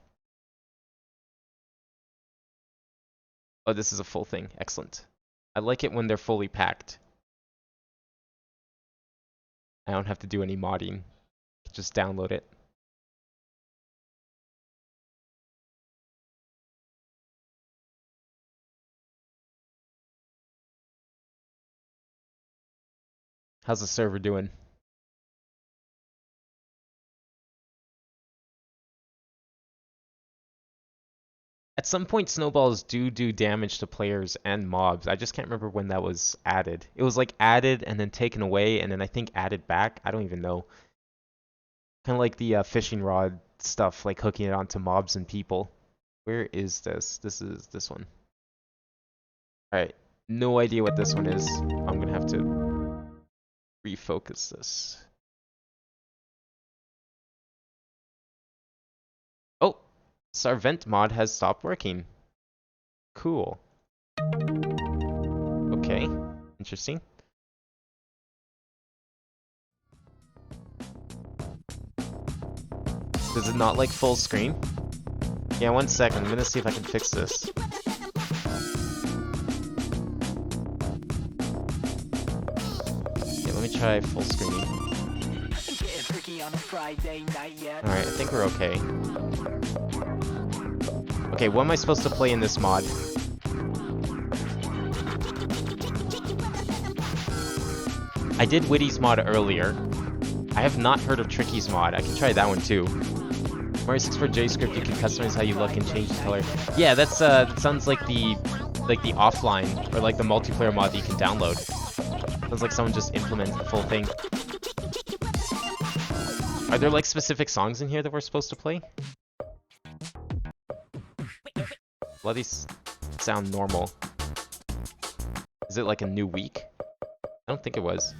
Oh, this is a full thing. Excellent. I like it when they're fully packed. I don't have to do any modding. Just download it. How's the server doing? At some point, snowballs do damage to players and mobs. I just can't remember when that was added. It was like added and then taken away and then I think added back. I don't even know. Kind of like the fishing rod stuff, like hooking it onto mobs and people. Where is this? This is this one. Alright, no idea what this one is. I'm gonna have to refocus this. Oh, Sarvent mod has stopped working. Cool. Okay, interesting. Does it not like full screen? Yeah, 1 second. I'm gonna see if I can fix this. Let me try full screen. Alright, I think we're okay. Okay, what am I supposed to play in this mod? I did Witty's mod earlier. I have not heard of Tricky's mod. I can try that one too. Mario 64 JavaScript, you can customize how you look and change the color. Yeah, that's that sounds like the offline or like the multiplayer mod that you can download. Sounds like someone just implemented the full thing. Are there like specific songs in here that we're supposed to play? Well, these sound normal. Is it like a new week? I don't think it was.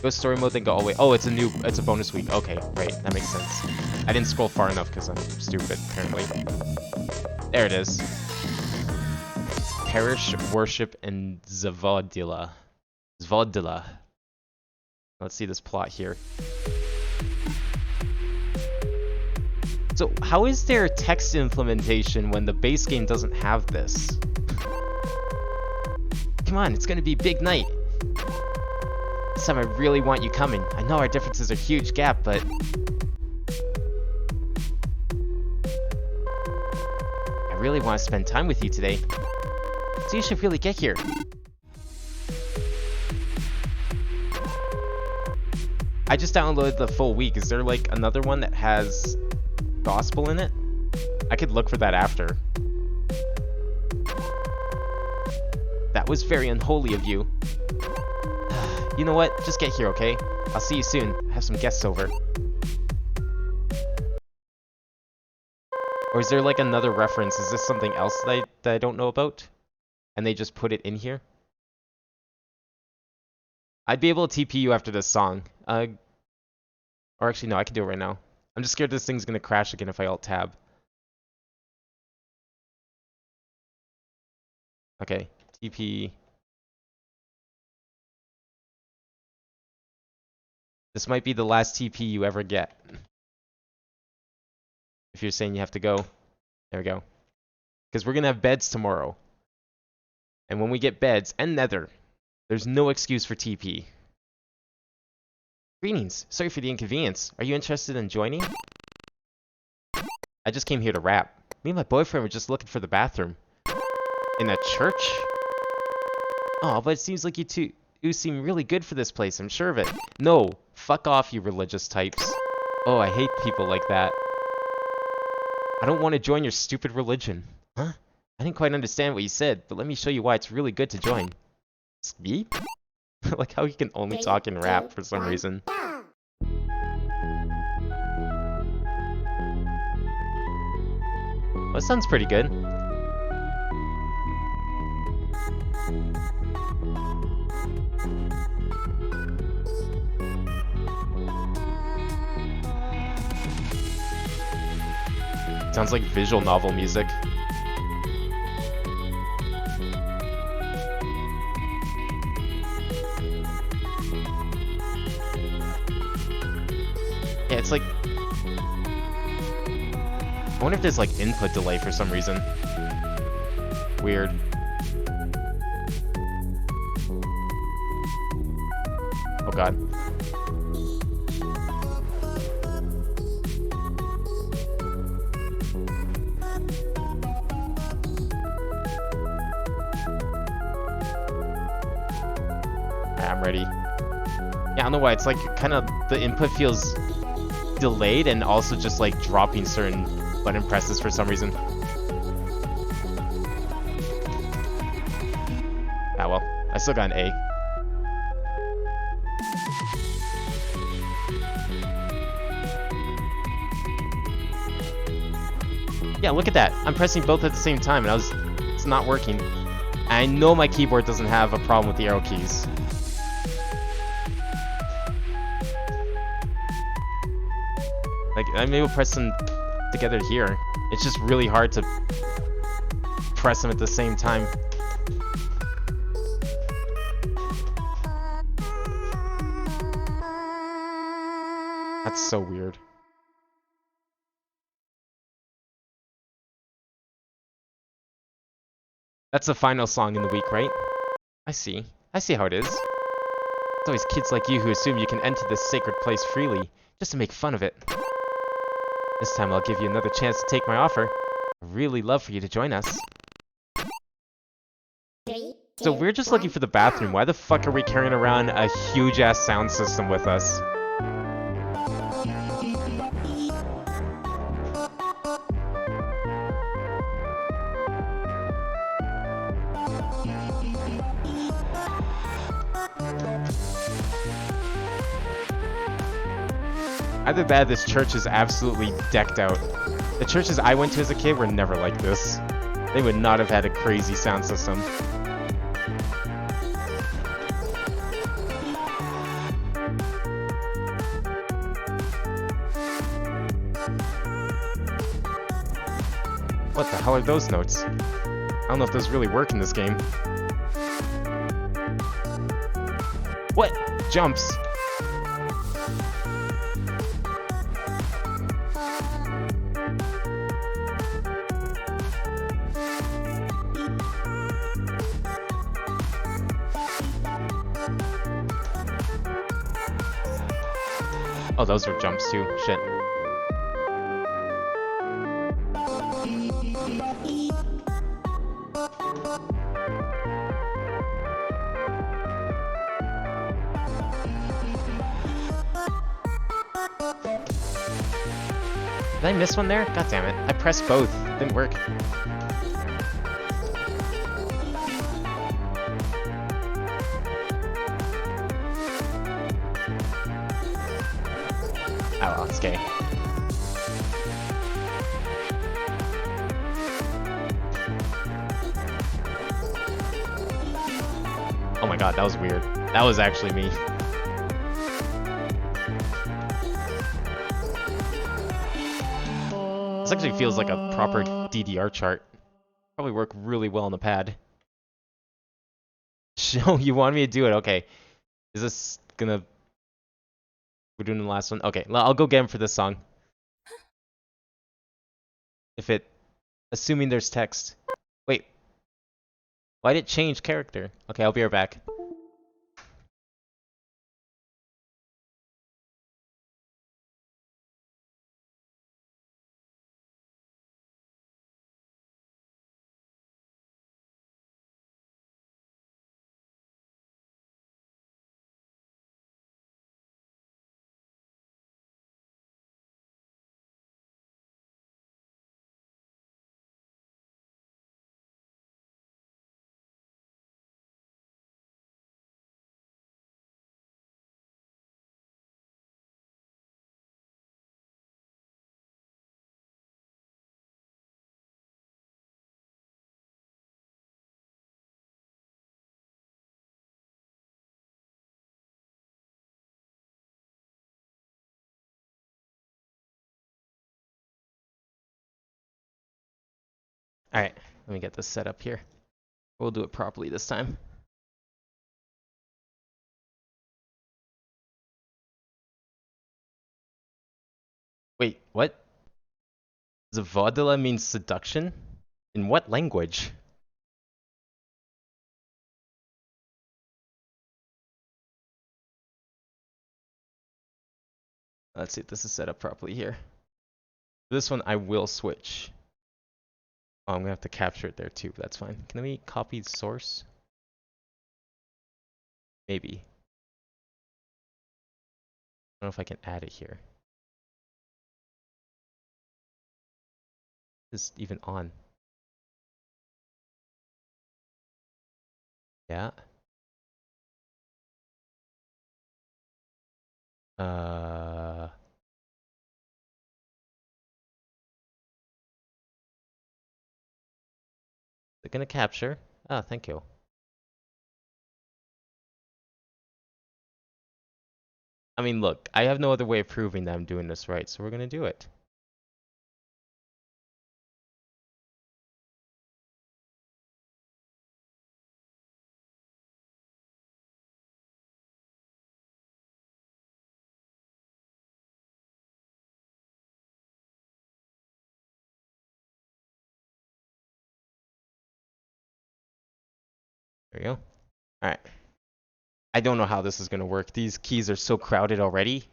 Go story mode, then go all the way. Oh, it's a bonus week. Okay, right, that makes sense. I didn't scroll far enough because I'm stupid, apparently. There it is. Parish worship in Zvodila. Zvodila. Let's see this plot here. So, how is there text implementation when the base game doesn't have this? Come on, it's gonna be big night. This time I really want you coming. I know our differences are a huge gap, but... I really want to spend time with you today. So you should really get here. I just downloaded the full week. Is there like another one that has gospel in it? I could look for that after. That was very unholy of you. You know what? Just get here, okay? I'll see you soon. I have some guests over. Or is there like another reference? Is this something else that I don't know about? And they just put it in here? I'd be able to TP you after this song. Or actually, no, I can do it right now. I'm just scared this thing's gonna crash again if I alt-tab. Okay, TP... This might be the last TP you ever get. If you're saying you have to go. There we go. Because we're going to have beds tomorrow. And when we get beds and nether, there's no excuse for TP. Greetings. Sorry for the inconvenience. Are you interested in joining? I just came here to rap. Me and my boyfriend were just looking for the bathroom. In a church? Oh, but it seems like you two seem really good for this place. I'm sure of it. No. Fuck off, you religious types. Oh, I hate people like that. I don't want to join your stupid religion. Huh? I didn't quite understand what you said, but let me show you why it's really good to join. Me? Like how he can only talk in rap for some reason. Well, that sounds pretty good. Sounds like visual novel music. Yeah, it's like... I wonder if there's like input delay for some reason. Weird. Oh god. Alright, I'm ready. Yeah, I don't know why, it's like kind of the input feels delayed and also just like dropping certain button presses for some reason. Ah well, I still got an A. Yeah, look at that. I'm pressing both at the same time and it's not working. I know my keyboard doesn't have a problem with the arrow keys. Like, I'm able to press them together here. It's just really hard to press them at the same time. That's so weird. That's the final song in the week, right? I see. I see how it is. It's always kids like you who assume you can enter this sacred place freely, just to make fun of it. This time I'll give you another chance to take my offer. I'd really love for you to join us. So we're just looking for the bathroom. Why the fuck are we carrying around a huge-ass sound system with us? Either that, this church is absolutely decked out. The churches I went to as a kid were never like this. They would not have had a crazy sound system. What the hell are those notes? I don't know if those really work in this game. What? Jumps. Oh, those were jumps too. Shit. Did I miss one there? God damn it. I pressed both. It didn't work. Oh well, it's gay. Oh my god, that was weird. That was actually me. This actually feels like a proper DDR chart. Probably work really well on the pad. Show you want me to do it? Okay. Is this gonna... We're doing the last one? Okay, I'll go get him for this song. If it... Assuming there's text. Wait. Why did it change character? Okay, I'll be right back. Alright, let me get this set up here. We'll do it properly this time. Wait, what? Zavodila means seduction? In what language? Let's see if this is set up properly here. This one I will switch. Oh, I'm gonna have to capture it there too, but that's fine. Can we copy the source? Maybe. I don't know if I can add it here. Is it even on? Yeah. They're gonna capture. Ah, thank you. I mean, look, I have no other way of proving that I'm doing this right, so we're gonna do it. There we go. Alright. I don't know how this is gonna work. These keys are so crowded already.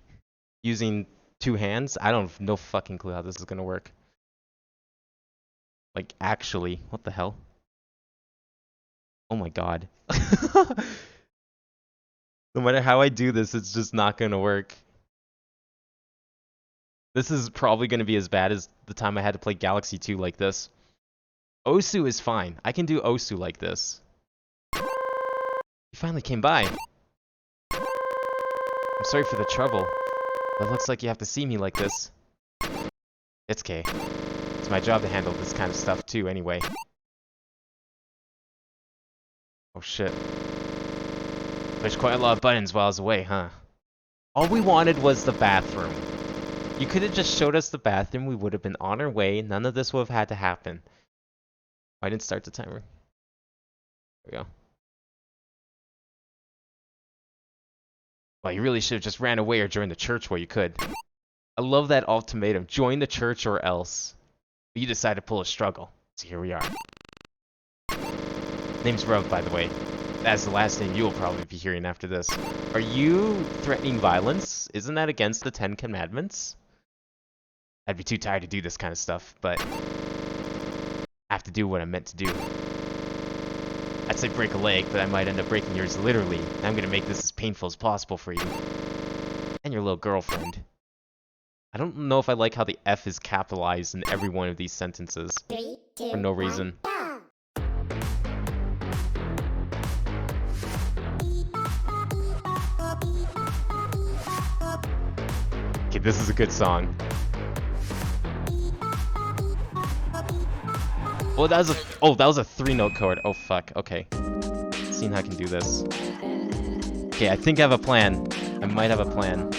Using two hands, I don't have no fucking clue how this is gonna work. Like, actually, what the hell? Oh my god. No matter how I do this, it's just not gonna work. This is probably gonna be as bad as the time I had to play Galaxy 2 like this. Osu is fine. I can do Osu like this. You finally came by. I'm sorry for the trouble, but it looks like you have to see me like this. It's okay. It's my job to handle this kind of stuff too, anyway. Oh shit. There's quite a lot of buttons while I was away, huh? All we wanted was the bathroom. You could have just showed us the bathroom, we would have been on our way, none of this would have had to happen. I didn't start the timer. There we go. Well, you really should have just ran away or joined the church while you could. I love that ultimatum. Join the church or else. But you decided to pull a struggle. So here we are. Name's Rev, by the way. That's the last name you'll probably be hearing after this. Are you threatening violence? Isn't that against the 10 Commandments? I'd be too tired to do this kind of stuff, but I have to do what I'm meant to do. I'd say break a leg, but I might end up breaking yours literally. I'm gonna make this as painful as possible for you. And your little girlfriend. I don't know if I like how the F is capitalized in every one of these sentences. 3, 2, For no reason. 1, go! Okay, this is a good song. Oh, that was a 3-note chord. Oh fuck. Okay. Seeing how I can do this. Okay, I think I have a plan. I might have a plan.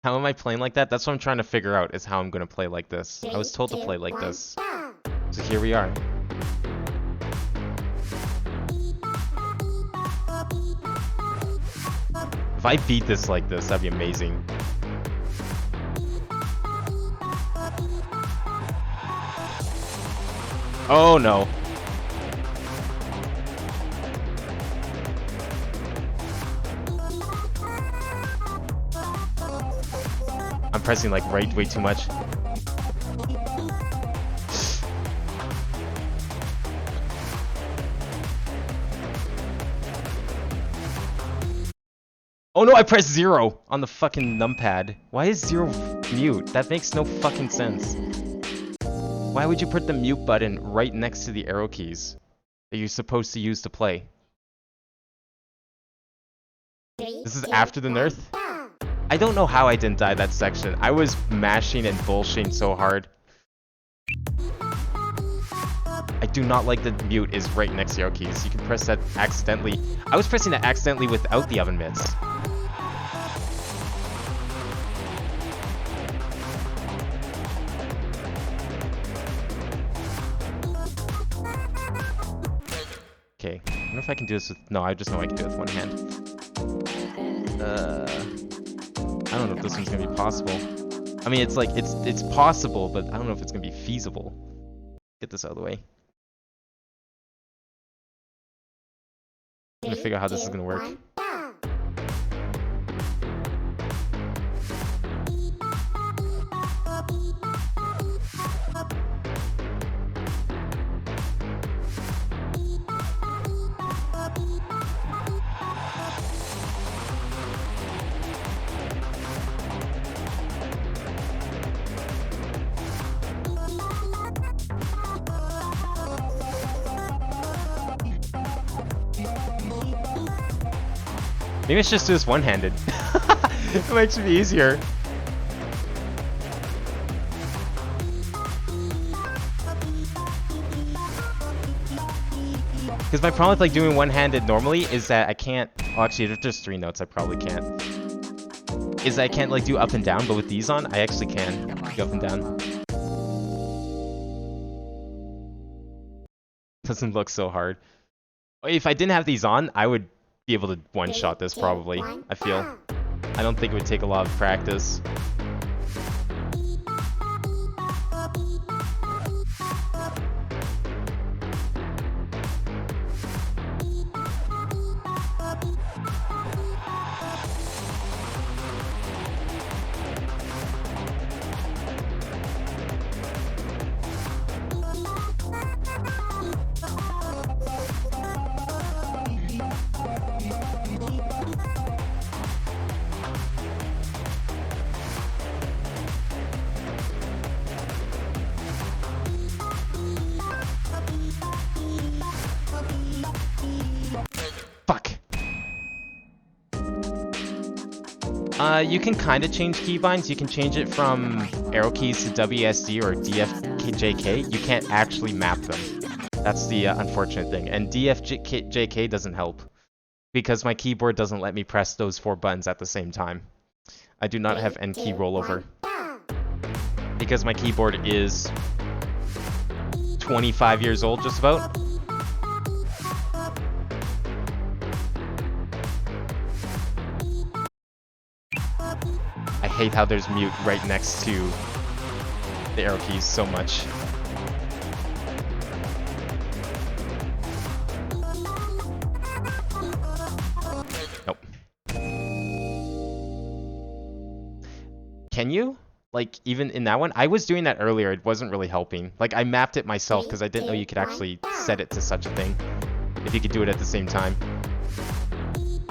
How am I playing like that? That's what I'm trying to figure out, is how I'm gonna play like this. I was told to play like this. So here we are. If I beat this like this, that'd be amazing. Oh no. I'm pressing like right way too much. Oh no, I pressed 0 on the fucking numpad. Why is 0 mute? That makes no fucking sense. Why would you put the mute button right next to the arrow keys that you're supposed to use to play? 3, This is 2, after the 1, nerf? go! I don't know how I didn't die that section. I was mashing and bullshitting so hard. I do not like the mute is right next to the arrow keys. You can press that accidentally. I was pressing that accidentally without the oven mitts. Okay, I wonder if I can do this with... No, I just know I can do it with one hand. I don't know if this one's gonna be possible. I mean, it's like, it's possible, but I don't know if it's gonna be feasible. Get this out of the way. I'm gonna figure out how this is gonna work. Maybe it's just do this one-handed. It makes it easier. Because my problem with like doing one-handed normally is that I can't. Oh, actually, if there's 3 notes, I probably can't. Is that I can't like do up and down, but with these on, I actually can go up and down. Doesn't look so hard. If I didn't have these on, I would be able to one-shot this probably, I feel. I don't think it would take a lot of practice. Fuck. You can kind of change keybinds. You can change it from arrow keys to WSD or DFJK. You can't actually map them. That's the unfortunate thing. And DFJK doesn't help because my keyboard doesn't let me press those 4 buttons at the same time. I do not have N key rollover because my keyboard is 25 years old, just about. I hate how there's mute right next to the arrow keys so much. Nope. Can you? Like, even in that one? I was doing that earlier, it wasn't really helping. Like, I mapped it myself because I didn't know you could actually set it to such a thing. If you could do it at the same time.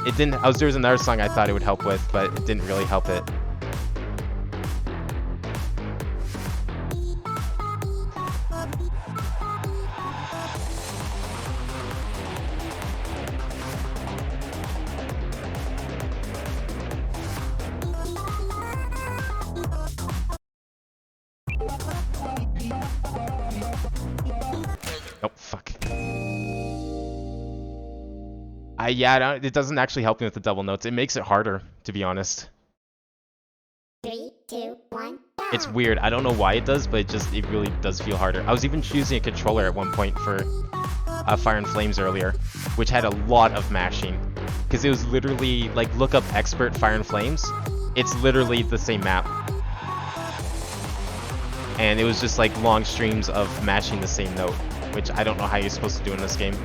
It didn't, there was another song I thought it would help with, but it didn't really help it. Oh, fuck. Yeah, it doesn't actually help me with the double notes. It makes it harder, to be honest. 3, 2, 1. It's weird. I don't know why it does, but it really does feel harder. I was even choosing a controller at one point for Fire and Flames earlier, which had a lot of mashing. Because it was literally, like, look up Expert Fire and Flames. It's literally the same map. And it was just like long streams of mashing the same note, which I don't know how you're supposed to do in this game.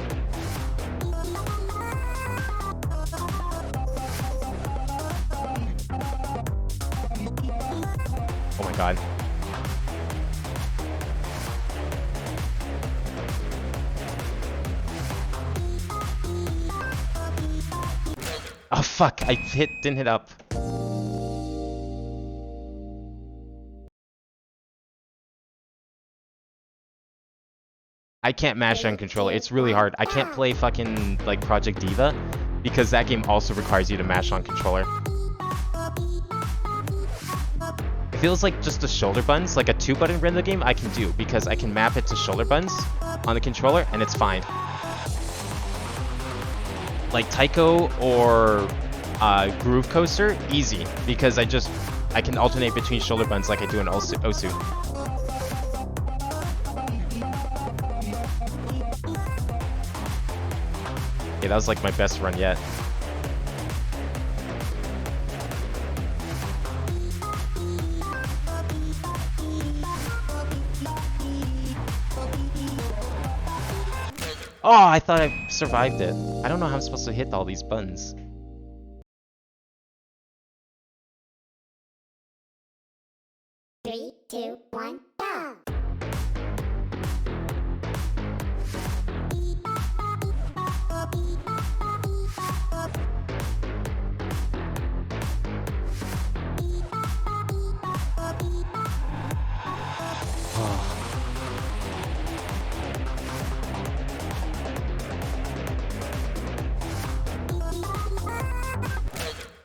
Oh my god. Oh fuck, I didn't hit up. I can't mash on controller. It's really hard. I can't play fucking like Project Diva because that game also requires you to mash on controller. It feels like just the shoulder buttons, like a 2-button rhythm game I can do because I can map it to shoulder buttons on the controller and it's fine. Like Taiko or Groove Coaster, easy because I can alternate between shoulder buttons like I do in Osu. Okay, that was like my best run yet. Oh, I thought I survived it. I don't know how I'm supposed to hit all these buttons. Three, two, one, go!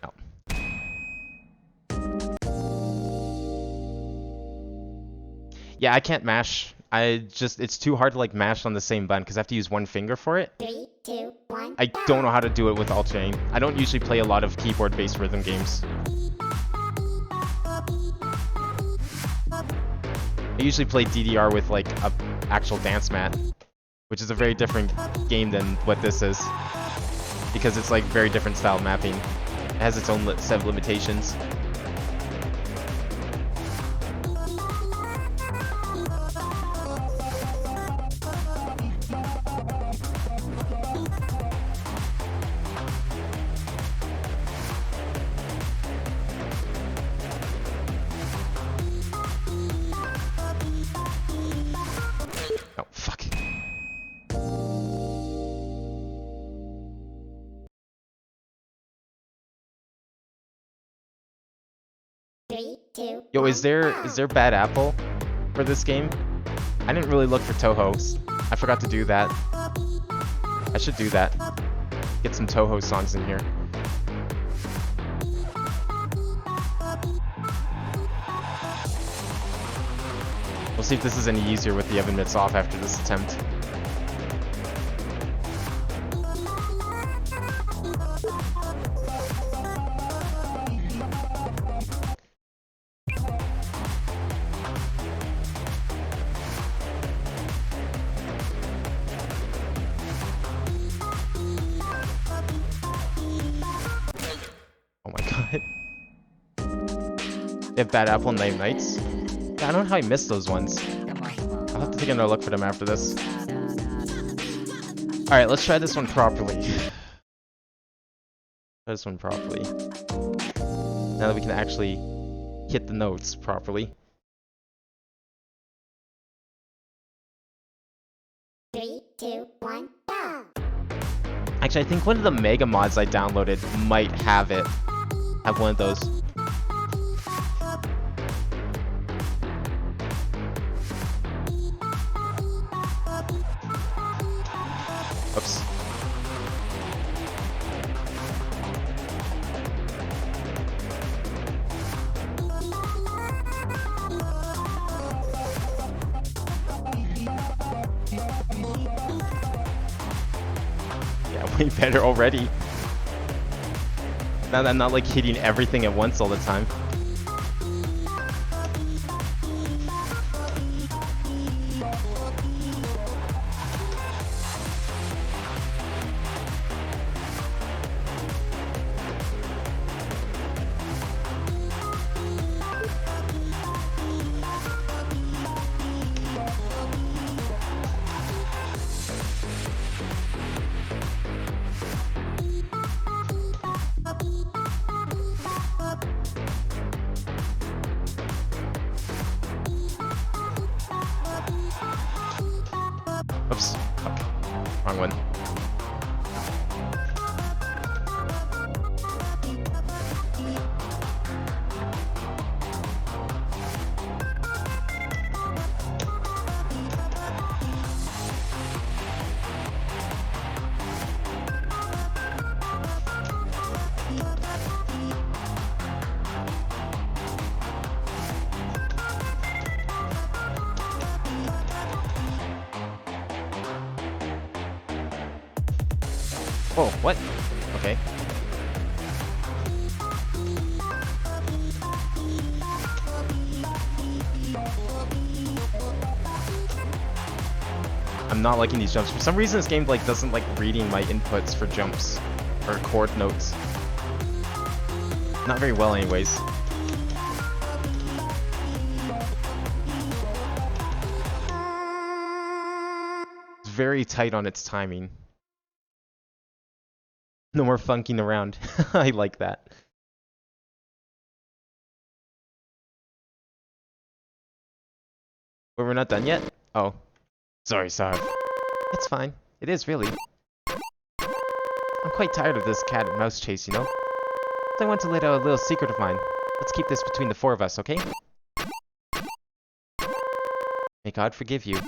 No. Yeah, I can't mash. It's too hard to like mash on the same button because I have to use one finger for it. Three, two, one, I don't know how to do it with alternating. I don't usually play a lot of keyboard-based rhythm games. I usually play DDR with like a actual dance mat, which is a very different game than what this is, because it's like very different style mapping. It has its own set of limitations. Oh, fuck. three, two, Yo, one, is there bad apple for this game? I didn't really look for Toho. I forgot to do that. I should do that. Get some Toho songs in here. We'll see if this is any easier with the oven mitts off after this attempt. Oh my god. They have bad apple and Night Nights? Yeah, I don't know how I missed those ones. I'll have to take another look for them after this. Alright, let's try this one properly. Try this one properly. Now that we can actually hit the notes properly. three, two, one, go! Actually, I think one of the mega mods I downloaded might have it. Have one of those. Oops. Yeah, way better already. Now that I'm not like hitting everything at once all the time. Oops. Okay. Wrong one. Whoa, what? Okay. I'm not liking these jumps. For some reason this game like doesn't like reading my inputs for jumps or chord notes. Not very well anyways. It's very tight on its timing. No more funking around. I like that. But we're not done yet? Oh. Sorry, Sav. It's fine. It is, really. I'm quite tired of this cat and mouse chase, you know? So I want to let out a little secret of mine. Let's keep this between the four of us, okay? May God forgive you.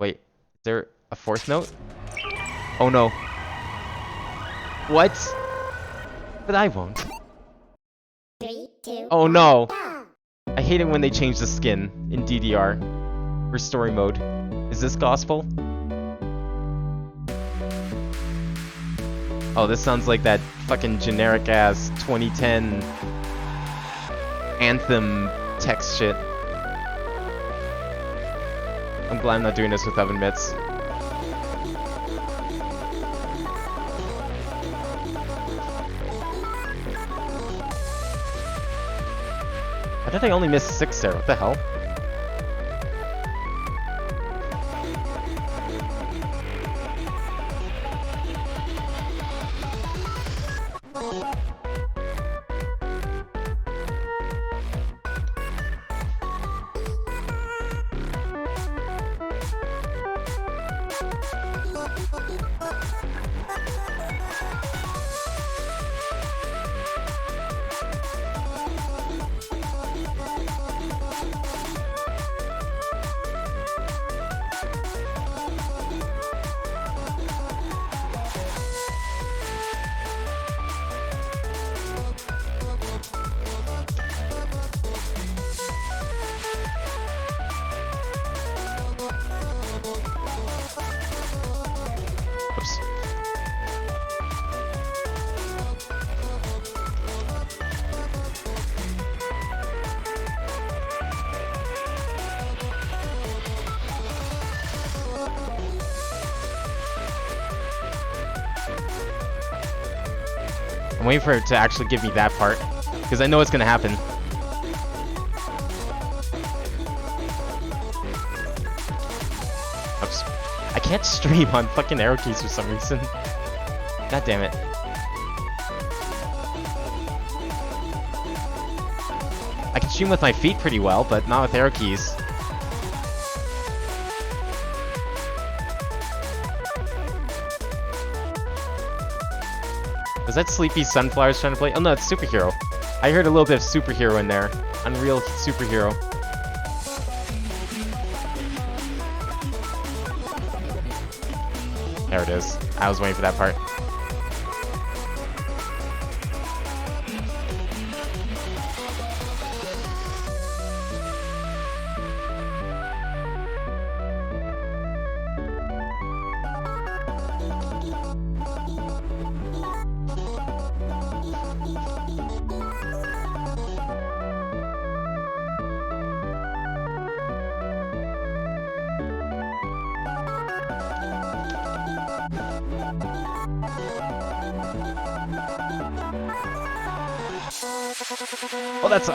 Wait, is there a fourth note? Oh no. What? But I won't. 3, 2, Oh no. go! I hate it when they change the skin in DDR for story mode. Is this gospel? Oh, this sounds like that fucking generic ass 2010 Anthem text shit. I'm glad I'm not doing this with oven mitts. How did I only miss 6 there? What the hell? Oops. I'm waiting for it to actually give me that part, because I know it's gonna happen. Oops. I can't stream on fucking arrow keys for some reason. God damn it. I can stream with my feet pretty well, but not with arrow keys. Was that Sleepy Sunflowers trying to play? Oh no, it's Superhero. I heard a little bit of Superhero in there. Unreal Superhero. There it is. I was waiting for that part.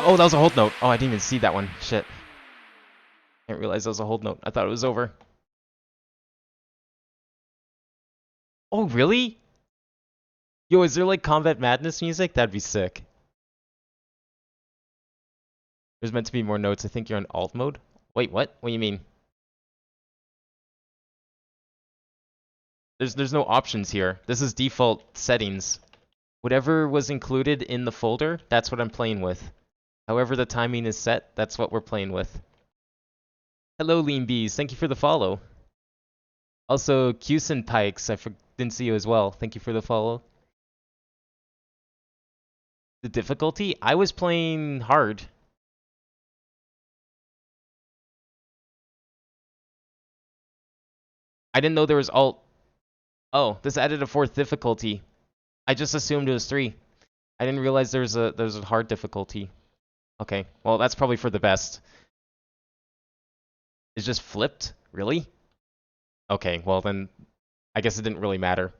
Oh, that was a hold note. Oh, I didn't even see that one. Shit. I didn't realize that was a hold note. I thought it was over. Oh, really? Yo, is there like Combat Madness music? That'd be sick. There's meant to be more notes. I think you're on alt mode. Wait, what? What do you mean? There's no options here. This is default settings. Whatever was included in the folder, that's what I'm playing with. However the timing is set, that's what we're playing with. Hello, Lean Bees. Thank you for the follow. Also, Cusin Pikes. Didn't see you as well. Thank you for the follow. The difficulty? I was playing hard. I didn't know there was alt. Oh, this added a 4th difficulty. I just assumed it was 3. I didn't realize there's a hard difficulty. Okay, well that's probably for the best. It's just flipped? Really? Okay, well then I guess it didn't really matter.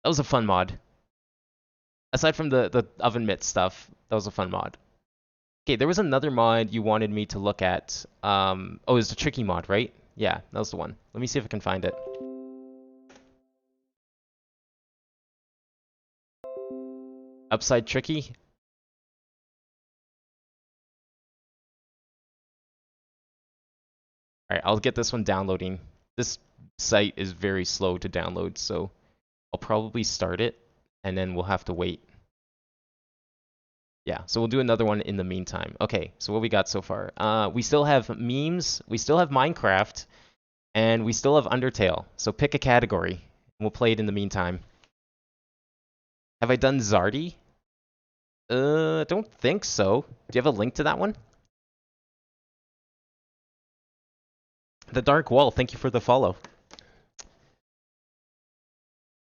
That was a fun mod. Aside from the oven mitt stuff, that was a fun mod. Okay, there was another mod you wanted me to look at. Oh, it's a tricky mod, right? Yeah, that was the one. Let me see if I can find it. Upside tricky? Alright, I'll get this one downloading. This site is very slow to download, so I'll probably start it, and then we'll have to wait. Yeah, so we'll do another one in the meantime. Okay, so what we got so far? We still have memes, we still have Minecraft, and we still have Undertale. So pick a category, and we'll play it in the meantime. Have I done Zardy? Don't think so. Do you have a link to that one? The Dark Wall, thank you for the follow.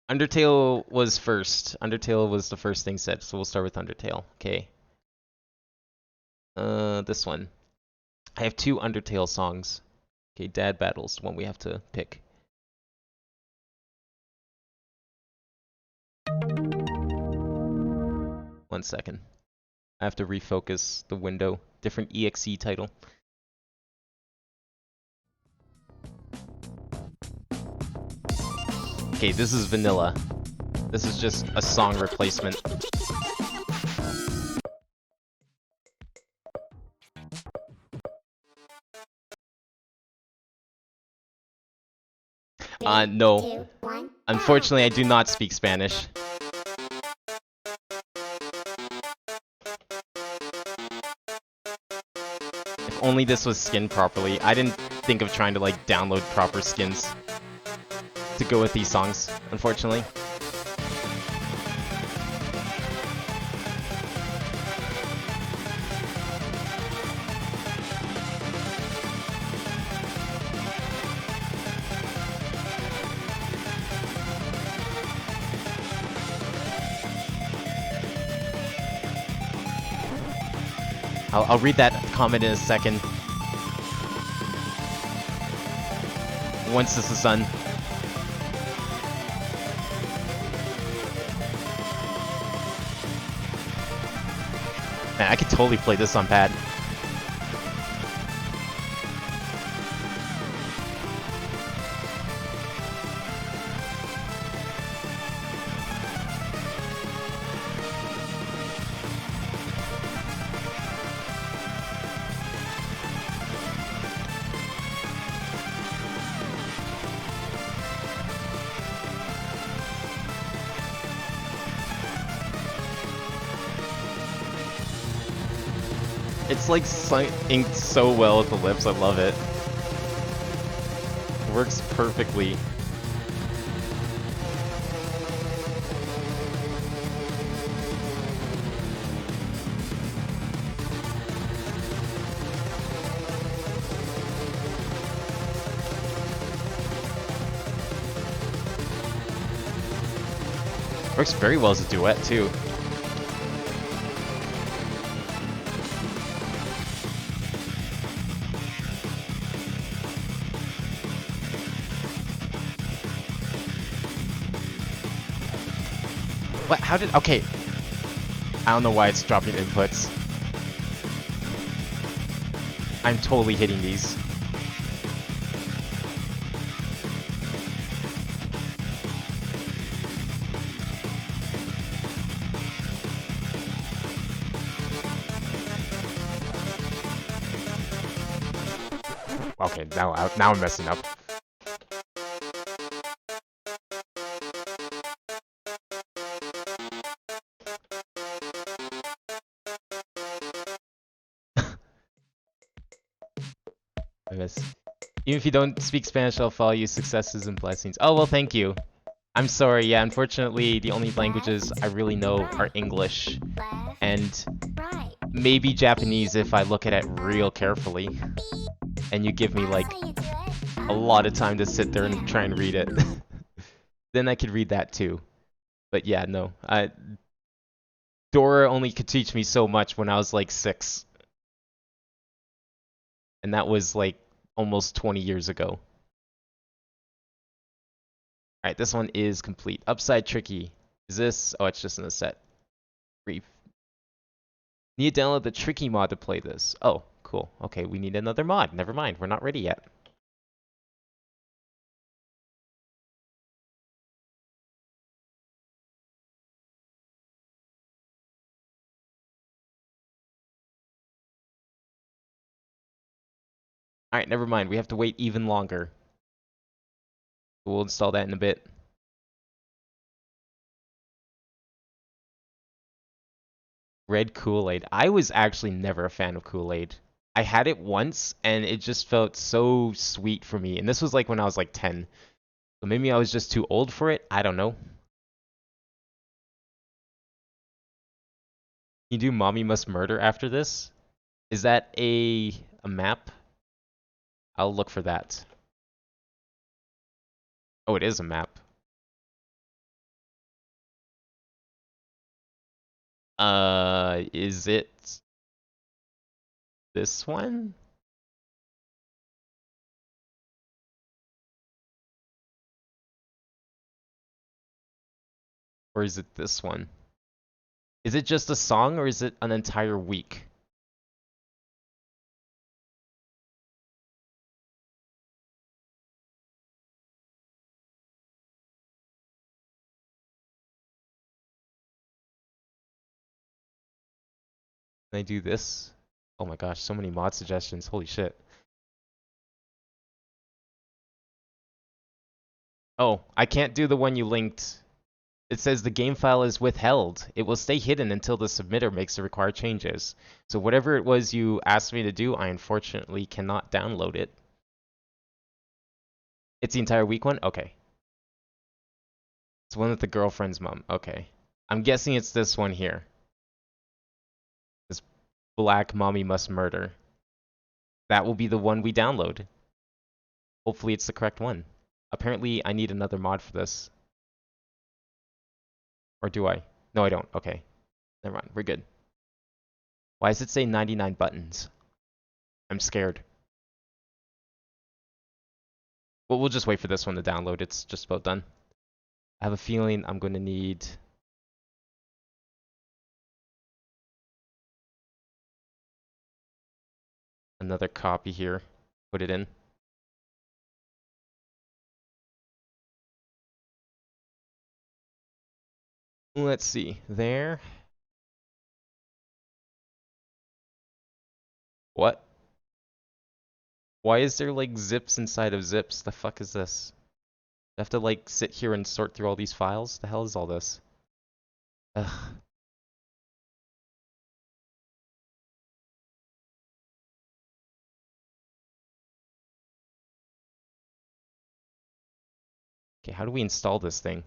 Undertale was first. Undertale was the first thing said, so we'll start with Undertale. Okay. This one. I have 2 Undertale songs. Okay, Dad Battles, one we have to pick. One second. I have to refocus the window. Different EXE title. Okay, this is vanilla. This is just a song replacement. No. 2, 1. Unfortunately, I do not speak Spanish. If only this was skinned properly. I didn't think of trying to like download proper skins to go with these songs, unfortunately. I'll read that comment in a second. Once this is done. Man, I could totally play this on pad. It's like inked so well with the lips, I love it. It works perfectly. Works very well as a duet too. What? How did... Okay. I don't know why it's dropping inputs. I'm totally hitting these. Okay, now I'm messing up. I miss. Even if you don't speak Spanish, I'll follow you. Successes and blessings. Oh, well, thank you. I'm sorry, yeah, unfortunately, the only languages I really know are English Left, and right. maybe Japanese if I look at it real carefully. And you give me, like, That's how you do it. a lot of time to sit there and try and read it. Then I could read that too. But yeah, no. Dora only could teach me so much when I was like 6. And that was like almost 20 years ago. Alright, this one is complete. Upside tricky. Is this... Oh, it's just in the set. Brief. Need to download the tricky mod to play this. Oh, cool. Okay, we need another mod. Never mind, we're not ready yet. Alright, never mind. We have to wait even longer. We'll install that in a bit. Red Kool-Aid. I was actually never a fan of Kool-Aid. I had it once, and it just felt so sweet for me. And this was like when I was like 10. So maybe I was just too old for it. I don't know. You do Mommy Must Murder after this? Is that a map? I'll look for that. Oh, it is a map. Is it this one? Or is it this one? Is it just a song or is it an entire week? Can I do this? Oh my gosh, so many mod suggestions. Holy shit. Oh, I can't do the one you linked. It says the game file is withheld. It will stay hidden until the submitter makes the required changes. So whatever it was you asked me to do, I unfortunately cannot download it. It's the entire week one? Okay. It's one with the girlfriend's mom. Okay. I'm guessing it's this one here. This Black Mommy Must Murder. That will be the one we download. Hopefully it's the correct one. Apparently I need another mod for this. Or do I? No, I don't. Okay. Never mind. We're good. Why does it say 99 buttons? I'm scared. Well, we'll just wait for this one to download. It's just about done. I have a feeling I'm going to need... another copy here. Put it in. Let's see. There. What? Why is there like zips inside of zips? The fuck is this? I have to like sit here and sort through all these files? The hell is all this? Ugh. Okay, how do we install this thing?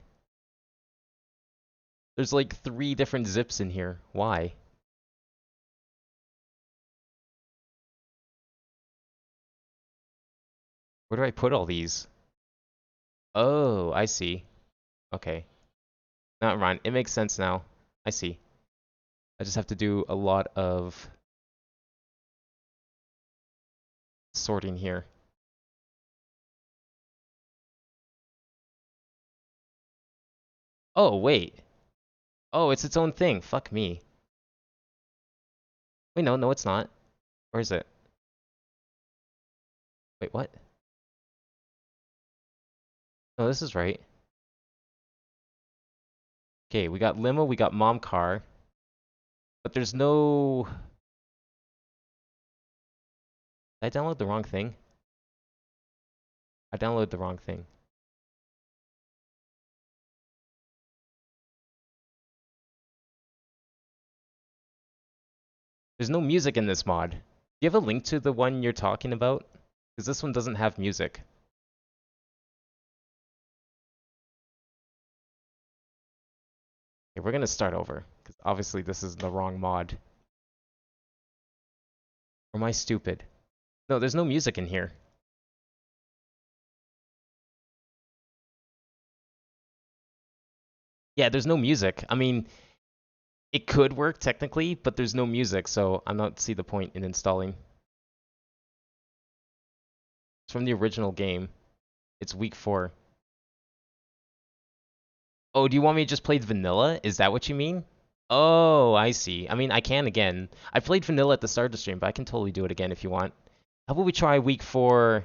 There's like 3 different zips in here. Why? Where do I put all these? Oh, I see. Okay. Not mind. It makes sense now. I see. I just have to do a lot of sorting here. Oh, wait. Oh, it's its own thing. Fuck me. Wait, no, it's not. Where is it? Wait, what? No, this is right. Okay, we got limo, we got mom car. But there's no... Did I download the wrong thing? I downloaded the wrong thing. There's no music in this mod. Do you have a link to the one you're talking about? Because this one doesn't have music. Okay, we're gonna start over. Because obviously this is the wrong mod. Or am I stupid? No, there's no music in here. Yeah, there's no music. I mean, it could work technically, but there's no music, so I don't see the point in installing. It's from the original game. It's week 4. Oh, do you want me to just play vanilla? Is that what you mean? Oh, I see. I mean, I can again. I played vanilla at the start of the stream, but I can totally do it again if you want. How about we try week 4?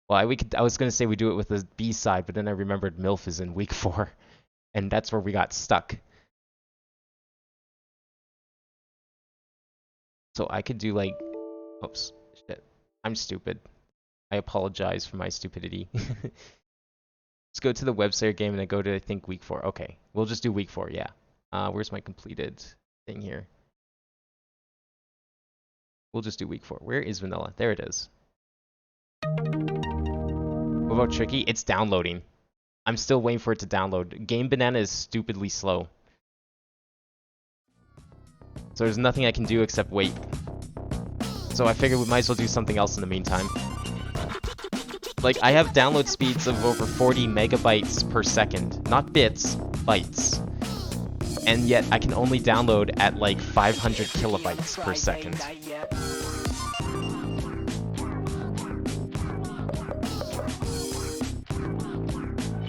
Well, I was gonna say we do it with the B side, but then I remembered MILF is in week 4, and that's where we got stuck. So I could do like, oops, shit. I'm stupid. I apologize for my stupidity. Let's go to the web Slayer game and then go to, I think, week 4. Okay, we'll just do week 4, yeah. Where's my completed thing here? We'll just do week 4. Where is vanilla? There it is. What about tricky? It's downloading. I'm still waiting for it to download. Game Banana is stupidly slow. So there's nothing I can do except wait. So I figured we might as well do something else in the meantime. Like, I have download speeds of over 40 megabytes per second. Not bits, bytes. And yet I can only download at like 500 kilobytes per second.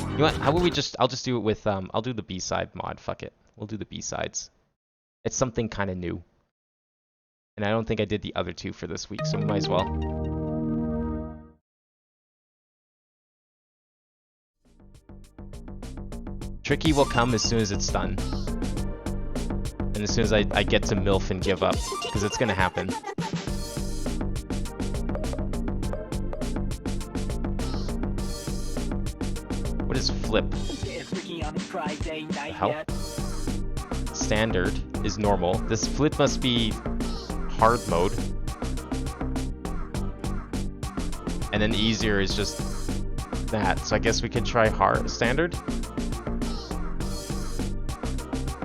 You know what? How about we just... I'll just do it with... I'll do the B-side mod. Fuck it. We'll do the B-sides. It's something kind of new. And I don't think I did the other two for this week, so we might as well. Tricky will come as soon as it's done. And as soon as I get to MILF and give up. Because it's gonna happen. What is flip? How? Standard is normal. This flip must be hard mode. And then easier is just that. So I guess we could try standard?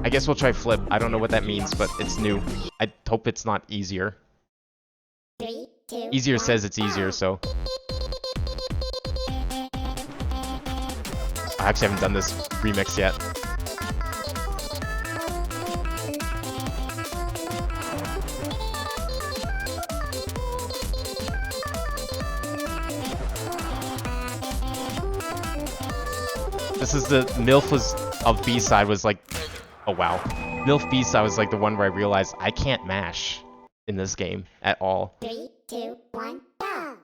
I guess we'll try flip. I don't know what that means, but it's new. I hope it's not easier. 3, 2, Easier 1, says it's easier, so. I actually haven't done this remix yet. This is the MILF was of B-side was like, oh wow. MILF B-side was like the one where I realized I can't mash in this game at all. 3, 2, 1, go!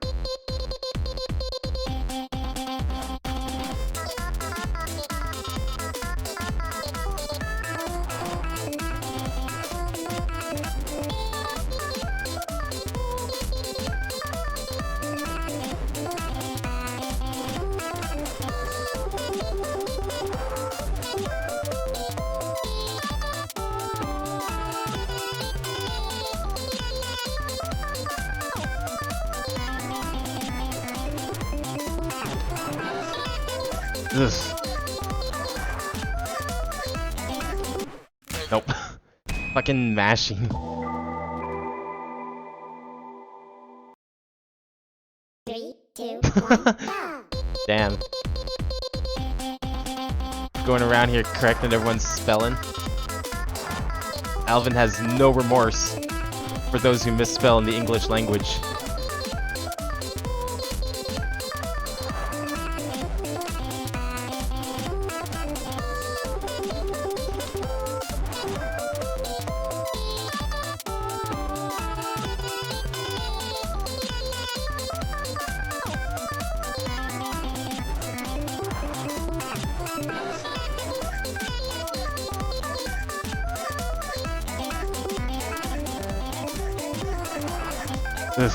Ugh. Nope. Fucking mashing. 3, 2, 1, go! Damn. Going around here correcting everyone's spelling. Alvin has no remorse for those who misspell in the English language. Ugh.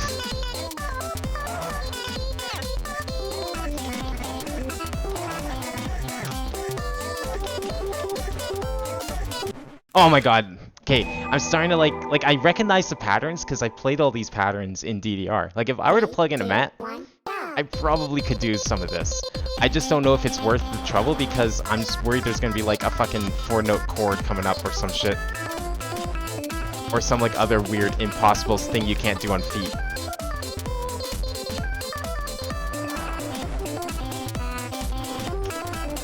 Oh my god. Okay, I'm starting to like I recognize the patterns because I played all these patterns in DDR. Like if I were to plug in a mat, 1, go! I probably could do some of this. I just don't know if it's worth the trouble because I'm just worried there's gonna be like a fucking 4-note chord coming up or some shit. Or some like other weird impossible thing you can't do on feet.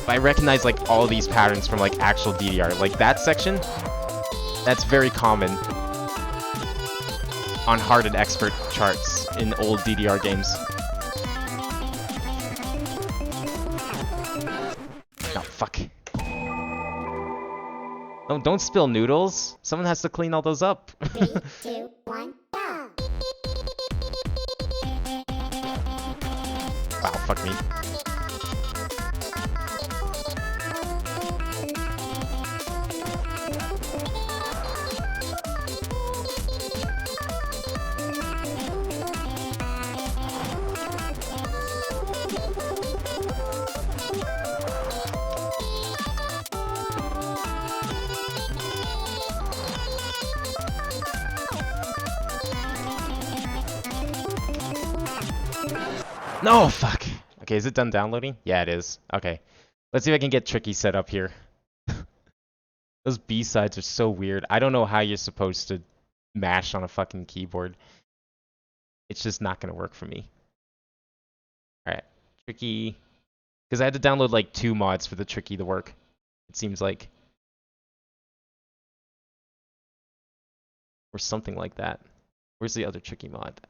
But I recognize like all these patterns from like actual DDR. Like that section, that's very common on hard and expert charts in old DDR games. No, fuck. Don't spill noodles. Someone has to clean all those up. 3, 2, 1, go! Wow, fuck me. No, fuck. Okay, is it done downloading? Yeah, it is. Okay. Let's see if I can get Tricky set up here. Those B-sides are so weird. I don't know how you're supposed to mash on a fucking keyboard. It's just not gonna work for me. Alright. Tricky. Because I had to download like 2 mods for the Tricky to work. It seems like. Or something like that. Where's the other Tricky mod?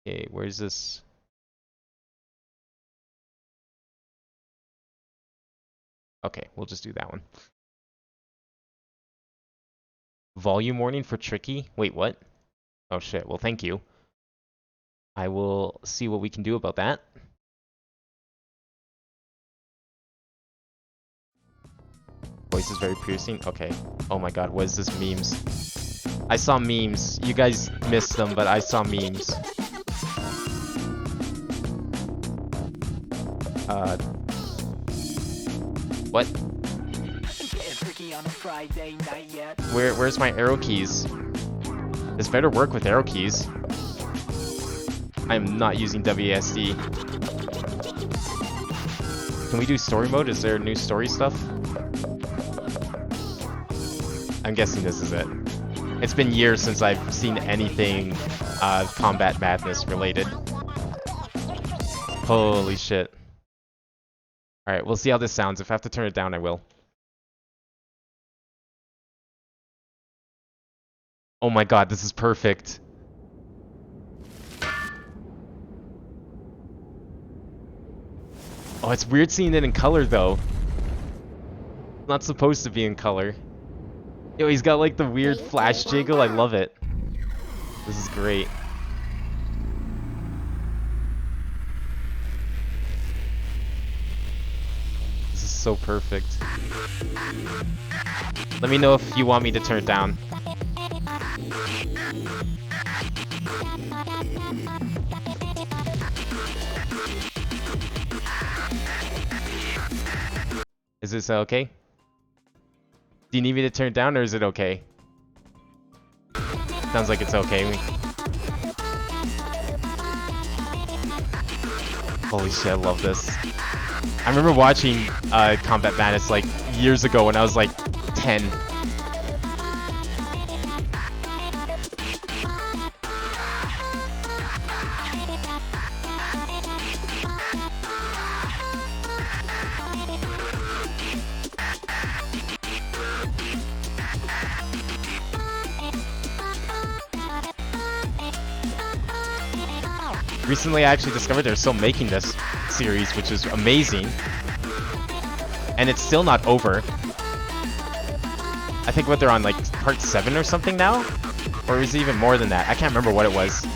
Okay, where's this? Okay, we'll just do that one. Volume warning for Tricky? Wait, what? Oh shit, well thank you. I will see what we can do about that. Voice is very piercing. Okay. Oh my god, what is this memes? I saw memes. You guys missed them, but I saw memes. What? Where's my arrow keys? This better work with arrow keys. I am not using WASD. Can we do story mode? Is there new story stuff? I'm guessing this is it. It's been years since I've seen anything Combat Madness related. Holy shit. Alright, we'll see how this sounds. If I have to turn it down, I will. Oh my god, this is perfect. Oh, it's weird seeing it in color, though. It's not supposed to be in color. Yo, he's got like the weird flash jiggle. I love it. This is great. This is so perfect. Let me know if you want me to turn it down. Is this okay? Do you need me to turn it down or is it okay? Sounds like it's okay. Holy shit, I love this. I remember watching Combat Madness like years ago when I was like 10. Recently I actually discovered they're still making this series, which is amazing. And it's still not over. I think what they're on like part 7 or something now? Or is it even more than that? I can't remember what it was.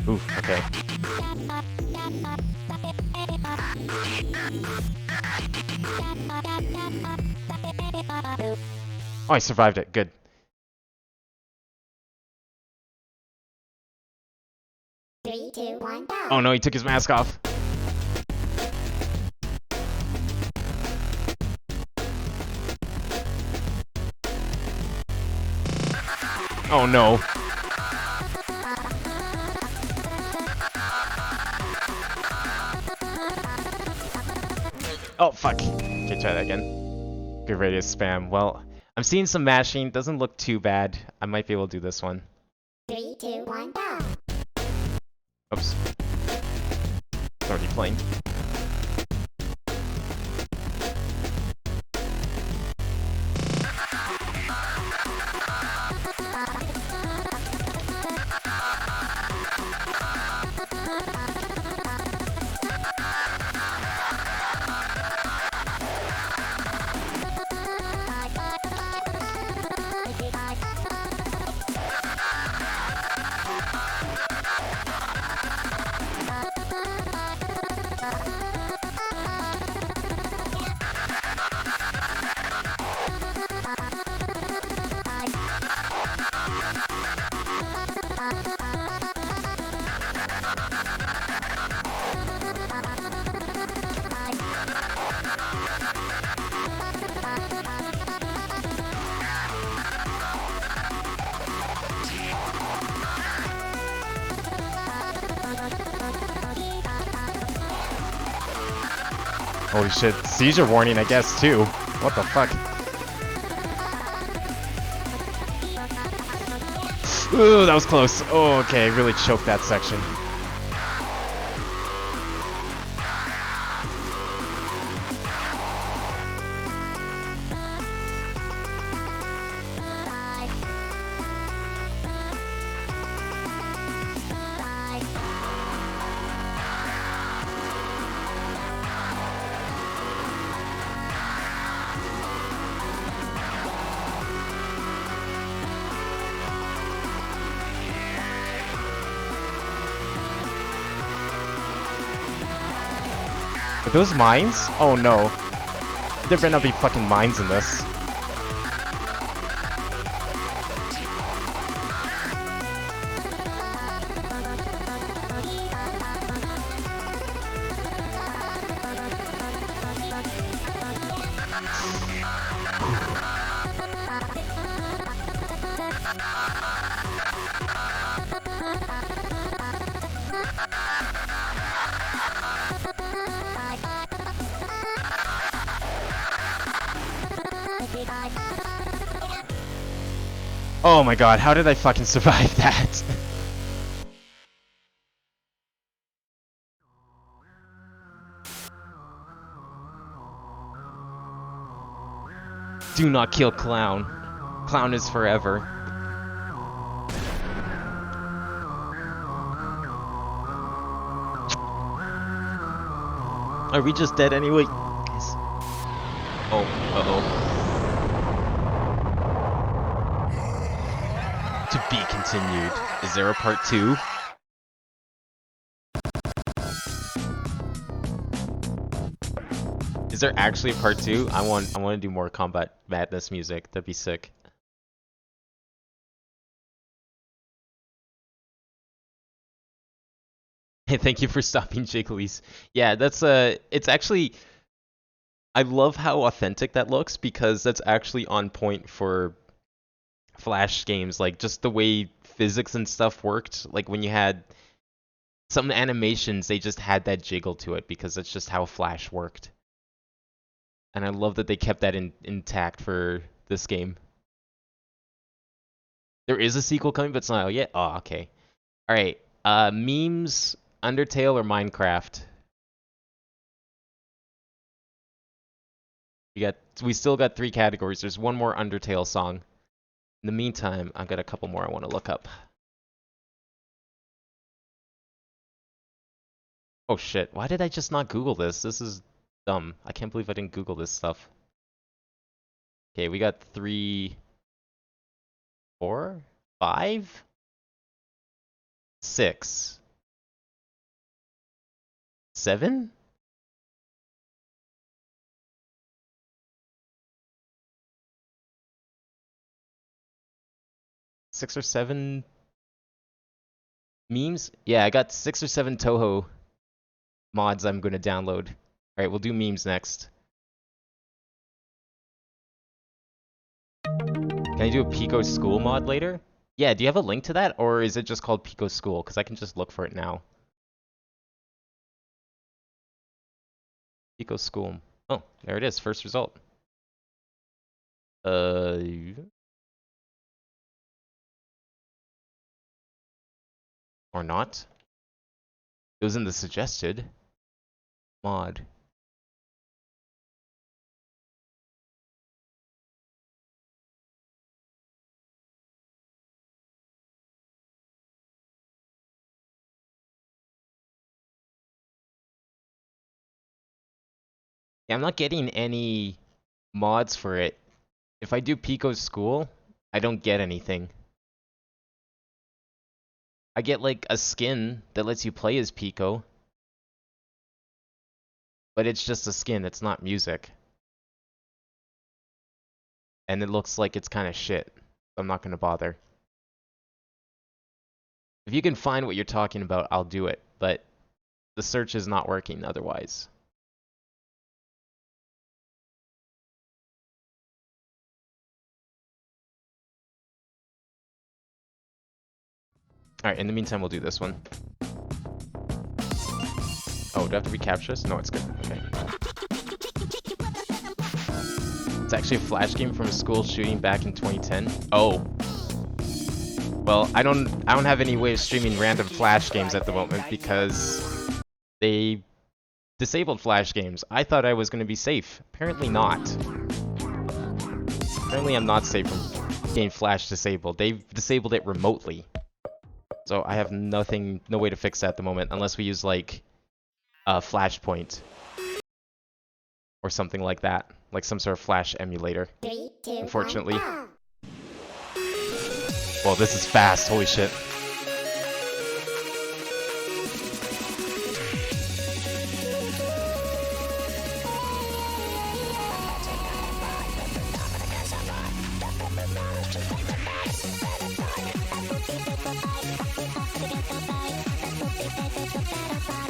Oof, okay. Oh, I survived it. Good. Three, two, one, go! Oh no, he took his mask off. Oh no. Oh fuck. Okay, try that again. Good radius spam. Well, I'm seeing some mashing. Doesn't look too bad. I might be able to do this one. 3, 2, 1, go. Oops. It's already playing. Holy shit. Seizure warning, I guess, too. What the fuck? Ooh, that was close. Oh, okay. Really choked that section. Are those mines? Oh no. There better not be fucking mines in this. Oh my god, how did I fucking survive that? Do not kill Clown. Clown is forever. Are we just dead anyway? Yes. Oh, uh-oh. To be continued. Is there a part 2? Is there actually a part 2? I want to do more Combat Madness music. That'd be sick. Hey, thank you for stopping, Jiggly's. Yeah, that's it's actually, I love how authentic that looks because that's actually on point for Flash games, like just the way physics and stuff worked. Like when you had some animations, they just had that jiggle to it because that's just how Flash worked. And I love that they kept that intact for this game. There is a sequel coming, but it's not out yet. Oh, okay. All right. Memes, Undertale, or Minecraft? We still got 3 categories. There's one more Undertale song. In the meantime, I've got a couple more I want to look up. Oh shit, why did I just not Google this? This is dumb. I can't believe I didn't Google this stuff. Okay, we got 3, 4, 5, 6, 7? Six or 7 memes? Yeah, I got 6 or 7 Toho mods I'm gonna download. Alright, we'll do memes next. Can I do a Pico school mod later? Yeah, do you have a link to that, or is it just called Pico School? Because I can just look for it now. Pico School. Oh, there it is. First result. Uh, or not. It was in the suggested mod. Yeah, I'm not getting any mods for it. If I do Pico School, I don't get anything. I get like a skin that lets you play as Pico, but it's just a skin, it's not music. And it looks like it's kind of shit. I'm not going to bother. If you can find what you're talking about, I'll do it, but the search is not working otherwise. Alright, in the meantime, we'll do this one. Oh, do I have to recapture this? No, it's good. Okay. It's actually a flash game from a school shooting back in 2010. Oh. Well, I don't have any way of streaming random flash games at the moment because they disabled flash games. I thought I was going to be safe. Apparently not. Apparently I'm not safe from getting flash disabled. They've disabled it remotely. So I have no way to fix that at the moment unless we use like a Flashpoint or something like that, like some sort of flash emulator. 3, 2, 1, Unfortunately. go. Well, this is fast, holy shit.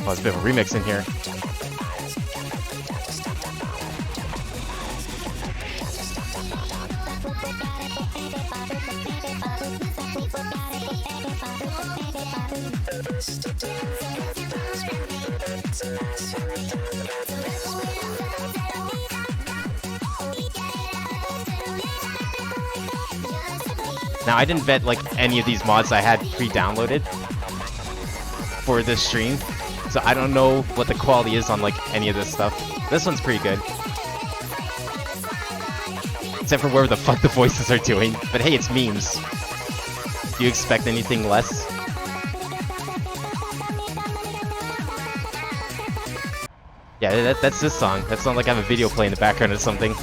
Oh, there's a bit of a remix in here. Now, I didn't vet like any of these mods I had pre-downloaded for this stream, so I don't know what the quality is on like any of this stuff. This one's pretty good. Except for whatever the fuck the voices are doing. But hey, it's memes. Do you expect anything less? Yeah, that's this song. That sounds like I have a video play in the background or something.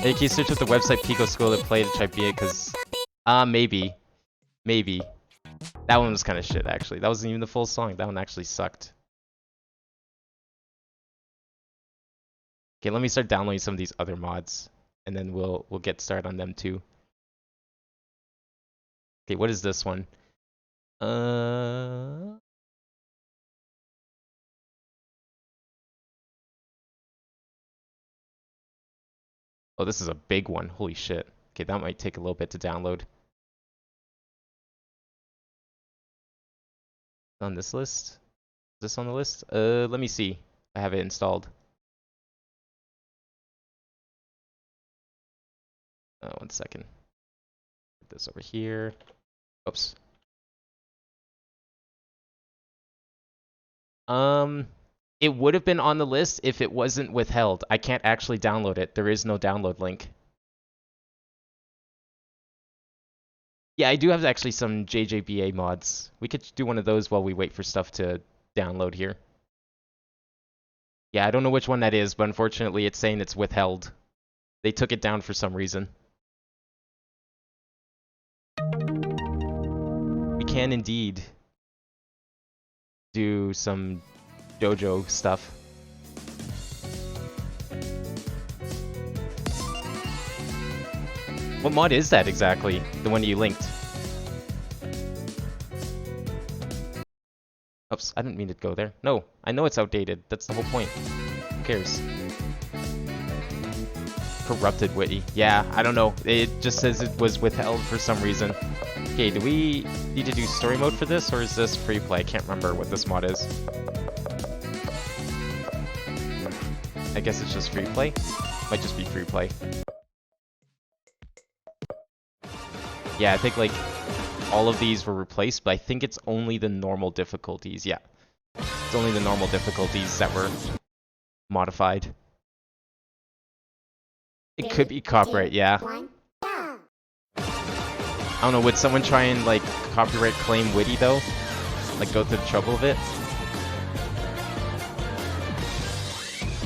Hey, can you search up the website Pico School to play to try beat it? Cause, maybe. Maybe. That one was kind of shit, actually. That wasn't even the full song. That one actually sucked. Okay, let me start downloading some of these other mods, and then we'll get started on them too. Okay, what is this one? Oh, this is a big one. Holy shit. Okay, that might take a little bit to download. On this list? Is this on the list? Let me see. I have it installed. One second. Put this over here. Oops. It would have been on the list if it wasn't withheld. I can't actually download it. There is no download link. Yeah, I do have actually some JJBA mods. We could do one of those while we wait for stuff to download here. Yeah, I don't know which one that is, but unfortunately it's saying it's withheld. They took it down for some reason. We can indeed do some JoJo stuff. What mod is that exactly? The one you linked? Oops, I didn't mean to go there. No, I know it's outdated. That's the whole point. Who cares? Corrupted Witty. Yeah, I don't know. It just says it was withheld for some reason. Okay, do we need to do story mode for this, or is this free play? I can't remember what this mod is. I guess it's just free play. Might just be free play. Yeah, I think like all of these were replaced, but I think it's only the normal difficulties. Yeah, it's only the normal difficulties that were modified. It could be copyright, yeah. I don't know, would someone try and like copyright claim Witty though? Like go through the trouble of it?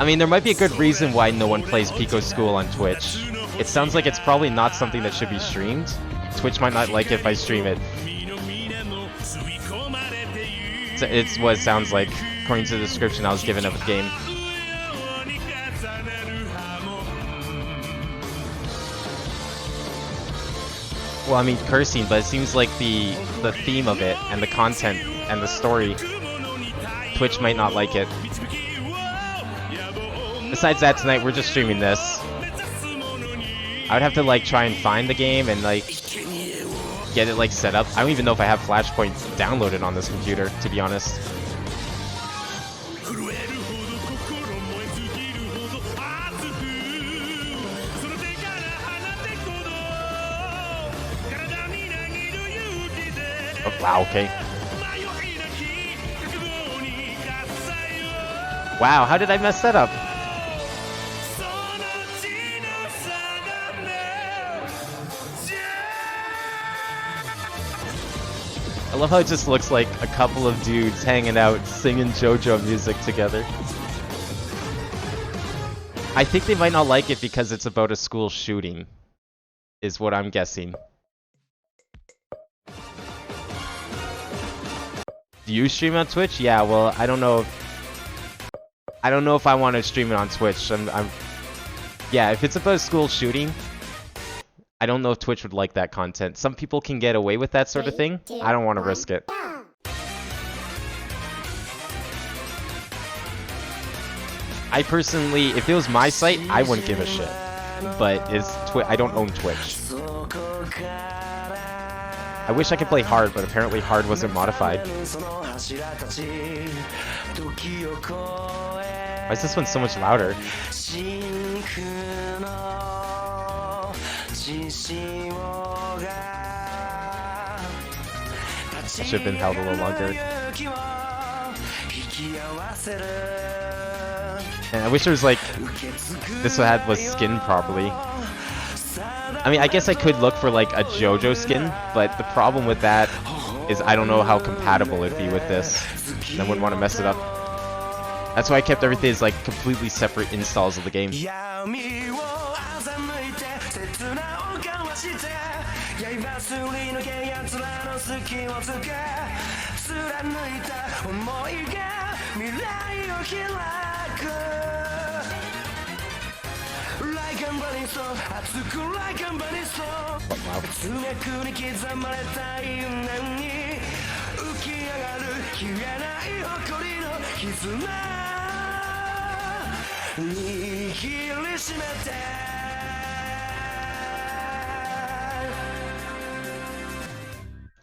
I mean, there might be a good reason why no one plays Pico School on Twitch. It sounds like it's probably not something that should be streamed. Twitch might not like it if I stream it. It's what it sounds like, according to the description I was given of the game. Well, I mean cursing, but it seems like the theme of it and the content and the story, Twitch might not like it. Besides that, tonight we're just streaming this. I would have to like try and find the game and like get it like set up. I don't even know if I have Flashpoint downloaded on this computer, to be honest. Oh, wow, okay. Wow, how did I mess that up? I love how it just looks like a couple of dudes hanging out singing JoJo music together. I think they might not like it because it's about a school shooting, is what I'm guessing. Do you stream on Twitch? Yeah, well, I don't know if I want to stream it on Twitch. Yeah, if it's about a school shooting, I don't know if Twitch would like that content. Some people can get away with that sort of thing. I don't want to risk it. I personally, if it was my site, I wouldn't give a shit. But I don't own Twitch. I wish I could play hard, but apparently hard wasn't modified. Why is this one so much louder? That should have been held a little longer. And I wish there was like, this was skinned properly. I mean, I guess I could look for like a JoJo skin, but the problem with that is I don't know how compatible it'd be with this. And I wouldn't want to mess it up. That's why I kept everything as like completely separate installs of the game.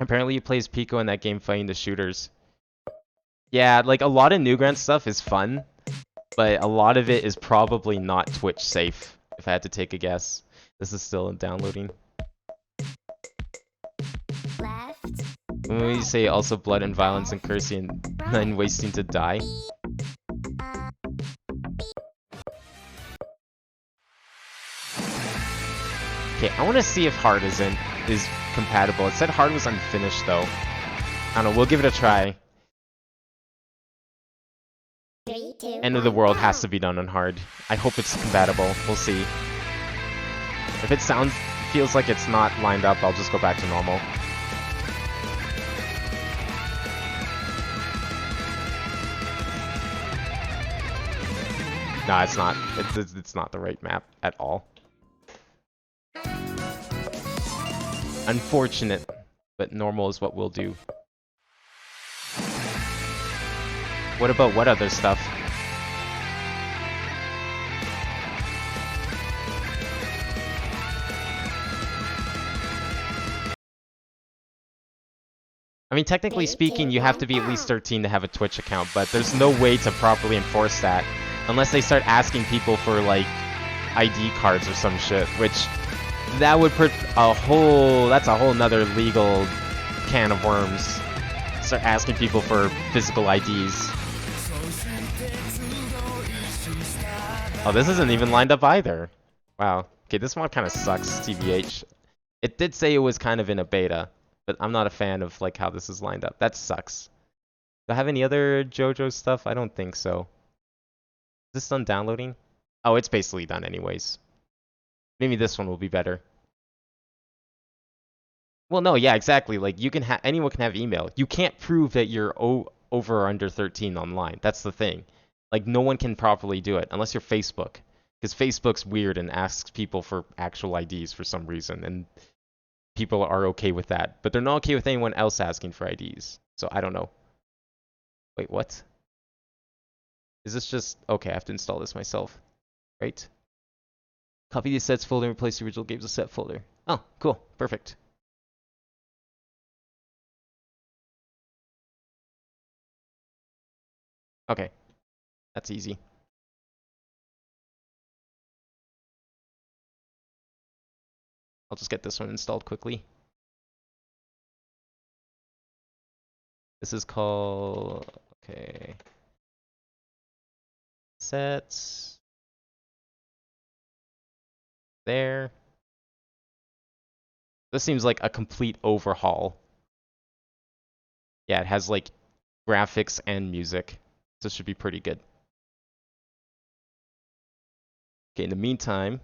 Apparently he plays Pico in that game fighting the shooters. Yeah, like a lot of Newgrounds stuff is fun, but a lot of it is probably not Twitch safe, if I had to take a guess. This is still downloading. When we say also blood and violence and cursing and then wasting to die. Okay, I want to see if hard is compatible. It said hard was unfinished though. I don't know, we'll give it a try. 3, 2, End of the world has to be done on hard. I hope it's compatible. We'll see. If it feels like it's not lined up, I'll just go back to normal. No, it's not. It's not the right map at all. Unfortunate, but normal is what we'll do. What about what other stuff? mean, technically speaking, you have to be at least 13 to have a Twitch account, but there's no way to properly enforce that unless they start asking people for, like, ID cards or some shit, which that would put that's a whole nother legal can of worms. Start asking people for physical IDs. Oh, this isn't even lined up either. Wow. Okay, this one kind of sucks, TBH. It did say it was kind of in a beta, but I'm not a fan of like how this is lined up. That sucks. Do I have any other JoJo stuff? I don't think so. Is this done downloading? Oh, it's basically done anyways. Maybe this one will be better. Well, no, yeah, exactly. Like you can anyone can have email. You can't prove that you're over or under 13 online. That's the thing. Like no one can properly do it unless you're Facebook, because Facebook's weird and asks people for actual IDs for some reason, and people are okay with that, but they're not okay with anyone else asking for IDs. So I don't know. Wait, what? Is this just okay? I have to install this myself, right? Copy the sets folder and replace the original games as set folder. Oh, cool, perfect. Okay, that's easy. I'll just get this one installed quickly. This is called, okay, sets. There. This seems like a complete overhaul. Yeah, it has like graphics and music. This should be pretty good. Okay, in the meantime,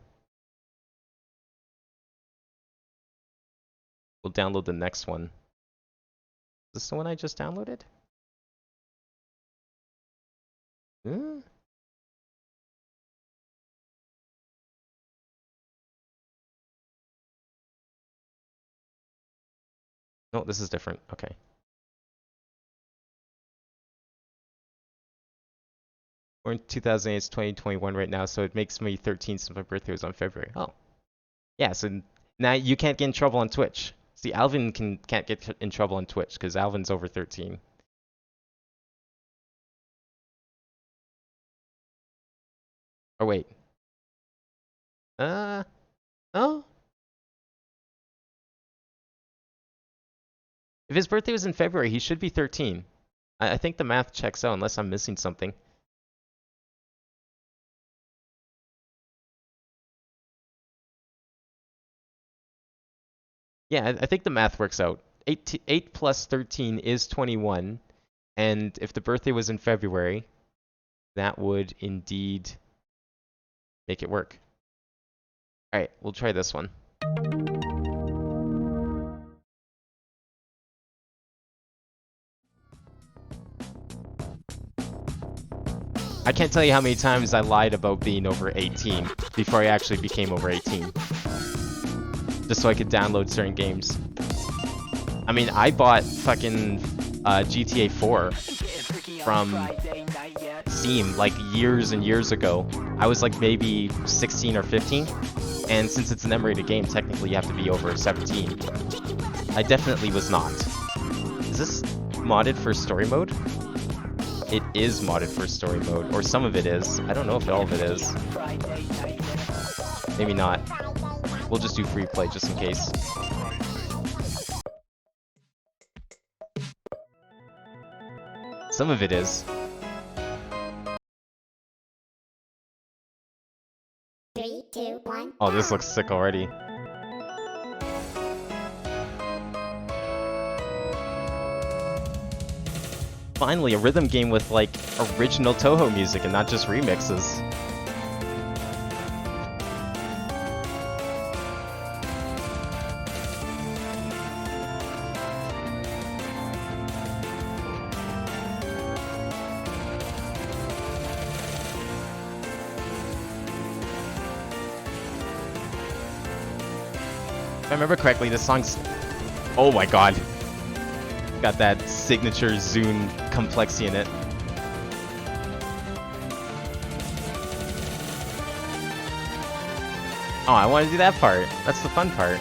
we'll download the next one. Is this the one I just downloaded? Hmm? No, this is different. Okay. We're in 2008, it's 2021 right now, so it makes me 13 since my birthday was on February. Oh. Yeah, so now you can't get in trouble on Twitch. See, Alvin can't get in trouble on Twitch because Alvin's over 13. Oh, wait. Oh? If his birthday was in February, he should be 13. I think the math checks out unless I'm missing something. Yeah, I think the math works out. 8 plus 13 is 21, and if the birthday was in February, that would indeed make it work. Alright, we'll try this one. I can't tell you how many times I lied about being over 18 before I actually became over 18. Just so I could download certain games. I mean, I bought fucking GTA 4 from Steam like years and years ago. I was like maybe 16 or 15, and since it's an M-rated game, technically you have to be over 17. I definitely was not. Is this modded for story mode? It is modded for story mode, or some of it is. I don't know if all of it is. Maybe not. We'll just do free play just in case. Some of it is. 3, 2, 1. Oh, this looks sick already. Finally, a rhythm game with, like, original Toho music and not just remixes. If I remember correctly, this song's... Oh my god. Got that signature Zune complexity in it. Oh, I want to do that part. That's the fun part.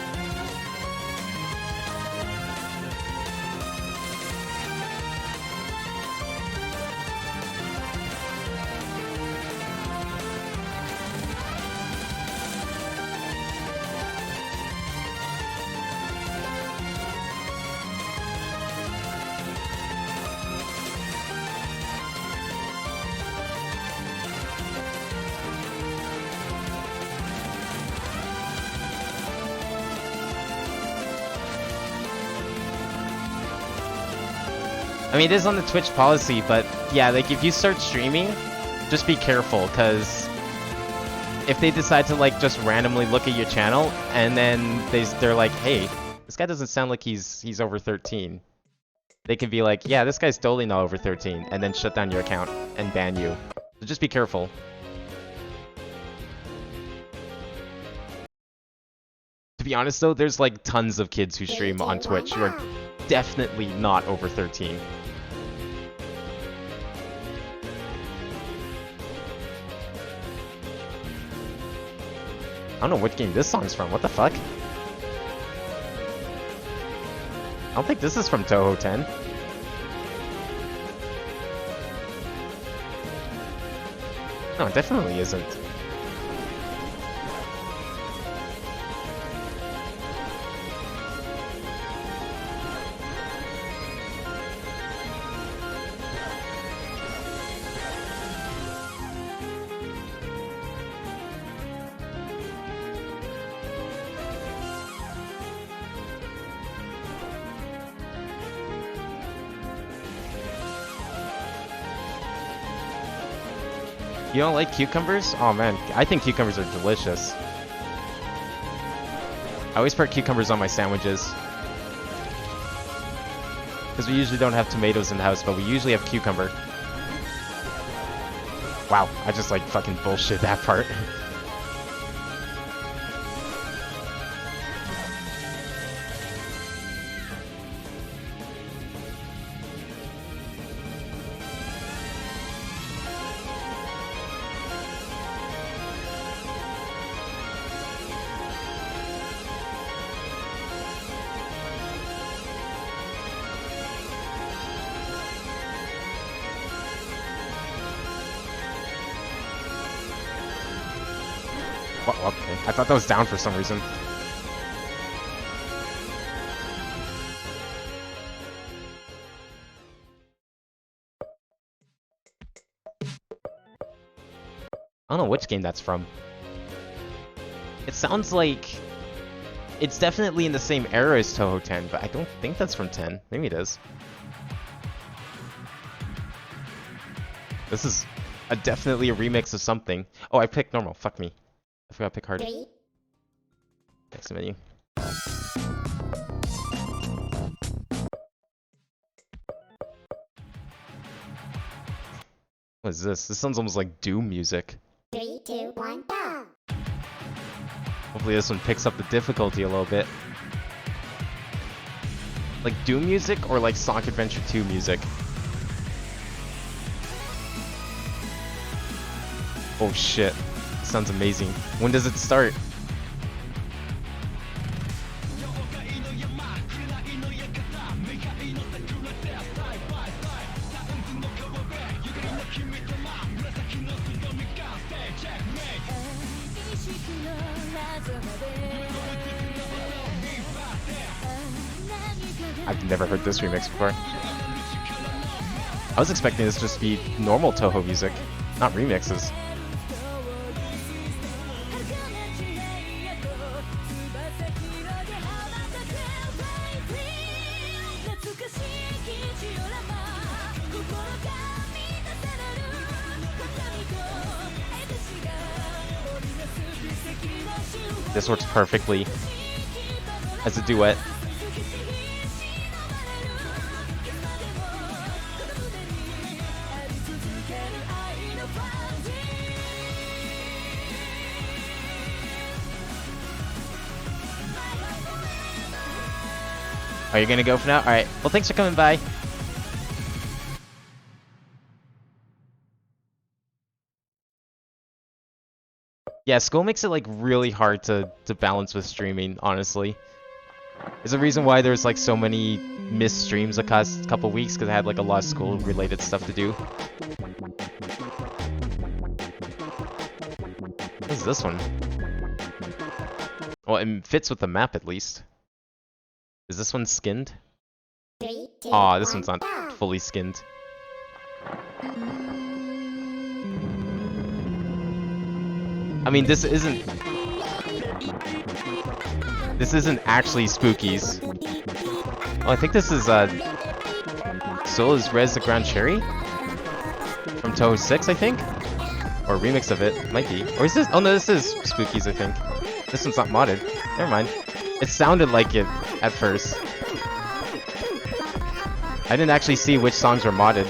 I mean, it is on the Twitch policy, but yeah, like if you start streaming, just be careful, because if they decide to like just randomly look at your channel and then they're like, hey, this guy doesn't sound like he's over 13. They can be like, yeah, this guy's totally not over 13, and then shut down your account and ban you. So just be careful. To be honest though, there's like tons of kids who stream on Twitch who are definitely not over 13. I don't know what game this song's from. What the fuck? I don't think this is from Toho 10. No, it definitely isn't. You don't like cucumbers? Oh man, I think cucumbers are delicious. I always put cucumbers on my sandwiches. Because we usually don't have tomatoes in the house, but we usually have cucumber. Wow, I just like fucking bullshit that part. Well, okay. I thought that was down for some reason. I don't know which game that's from. It sounds like it's definitely in the same era as Toho 10, but I don't think that's from 10. Maybe it is. This is definitely a remix of something. Oh, I picked normal. Fuck me. I forgot to pick hard. 3, Next menu. What is this? This sounds almost like Doom music. 3, 2, 1, go! Hopefully this one picks up the difficulty a little bit. Like Doom music or like Sonic Adventure 2 music? Oh shit. Sounds amazing. When does it start? I've never heard this remix before. I was expecting this to just be normal Toho music, not remixes. This works perfectly as a duet. Are you gonna go for now? Alright, well thanks for coming by. Yeah, school makes it like really hard to balance with streaming, honestly. There's a reason why there's like so many missed streams the past couple weeks, because I had like a lot of school related stuff to do. What is this one? Well, it fits with the map at least. Is this one skinned? 3, 2, Aw, this 1, one's not go! fully skinned. I mean, this isn't actually Spookies. Oh, I think this is Soul is Res the Grand Cherry? From Toho 6, I think? Or a remix of it. Might be. Or is this? Oh no, this is Spookies, I think. This one's not modded. Never mind. It sounded like it at first. I didn't actually see which songs were modded.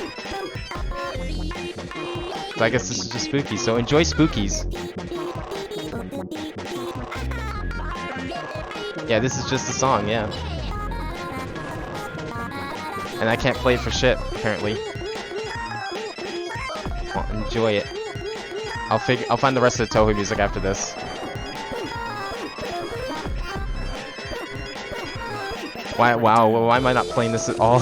So I guess this is just Spookies. So enjoy Spookies. Yeah, this is just a song, yeah. And I can't play it for shit, apparently. Well, enjoy it. I'll find the rest of the Toho music after this. Why am I not playing this at all?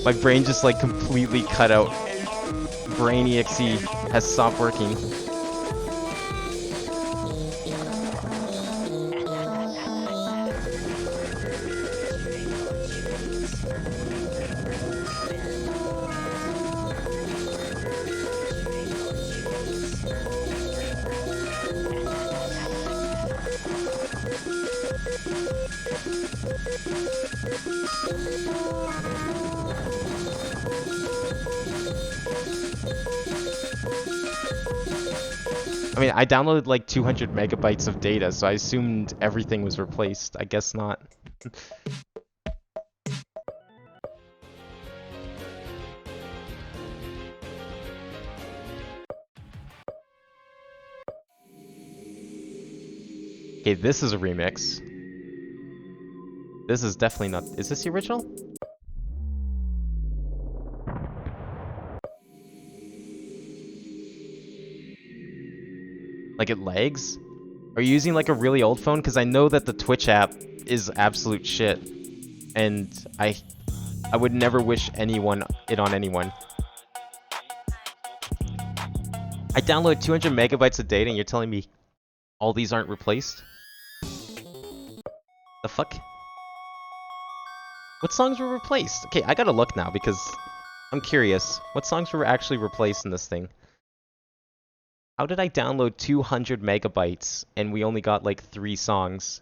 My brain just like completely cut out. Brain EXE has stopped working. I mean, I downloaded like 200 megabytes of data, so I assumed everything was replaced. I guess not. Okay, this is a remix. This is definitely not... Is this the original? Like it lags? Are you using like a really old phone? Because I know that the Twitch app is absolute shit. And I would never wish it on anyone. I download 200 megabytes of data and you're telling me all these aren't replaced? The fuck? What songs were replaced? Okay, I gotta look now because I'm curious. What songs were actually replaced in this thing? How did I download 200 megabytes and we only got like 3 songs?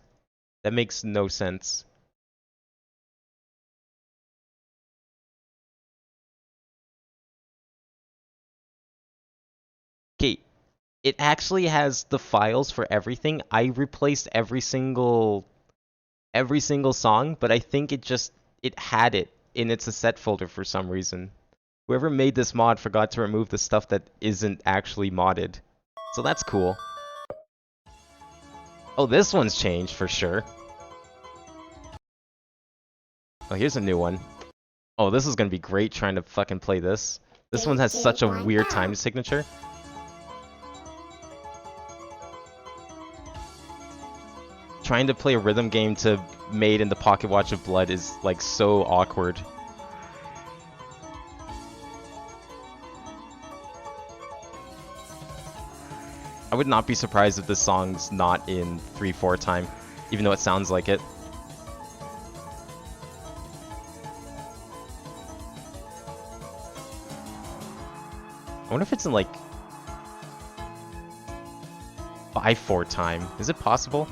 That makes no sense. Okay, it actually has the files for everything. I replaced every single song, but I think it had it in its asset folder for some reason. Whoever made this mod forgot to remove the stuff that isn't actually modded. So that's cool. Oh, this one's changed for sure. Oh, here's a new one. Oh, this is gonna be great trying to fucking play this. This one has such a weird time signature. Trying to play a rhythm game to Made in the Pocket Watch of Blood is like so awkward. I would not be surprised if this song's not in 3/4 time, even though it sounds like it. I wonder if it's in like 5/4 time. Is it possible?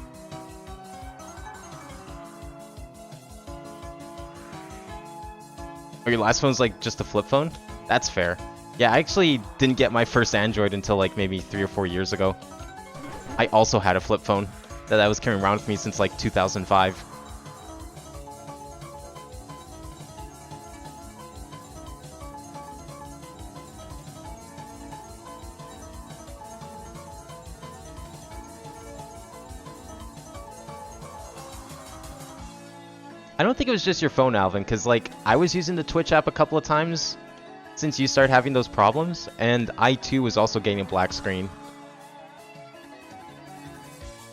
Or your last phone's like just a flip phone? That's fair. Yeah, I actually didn't get my first Android until like maybe 3 or 4 years ago. I also had a flip phone that I was carrying around with me since like 2005. I don't think it was just your phone, Alvin, because like I was using the Twitch app a couple of times since you started having those problems, and I too was also getting a black screen.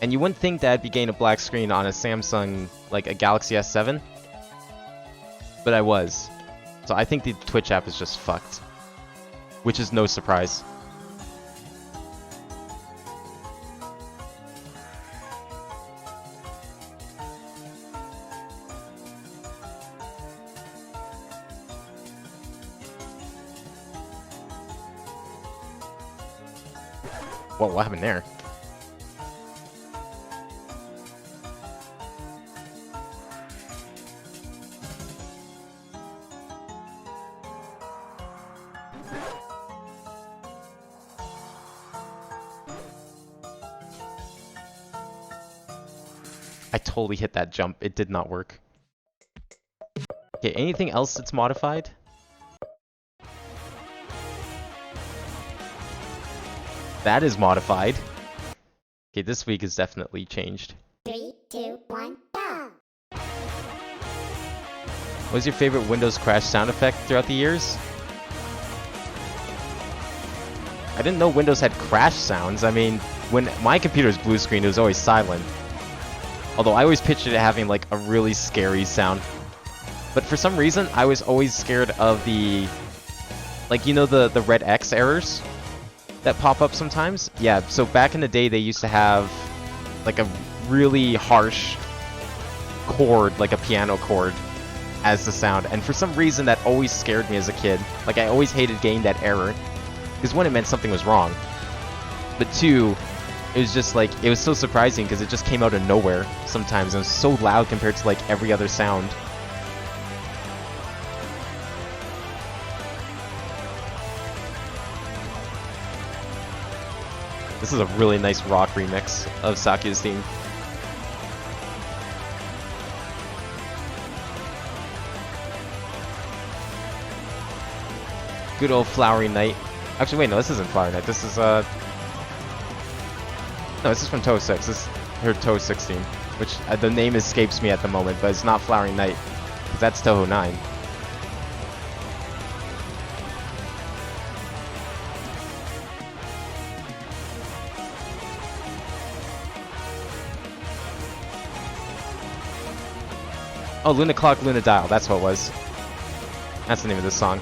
And you wouldn't think that I'd be getting a black screen on a Samsung, like a Galaxy S7, but I was. So I think the Twitch app is just fucked, which is no surprise. Whoa, what happened there? I totally hit that jump. It did not work. Okay, anything else that's modified? That is modified. Okay, this week is definitely changed. 3, 2, 1, go! What was your favorite Windows crash sound effect throughout the years? I didn't know Windows had crash sounds. I mean, when my computer's blue screen, it was always silent. Although I always pictured it having like a really scary sound. But for some reason, I was always scared of the, like, you know, the red X errors that pop up sometimes? Yeah, so back in the day, they used to have like a really harsh chord, like a piano chord, as the sound. And for some reason, that always scared me as a kid. Like, I always hated getting that error. Because one, it meant something was wrong. But two, it was just like, it was so surprising because it just came out of nowhere sometimes. It was so loud compared to like every other sound. This is a really nice rock remix of Sakuya's theme. Good old Flowery Night. Actually, wait, no, this isn't Flowery Night. This is, no, this is from Toho 6. This is her Toho 16, which the name escapes me at the moment, but it's not Flowery Night, because that's Toho 9. Oh, Luna Clock, Luna Dial, that's what it was. That's the name of this song.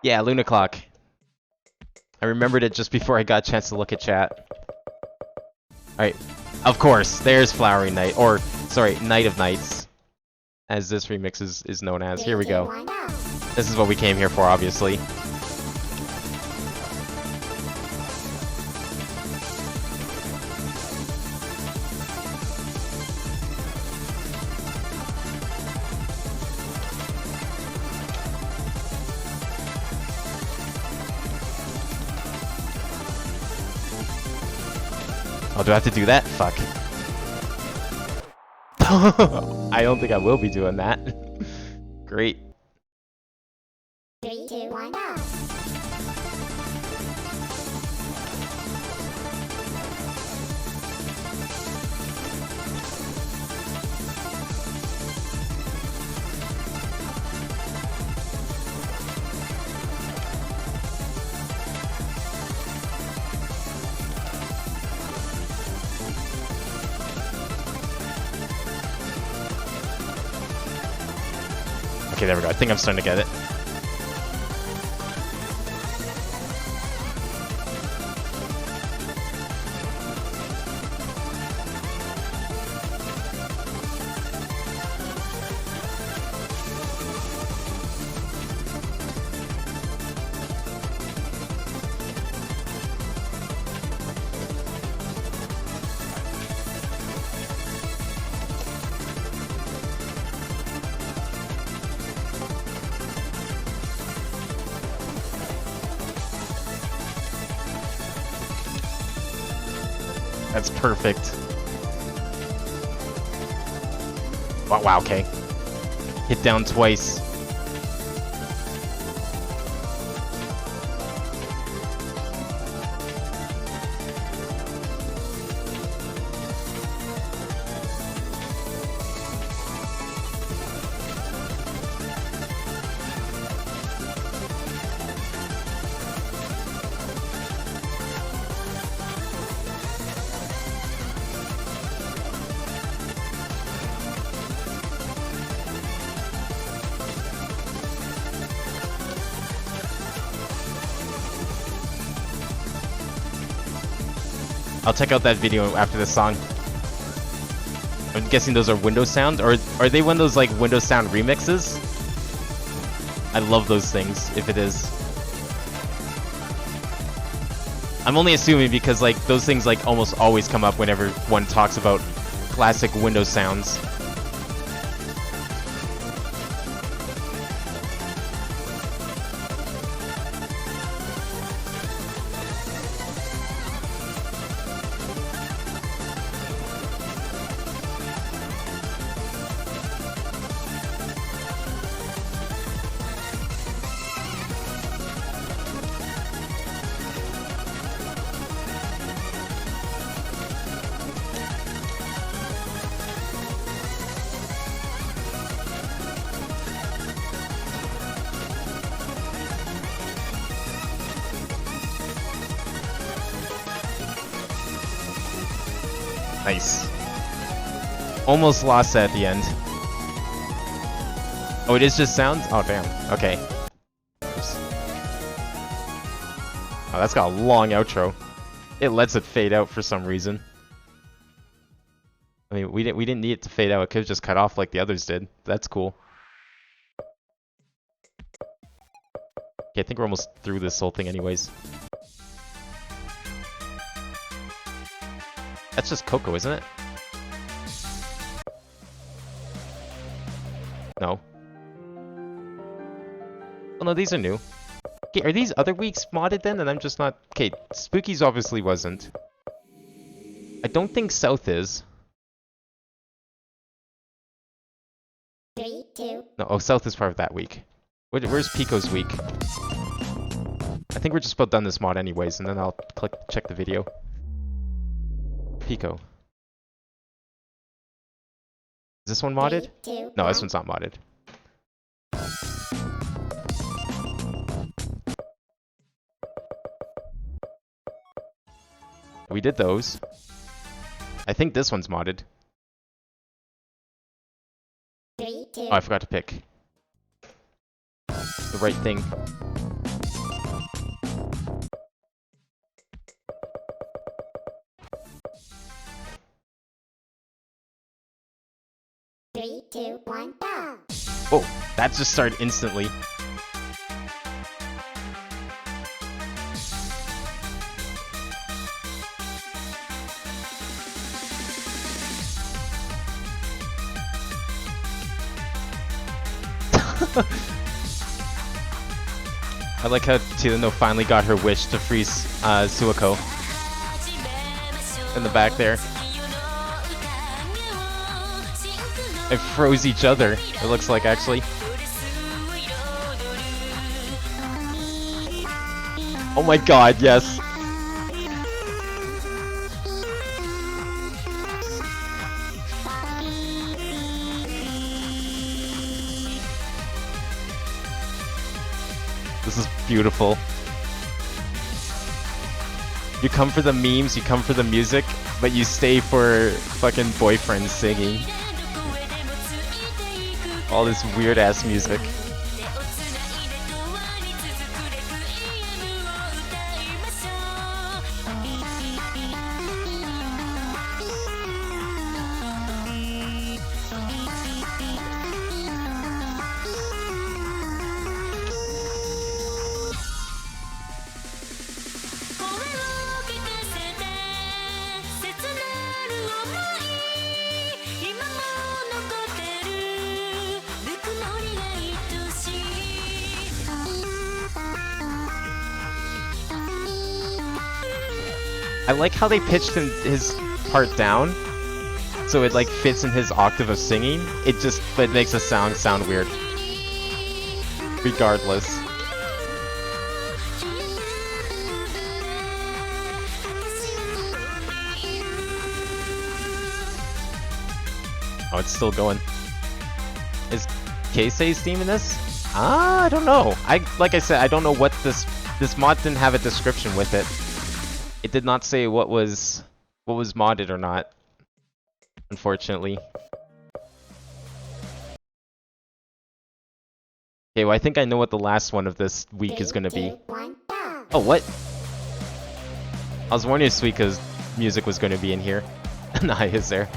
Yeah, Luna Clock. I remembered it just before I got a chance to look at chat. Alright, of course, there's Flowery Night, or, sorry, Night of Nights, as this remix is known as. Here we go. This is what we came here for, obviously. Oh, do I have to do that? Fuck. I don't think I will be doing that. Great. 3, 2, 1, go! Okay, there we go. I think I'm starting to get it. That's perfect. Wow, wow, okay. Hit down twice. I'll check out that video after this song. I'm guessing those are Windows sound, or are they one of those like Windows sound remixes? I love those things, if it is. I'm only assuming because like those things like almost always come up whenever one talks about classic Windows sounds. Nice. Almost lost that at the end. Oh, it is just sounds? Oh, damn. Okay. Oops. Oh, that's got a long outro. It lets it fade out for some reason. I mean, we didn't need it to fade out. It could have just cut off like the others did. That's cool. Okay, I think we're almost through this whole thing anyways. That's just Coco, isn't it? No. Oh no, these are new. Okay, are these other weeks modded then? And I'm just not... Okay, Spooky's obviously wasn't. I don't think South is. 3, 2, No, oh, South is part of that week. Where's Pico's week? I think we're just about done this mod anyways, and then I'll check the video. Pico. Is this one modded? 3, 2, No, this one's not modded. We did those. I think this one's modded. 3, 2. Oh, I forgot to pick the right thing. Three, two, one, go! Oh, that just started instantly. I like how Tirano finally got her wish to freeze Suako in the back there. They froze each other, it looks like, actually. Oh my god, yes. This is beautiful. You come for the memes, you come for the music, but you stay for fucking boyfriends singing. All this weird ass music. I like how they pitched his part down, so it like fits in his octave of singing. It makes the sound weird. Regardless. Oh, it's still going. Is Keisei's theme in this? I don't know. Like I said, I don't know what this mod didn't have a description with it. It did not say what was modded or not, unfortunately. Okay, well I think I know what the last one of this week is gonna be. 3, 2, 1, go! Oh, what? I was wondering if Suika's music was gonna be in here. Nah, it is there.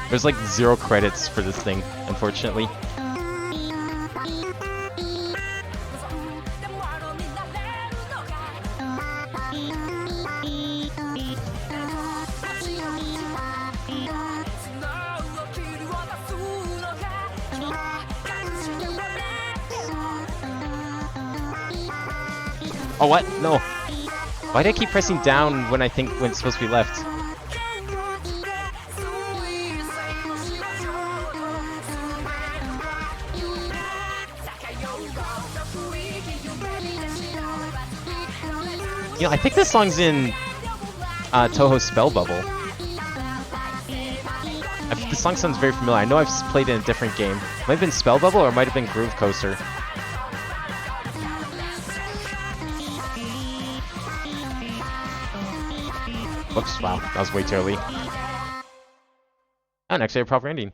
There's like 0 credits for this thing, unfortunately. Oh, what? No. Why do I keep pressing down when it's supposed to be left? You know, I think this song's in Toho Spell Bubble. The song sounds very familiar. I know I've played it in a different game. Might have been Spell Bubble or it might have been Groove Coaster. Whoops, wow, that was way too early. And actually a proper ending.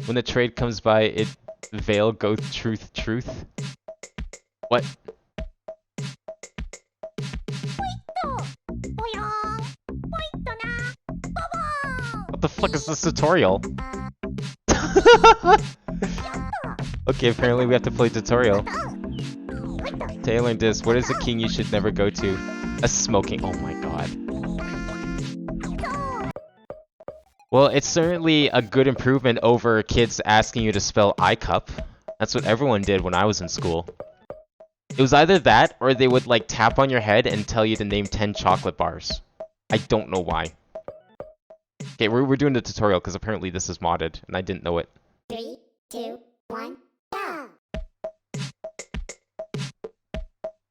When the trade comes by, it veil go truth truth. What? What the fuck is this tutorial? Okay, apparently we have to play tutorial. Taylor and this, what is a king you should never go to? A smoking, oh my god. Well, it's certainly a good improvement over kids asking you to spell iCup. That's what everyone did when I was in school. It was either that, or they would like tap on your head and tell you to name 10 chocolate bars. I don't know why. Okay, we're doing the tutorial because apparently this is modded, and I didn't know it. 3, 2, 1, go!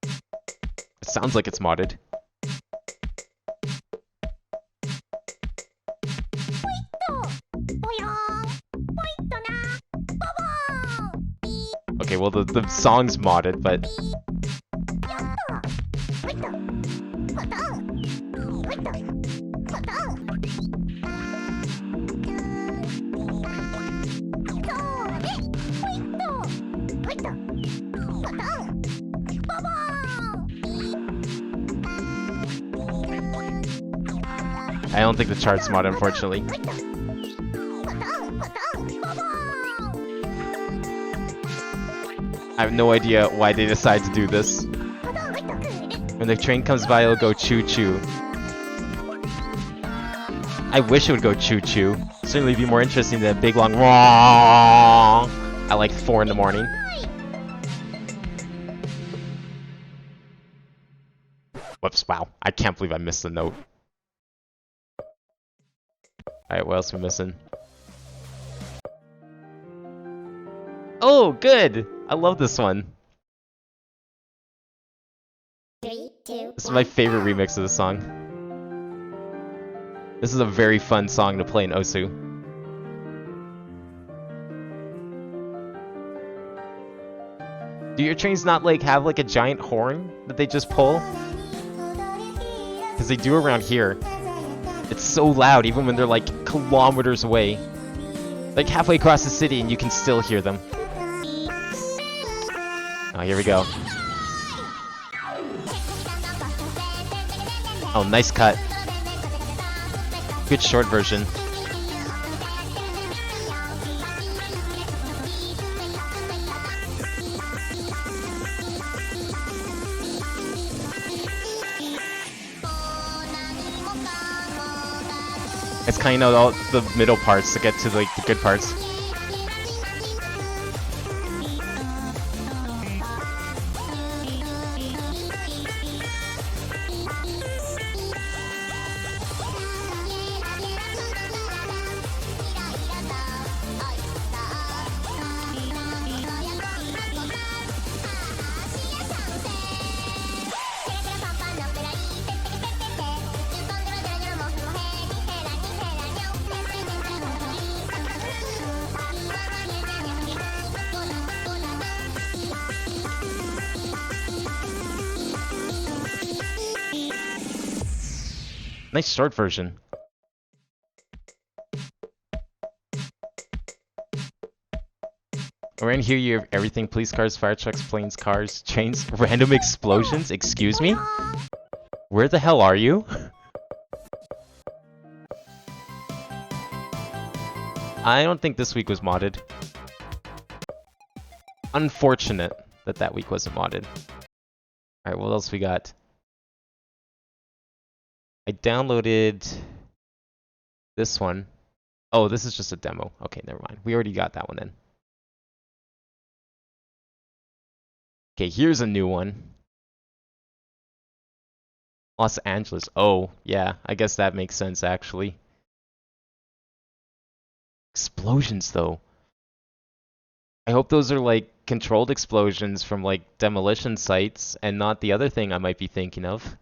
It sounds like it's modded. Okay, well the song's modded, but... I don't think the chart's modded, unfortunately. I have no idea why they decided to do this. When the train comes by, it'll go choo-choo. I wish it would go choo-choo. Certainly be more interesting than a big long wrong at like 4 in the morning. Whoops, wow. I can't believe I missed the note. Alright, what else are we missing? Oh, good! I love this one. 3, 2, This is my favorite remix of the song. This is a very fun song to play in Osu. Do your trains not like have like a giant horn that they just pull? Because they do around here. It's so loud even when they're like kilometers away. Like halfway across the city and you can still hear them. Oh, here we go. Oh, nice cut. Good short version. It's kind of all the middle parts to get to like the good parts. Nice short version. Around here you have everything: police cars, fire trucks, planes, cars, trains, random explosions. Excuse me? Where the hell are you? I don't think this week was modded. Unfortunate that that week wasn't modded. Alright, what else we got? I downloaded this one. Oh, this is just a demo. Okay, never mind. We already got that one then. Okay, here's a new one. Los Angeles. Oh, yeah. I guess that makes sense, actually. Explosions, though. I hope those are, like, controlled explosions from, like, demolition sites and not the other thing I might be thinking of.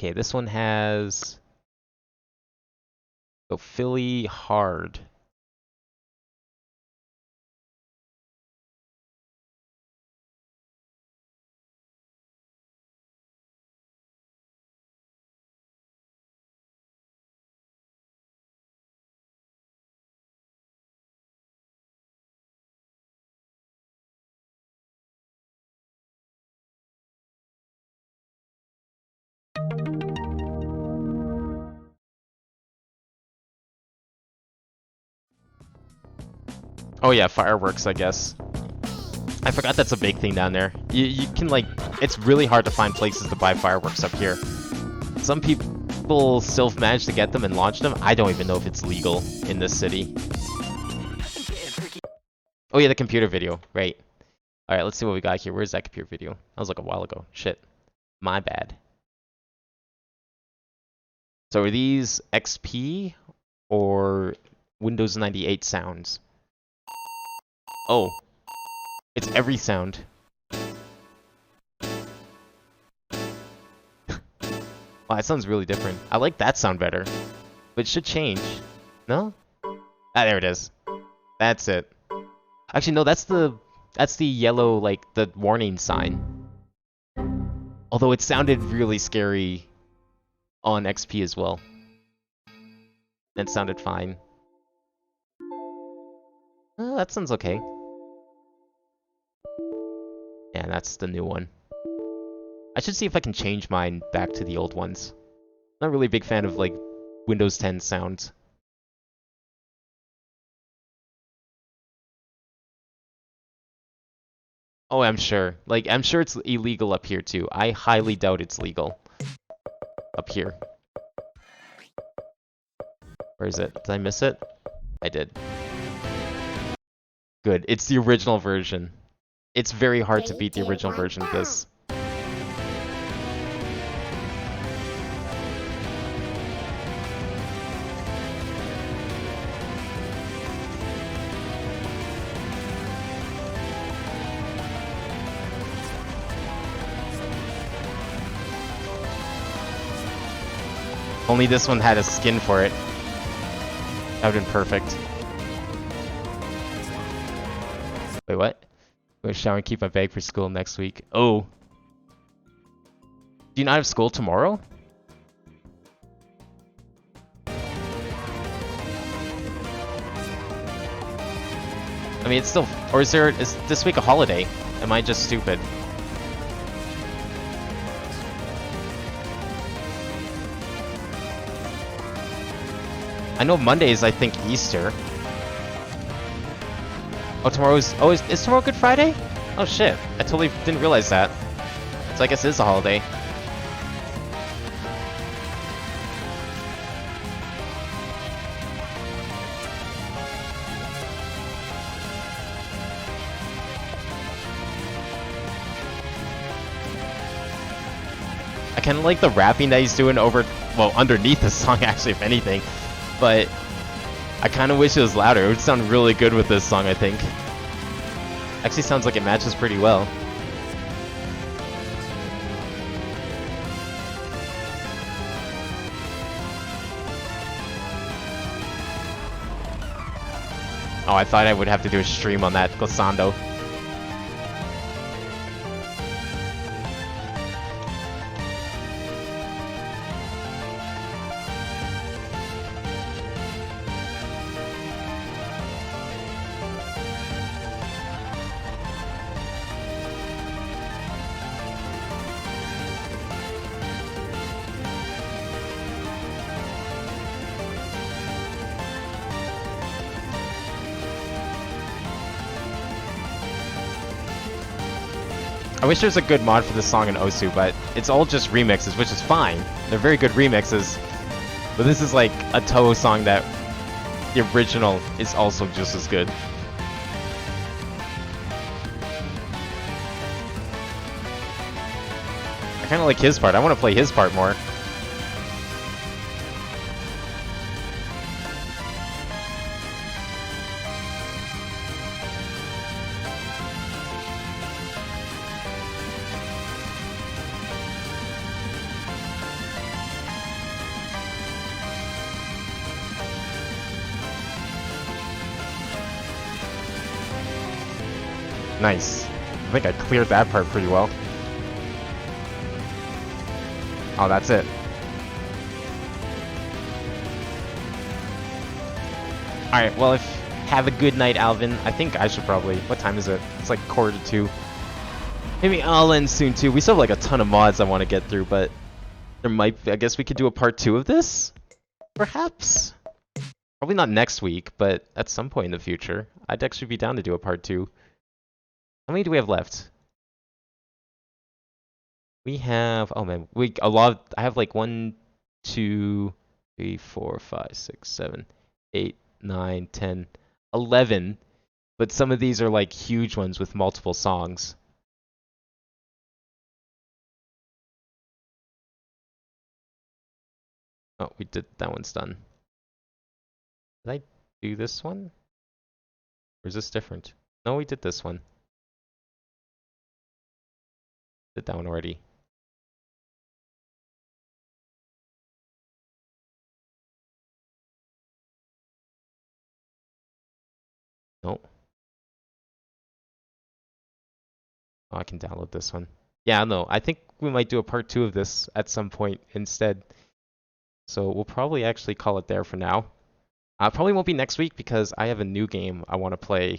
Okay, this one has... Oh, Philly Hard. Oh yeah, fireworks, I guess. I forgot that's a big thing down there. You can, like... It's really hard to find places to buy fireworks up here. Some people still manage to get them and launch them. I don't even know if it's legal in this city. Oh yeah, the computer video. Right. Alright, let's see what we got here. Where's that computer video? That was like a while ago. Shit. My bad. So are these XP or Windows 98 sounds? Oh. It's every sound. Wow, that sounds really different. I like that sound better. But it should change. No? Ah, there it is. That's it. Actually, no, that's the yellow, like, the warning sign. Although it sounded really scary on XP as well. It sounded fine. That sounds okay. Yeah, that's the new one. I should see if I can change mine back to the old ones. Not really a big fan of, like, Windows 10 sounds. Oh, I'm sure. Like, I'm sure it's illegal up here, too. I highly doubt it's legal. Up here. Where is it? Did I miss it? I did. Good. It's the original version. It's very hard to beat the original version of this. Only this one had a skin for it. That would've been perfect. Wait, what? I'm gonna shower and keep my bag for school next week. Oh. Do you not have school tomorrow? I mean, it's still... Or is this week a holiday? Am I just stupid? I know Monday is, I think, Easter. Oh, is tomorrow Good Friday? Oh shit, I totally didn't realize that. So I guess it is a holiday. I kinda like the rapping that he's doing over, well, underneath the song actually, if anything. But I kind of wish it was louder. It would sound really good with this song, I think. Actually sounds like it matches pretty well. Oh, I thought I would have to do a stream on that glissando. I wish there was a good mod for this song in Osu, but it's all just remixes, which is fine. They're very good remixes. But this is like a Toho song that the original is also just as good. I kind of like his part. I want to play his part more. Nice. I think I cleared that part pretty well. Oh, that's it. Alright, well, have a good night, Alvin. I think I should probably... What time is it? It's like 1:45. Maybe I'll end soon, too. We still have like a ton of mods I want to get through, but... There might... I guess we could do a part 2 of this? Perhaps? Probably not next week, but at some point in the future. I'd actually be down to do a part 2. How many do we have left? We have... Oh, man. A lot... I have like 1, 2, 3, 4, 5, 6, 7, 8, 9, 10, 11, but some of these are like huge ones with multiple songs. Oh, we did that one's done. Did I do this one? Or is this different? No, we did this one. Did that one already. No. Oh, I can download this one. Yeah, no, I think we might do a part 2 of this at some point instead. So we'll probably actually call it there for now. Probably won't be next week because I have a new game I want to play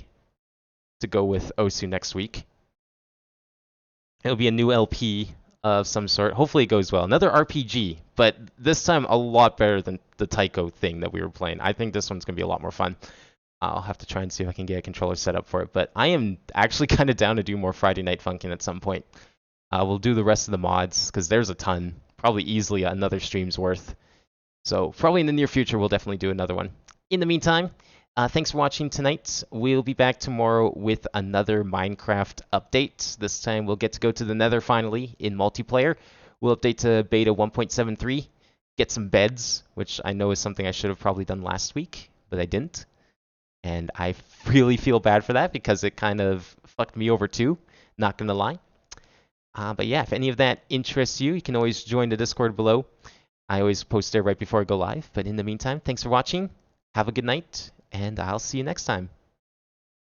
to go with Osu next week. It'll be a new LP of some sort. Hopefully it goes well. Another RPG, but this time a lot better than the Taiko thing that we were playing. I think this one's going to be a lot more fun. I'll have to try and see if I can get a controller set up for it, but I am actually kind of down to do more Friday Night Funkin' at some point. We'll do the rest of the mods, because there's a ton. Probably easily another stream's worth. So probably in the near future, we'll definitely do another one. In the meantime, thanks for watching tonight. We'll be back tomorrow with another Minecraft update. This time we'll get to go to the Nether finally in multiplayer. We'll update to beta 1.73, get some beds, which I know is something I should have probably done last week, but I didn't. And I really feel bad for that because it kind of fucked me over too, not gonna lie. But yeah, if any of that interests you, you can always join the Discord below. I always post there right before I go live. But in the meantime, thanks for watching. Have a good night, and I'll see you next time.